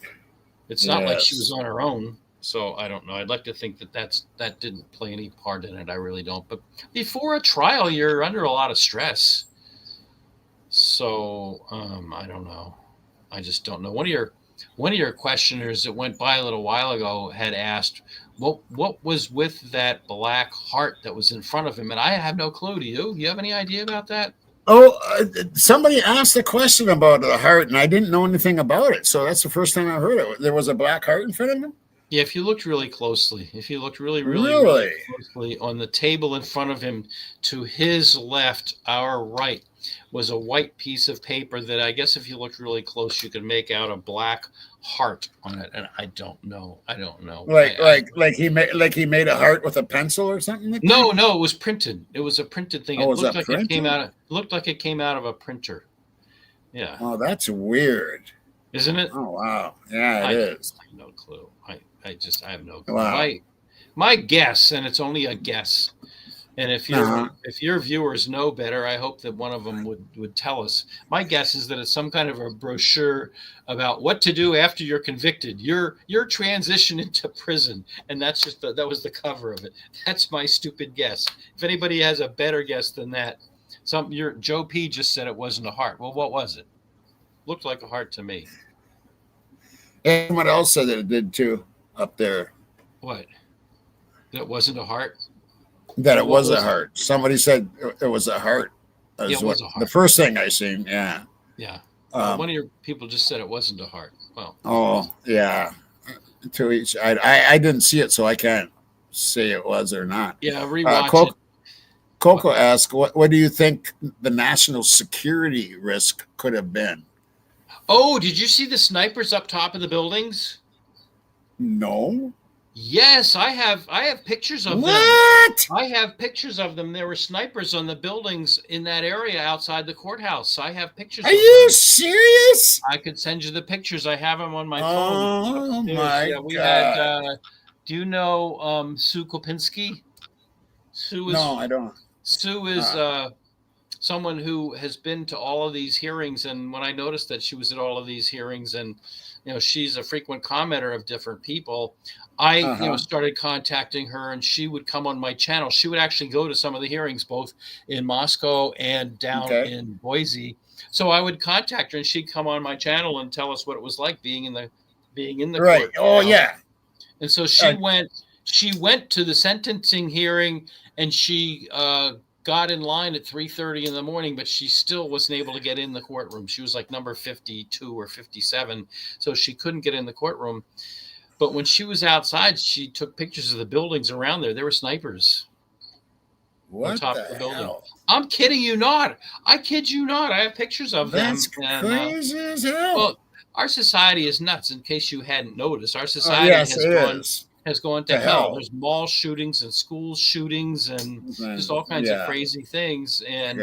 It's not like she was on her own, so I don't know. I'd like to think that didn't play any part in it. I really don't. But before a trial, you're under a lot of stress. So I don't know. I just don't know. One of your questioners that went by a little while ago had asked, what was with that black heart that was in front of him? And I have no clue. Do you? You have any idea about that? Oh, somebody asked a question about the heart, and I didn't know anything about it. So that's the first time I heard it. There was a black heart in front of him? Yeah, if you looked really closely, really closely on the table in front of him, to his left, our right, was a white piece of paper that I guess if you looked really close, you could make out a black heart on it. And I don't know. Like he made a heart with a pencil or something like that? No, it was printed. It was a printed thing. Oh, it looked like it came out of a printer. Yeah. Oh, that's weird. Isn't it? Oh, wow. Yeah, it is. I have no clue. I have no clue. Wow. My guess, and it's only a guess, and if your viewers know better, I hope that one of them would tell us. My guess is that it's some kind of a brochure about what to do after you're convicted. Your transition into prison, and that's just that was the cover of it. That's my stupid guess. If anybody has a better guess than that, Joe P just said it wasn't a heart. Well, what was it? Looked like a heart to me. And someone else said that it did too up there. What? That wasn't a heart? That it was a heart. Somebody said it was a heart. It was a heart. The first thing I seen, yeah. Yeah. One of your people just said it wasn't a heart. Well. Oh, yeah. To each. I didn't see it, so I can't say it was or not. Yeah, rewatch it. Coco asked, what do you think the national security risk could have been? Oh, did you see the snipers up top of the buildings? No. Yes, I have pictures of them. What? I have pictures of them. There were snipers on the buildings in that area outside the courthouse. I have pictures Are of you them. serious? I could send you the pictures. I have them on my phone. Oh my Yeah, we God. had do you know Sue Kopinski? No, I don't. Sue is someone who has been to all of these hearings, and when I noticed that she was at all of these hearings, and she's a frequent commenter of different people, I started contacting her, and she would come on my channel. She would actually go to some of the hearings, both in Moscow and down in Boise. So I would contact her, and she'd come on my channel and tell us what it was like being in the right. court. Oh yeah. And so she went to the sentencing hearing, and she got in line at 3:30 in the morning, but she still wasn't able to get in the courtroom. She was like number 52 or 57, so she couldn't get in the courtroom. But when she was outside, she took pictures of the buildings around there. There were snipers on top of the building. Hell? I'm kidding you not. I kid you not. I have pictures of them. That's crazy as hell. Well, our society is nuts. In case you hadn't noticed, our society has gone to hell. There's mall shootings and school shootings and just all kinds of crazy things. And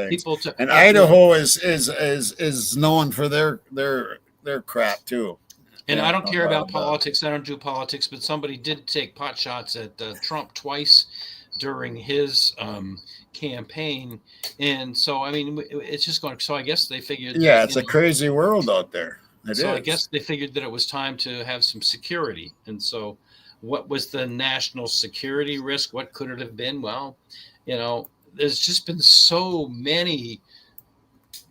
people. And Idaho is known for their crap too. And I don't care about politics. I don't do politics. But somebody did take pot shots at Trump twice during his campaign, and so I mean, it's just going. So I guess they figured. Yeah, it's a crazy world out there. I guess they figured that it was time to have some security. And so, what was the national security risk? What could it have been? Well, there's just been so many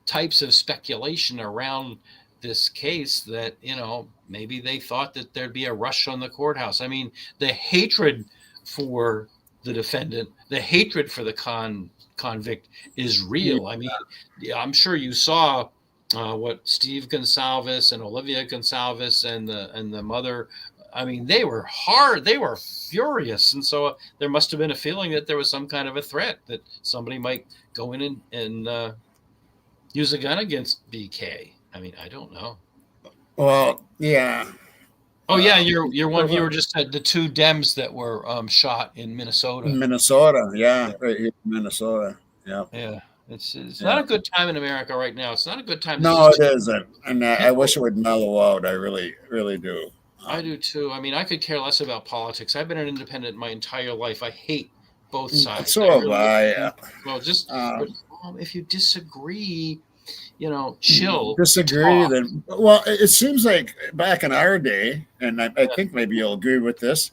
types of speculation around this case that maybe they thought that there'd be a rush on the courthouse. I mean, the hatred for the defendant, the hatred for the convict is real. I mean, I'm sure you saw what Steve Gonsalves and Olivia Gonsalves and the mother. I mean, they were hard. They were furious, and so there must have been a feeling that there was some kind of a threat that somebody might go in and use a gun against BK. I mean, I don't know. Well, yeah. Oh yeah, you're one viewer just had the two Dems that were shot in Minnesota. Yeah, right here in Minnesota. Yeah. Yeah. It's not a good time in America right now. It's not a good time. No, it isn't. And I wish it would mellow out. I really, really do. I do too. I mean, I could care less about politics. I've been an independent my entire life. I hate both sides. So have I. Well, just if you disagree, chill. Disagree, then. Well, it seems like back in our day, and I think maybe you'll agree with this.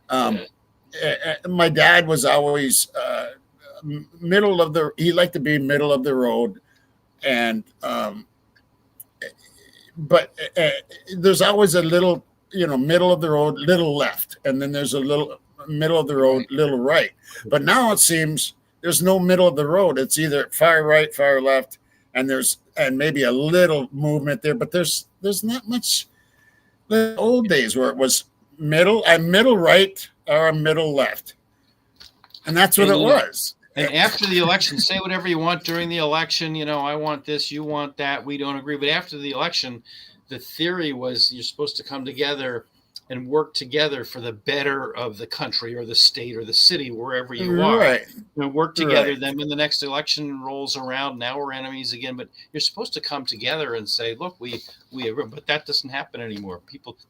My dad was always he liked to be middle of the road, and but there's always a little, middle of the road, little left, and then there's a little middle of the road, little right. But now it seems there's no middle of the road. It's either far right, far left, and maybe a little movement there, but there's not much. The old days where it was middle right or a middle left, and that's what it was. And after the election, say whatever you want during the election. I want this, you want that. We don't agree. But after the election, the theory was you're supposed to come together and work together for the better of the country or the state or the city, wherever you are. Right. Work together. Then when the next election rolls around, now we're enemies again. But you're supposed to come together and say, look, we agree. But that doesn't happen anymore.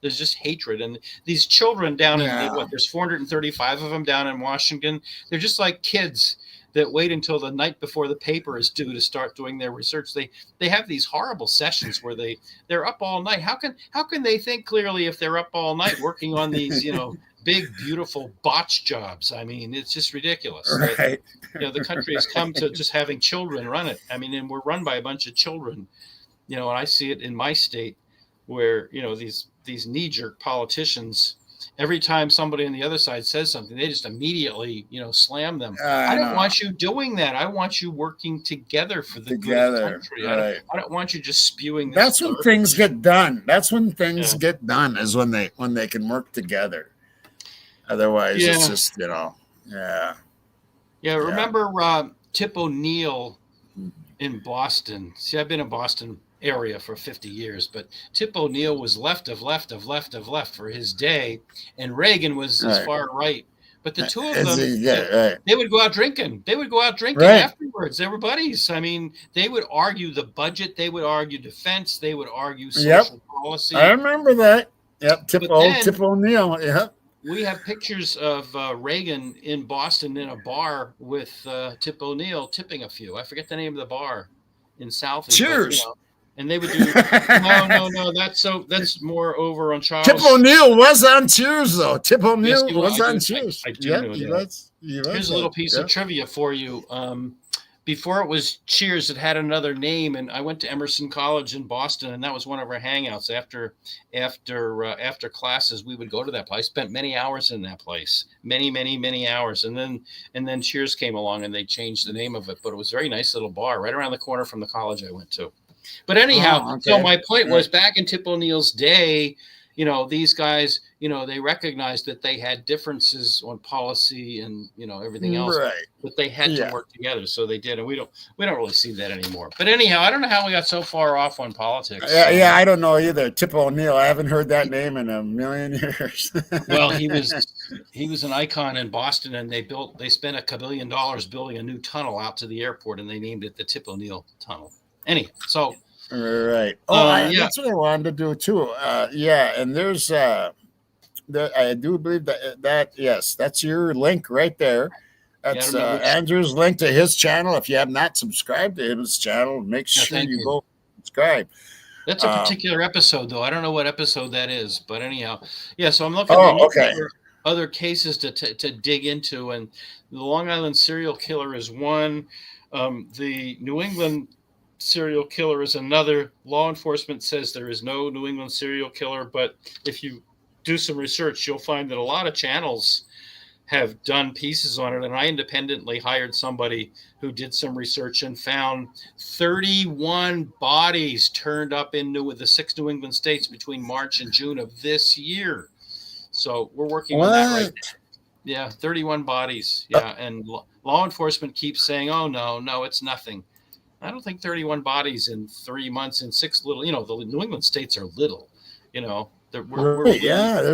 There's just hatred. And these children down in, there's 435 of them down in Washington. They're just like kids that wait until the night before the paper is due to start doing their research. They have these horrible sessions where they're up all night. How can they think clearly if they're up all night working on these, big, beautiful botch jobs? I mean, it's just ridiculous. Right. The country has come to just having children run it. I mean, and we're run by a bunch of children, and I see it in my state where, these knee-jerk politicians, every time somebody on the other side says something, they just immediately, slam them. I don't want you doing that. I want you working together for the good of the country. Right. I don't want you just spewing this. That's when things get done. That's when things get done, is when they can work together. Otherwise, it's just, Yeah, remember Tip O'Neill in Boston? See, I've been in Boston area for 50 years, but Tip O'Neill was left for his day, and Reagan was as far right. But the two of them, they would go out drinking. Afterwards. They were buddies. I mean, they would argue the budget. They would argue defense. They would argue social policy. I remember that. Yep, Tip O'Neill. Yep. We have pictures of Reagan in Boston in a bar with Tip O'Neill tipping a few. I forget the name of the bar in South. Cheers. And they would do no. That's more over on Charles. Tip O'Neill was on Cheers, though. Tip O'Neill was on Cheers. I do know that. Here's a little piece of trivia for you. Before it was Cheers, it had another name, and I went to Emerson College in Boston, and that was one of our hangouts. After classes, we would go to that place. I spent many hours in that place, many hours, and then Cheers came along, and they changed the name of it. But it was a very nice little bar right around the corner from the college I went to. But anyhow, so my point was, back in Tip O'Neill's day, these guys, they recognized that they had differences on policy and, everything else, but they had to work together. So they did. And we don't really see that anymore. But anyhow, I don't know how we got so far off on politics. Yeah, I don't know either. Tip O'Neill, I haven't heard that name in a million years. Well, he was an icon in Boston, and they spent $1 billion building a new tunnel out to the airport, and they named it the Tip O'Neill Tunnel. Anyway, so right. That's what I wanted to do too. And there's I do believe that yes, that's your link right there. That's Andrew's link to his channel. If you have not subscribed to his channel, make sure you go subscribe. That's a particular episode, though. I don't know what episode that is, but anyhow, so I'm looking for other cases to dig into, and the Long Island serial killer is one. The New England serial killer is another. Law enforcement says there is no New England serial killer, but if you do some research, you'll find that a lot of channels have done pieces on it. And I independently hired somebody who did some research and found 31 bodies turned up in the 6 New England states between March and June of this year. So we're working on that right now. Yeah, 31 bodies. Yeah, and law enforcement keeps saying, "Oh no, it's nothing." I don't think 31 bodies in 3 months in 6 little, the New England states are little, they're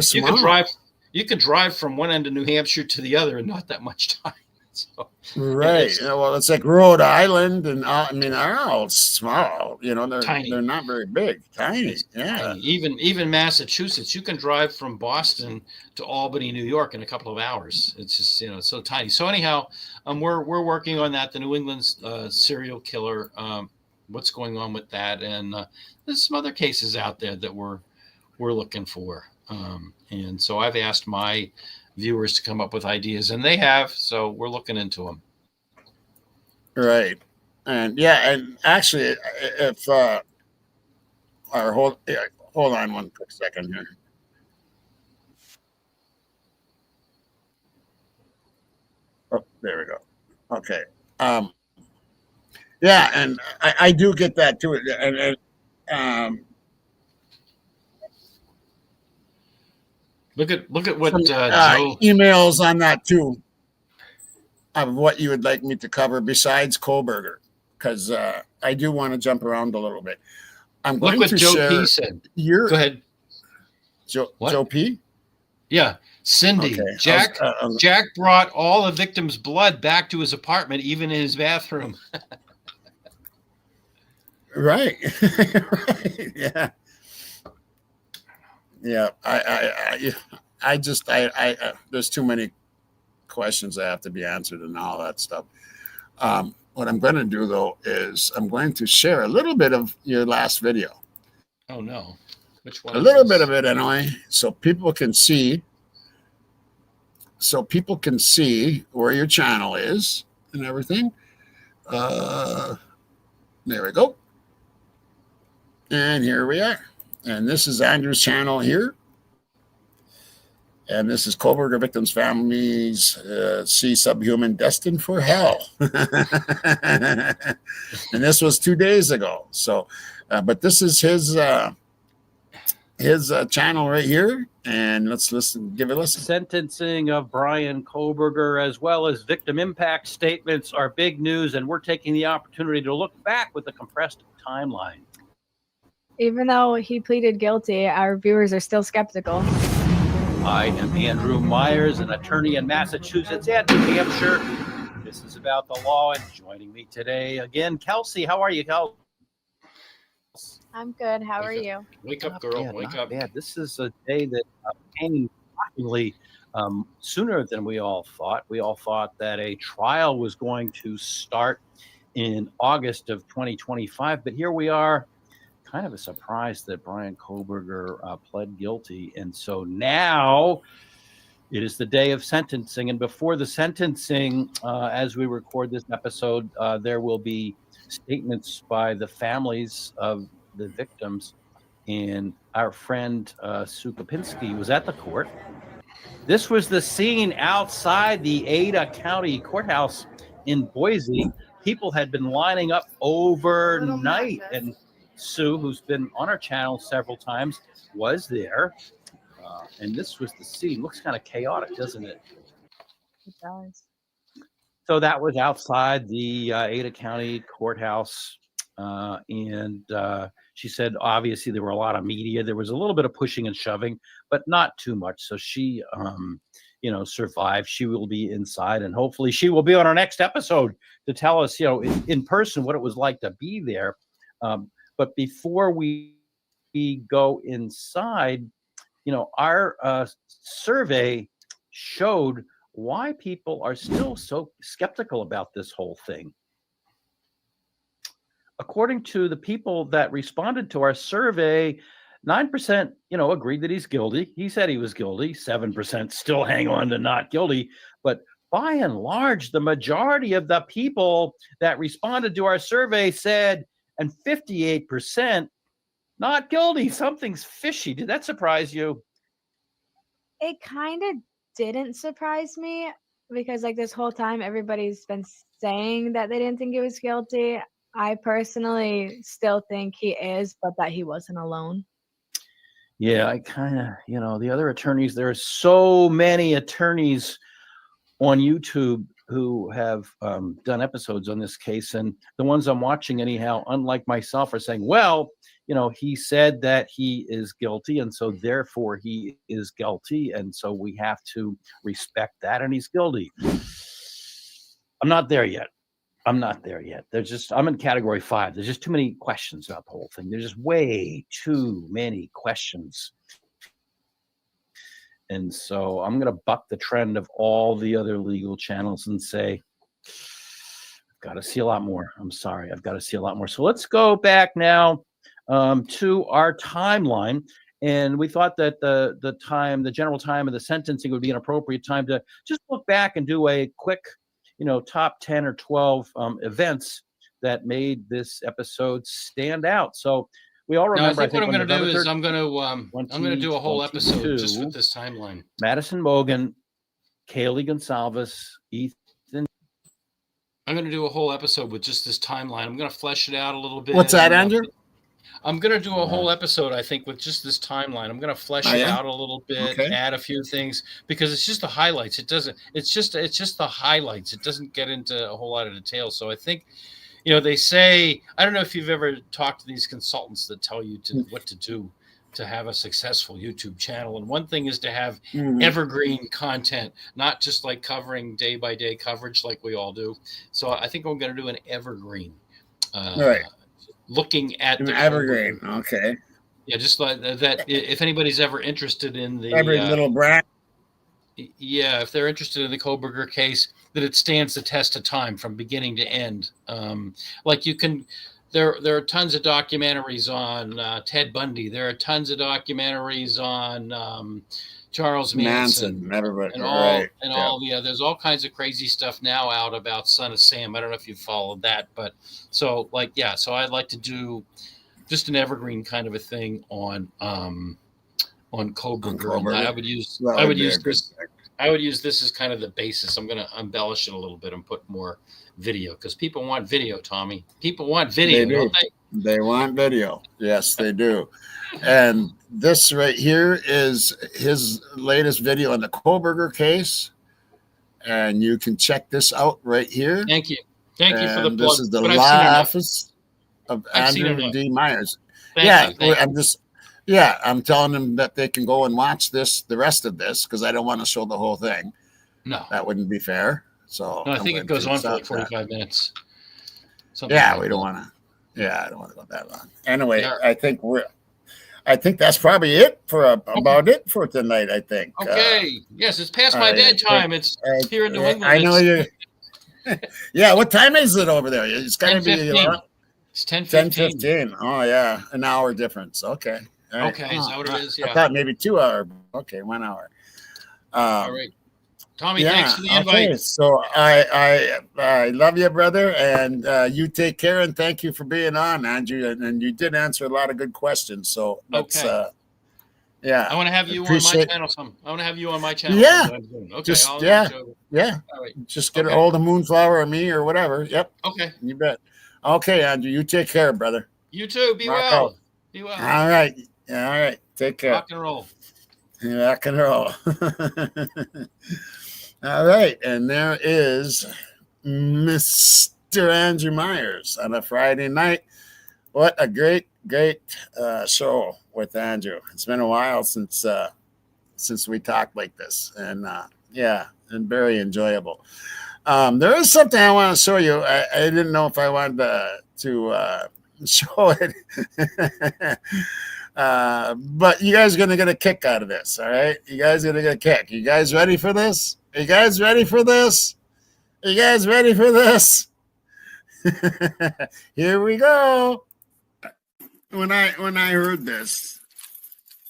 small. You could drive from one end of New Hampshire to the other in not that much time. So, Well, it's like Rhode Island, and they're all small. They're tiny. They're not very big, tiny. Tiny. Even Massachusetts, you can drive from Boston to Albany, New York, in a couple of hours. It's just it's so tiny. So anyhow, we're working on that. The New England serial killer. What's going on with that? And there's some other cases out there that we're looking for. And so I've asked my viewers to come up with ideas, and they have, so we're looking into them. Right. And actually, if hold on one quick second here. Oh, there we go. Okay. And I do get that too. And Look at what emails on that too, of what you would like me to cover besides Kohlberger, because I do want to jump around a little bit. I'm going Look what to Joe share. P said. Go ahead. Joe P. Yeah, Cindy. Okay. Jack brought all the victim's blood back to his apartment, even in his bathroom. Right. Right. Yeah. Yeah, I just there's too many questions that have to be answered and all that stuff. What I'm going to do though is I'm going to share a little bit of your last video. Oh no, which one? A little bit of it anyway, so people can see. So people can see where your channel is and everything. There we go. And here we are. And this is Andrew's channel here. And this is Kohlberger Victims Families See Subhuman Destined for Hell. And this was 2 days ago. So, but this is his channel right here. And let's give it a listen. Sentencing of Brian Kohlberger, as well as victim impact statements, are big news. And we're taking the opportunity to look back with a compressed timeline. Even though he pleaded guilty, our viewers are still skeptical. I am Andrew Myers, an attorney in Massachusetts and New Hampshire. This is About the Law, and joining me today again, Kelsey. How are you, Kelsey? I'm good. How are you? Wake up, girl. Bad, Wake not up. bad. This is a day that came shockingly sooner than we all thought. We all thought that a trial was going to start in August of 2025, but here we are. Kind of a surprise that Brian Koberger pled guilty. And so now it is the day of sentencing. And before the sentencing, as we record this episode, there will be statements by the families of the victims. And our friend Sue Kopinski was at the court. This was the scene outside the Ada County Courthouse in Boise. People had been lining up overnight, and Sue, who's been on our channel several times, was there. And this was the scene. Looks kind of chaotic, doesn't it? It does. So that was outside the Ada County Courthouse. And she said, obviously, there were a lot of media. There was a little bit of pushing and shoving, but not too much. So she, survived. She will be inside, and hopefully she will be on our next episode to tell us, in person what it was like to be there. But before we go inside, our survey showed why people are still so skeptical about this whole thing. According to the people that responded to our survey, 9%, agreed that he's guilty. He said he was guilty. 7% still hang on to not guilty. But by and large, the majority of the people that responded to our survey said, and 58% not guilty. Something's fishy. Did that surprise you? It kind of didn't surprise me because, this whole time, everybody's been saying that they didn't think he was guilty. I personally still think he is, but that he wasn't alone. Yeah, I kind of, the other attorneys, there are so many attorneys on YouTube who have done episodes on this case, and the ones I'm watching anyhow, unlike myself, are saying, well, he said that he is guilty, and so therefore he is guilty, and so we have to respect that, and he's guilty. I'm not there yet. I'm in category 5. There's just too many questions about the whole thing. There's just way too many questions. And so I'm going to buck the trend of all the other legal channels and say, I've got to see a lot more. I'm sorry. I've got to see a lot more. So let's go back now to our timeline. And we thought that the general time of the sentencing would be an appropriate time to just look back and do a quick, top 10 or 12 events that made this episode stand out. So we all remember. I think what I'm going to do is I'm going to do a whole episode just with this timeline. Madison Mogen, Kaylee Gonsalves, Ethan. I'm going to do a whole episode with just this timeline. I'm going to flesh it out a little bit. What's that, Andrew? I'm going to do a whole episode, I think, with just this timeline. I'm going to flesh it out a little bit, add a few things, because it's just the highlights. It's just the highlights. It doesn't get into a whole lot of detail. So I think, they say, I don't know if you've ever talked to these consultants that tell you what to do to have a successful YouTube channel. And one thing is to have evergreen content, not just like covering day by day coverage like we all do. So I think I'm going to do an evergreen. Right. Looking at the evergreen. Okay. Yeah, just like that. If anybody's ever interested in the every little brat. Yeah, if they're interested in the Koberger case, that it stands the test of time from beginning to end. There are tons of documentaries on Ted Bundy. There are tons of documentaries on Charles Manson, everybody, and all. Yeah, there's all kinds of crazy stuff now out about Son of Sam. I don't know if you've followed that, but so I'd like to do just an evergreen kind of a thing on Koberger. I would use this as kind of the basis. I'm going to embellish it a little bit and put more video because people want video, Tommy. People want video, don't they? They want video. Yes, they do. And this right here is his latest video on the Koberger case. And you can check this out right here. Thank you. Thank you for the plug. This is the law office of Andrew D. Myers. Thank you. I'm just, I'm telling them that they can go and watch the rest of this, because I don't want to show the whole thing. No. That wouldn't be fair. So No, I think it goes on for like 45 minutes. Something Yeah, like we don't that. want to. Yeah, I don't want to go that long. Anyway, Yeah. I think that's probably it for about it for tonight. I think. Okay. Yes, it's past my bedtime. It's here in New England. I know you. Yeah, what time is it over there? It's gotta be 10:15. It's 10:15. 10:15. Oh yeah, an hour difference. Okay. All right. Okay, is that what it is? I Yeah. thought maybe 2 hours. Okay, 1 hour. All right. Tommy, thanks for the invite. Okay, so I love you, brother, and you take care, and thank you for being on, Andrew. And you did answer a lot of good questions. So that's Okay. yeah. I want to have you on my channel. I want to have you on my channel. Yeah. sometime. Okay. Just I'll yeah. All right. Just get Okay. a hold of Moonflower or me or whatever. Yep. Okay. You bet. Okay, Andrew, you take care, brother. You too. Be Rock well. out. Be well. All right. Yeah, all right. Take care. Rock and roll. Rock and roll. All right. And there is Mr. Andrew Myers on a Friday night. What a great show with Andrew. It's been a while since we talked like this. And and very enjoyable. There is something I want to show you. I didn't know if I wanted to show it. But you guys are going to get a kick out of this, all right? You guys are going to get a kick. You guys ready for this? Are you guys ready for this? Are you guys ready for this? Here we go. When I heard this,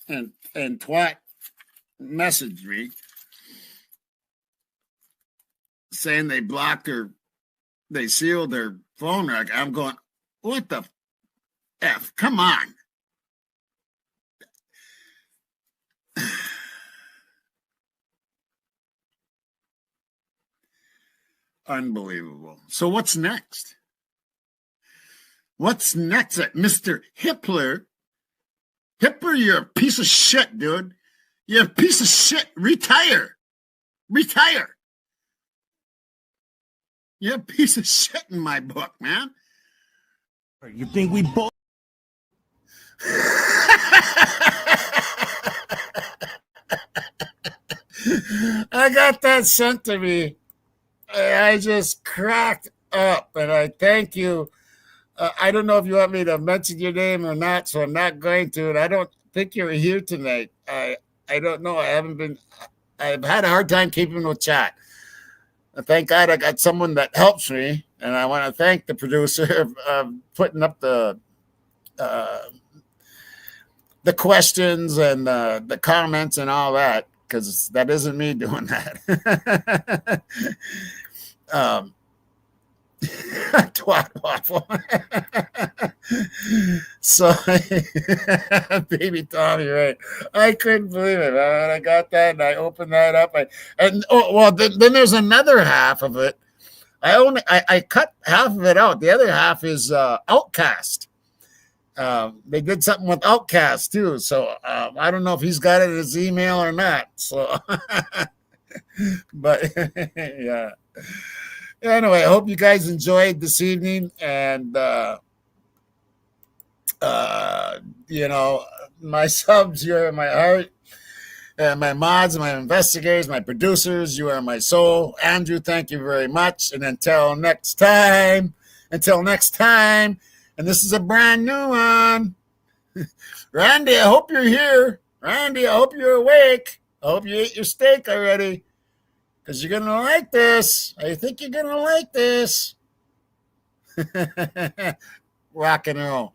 and Twat messaged me saying they sealed their phone record, I'm going, what the F? Come on. Unbelievable. So what's next? What's next at Mr. Hippler? Hippler, you're a piece of shit, dude. You're a piece of shit. Retire. You're a piece of shit in my book, man. You think we both? I got that sent to me. I just cracked up, and I thank you. I don't know if you want me to mention your name or not, so I'm not going to. And I don't think you're here tonight. I don't know. I've had a hard time keeping with chat. Thank God I got someone that helps me, and I want to thank the producer of putting up the questions and the comments and all that, because that isn't me doing that. Twat waffle. So, baby Tommy, right? I couldn't believe it, man. I got that and I opened that up. Then there's another half of it. I cut half of it out. The other half is Outcast. They did something with Outcast too. So I don't know if he's got it in his email or not. So, but yeah. Anyway, I hope you guys enjoyed this evening, and my subs, you're in my heart, my mods, my investigators, my producers, you are my soul. Andrew, thank you very much, and until next time, and this is a brand new one. Randy, I hope you're here. Randy, I hope you're awake. I hope you ate your steak already, because you're going to like this. I think you're going to like this. Rock and roll.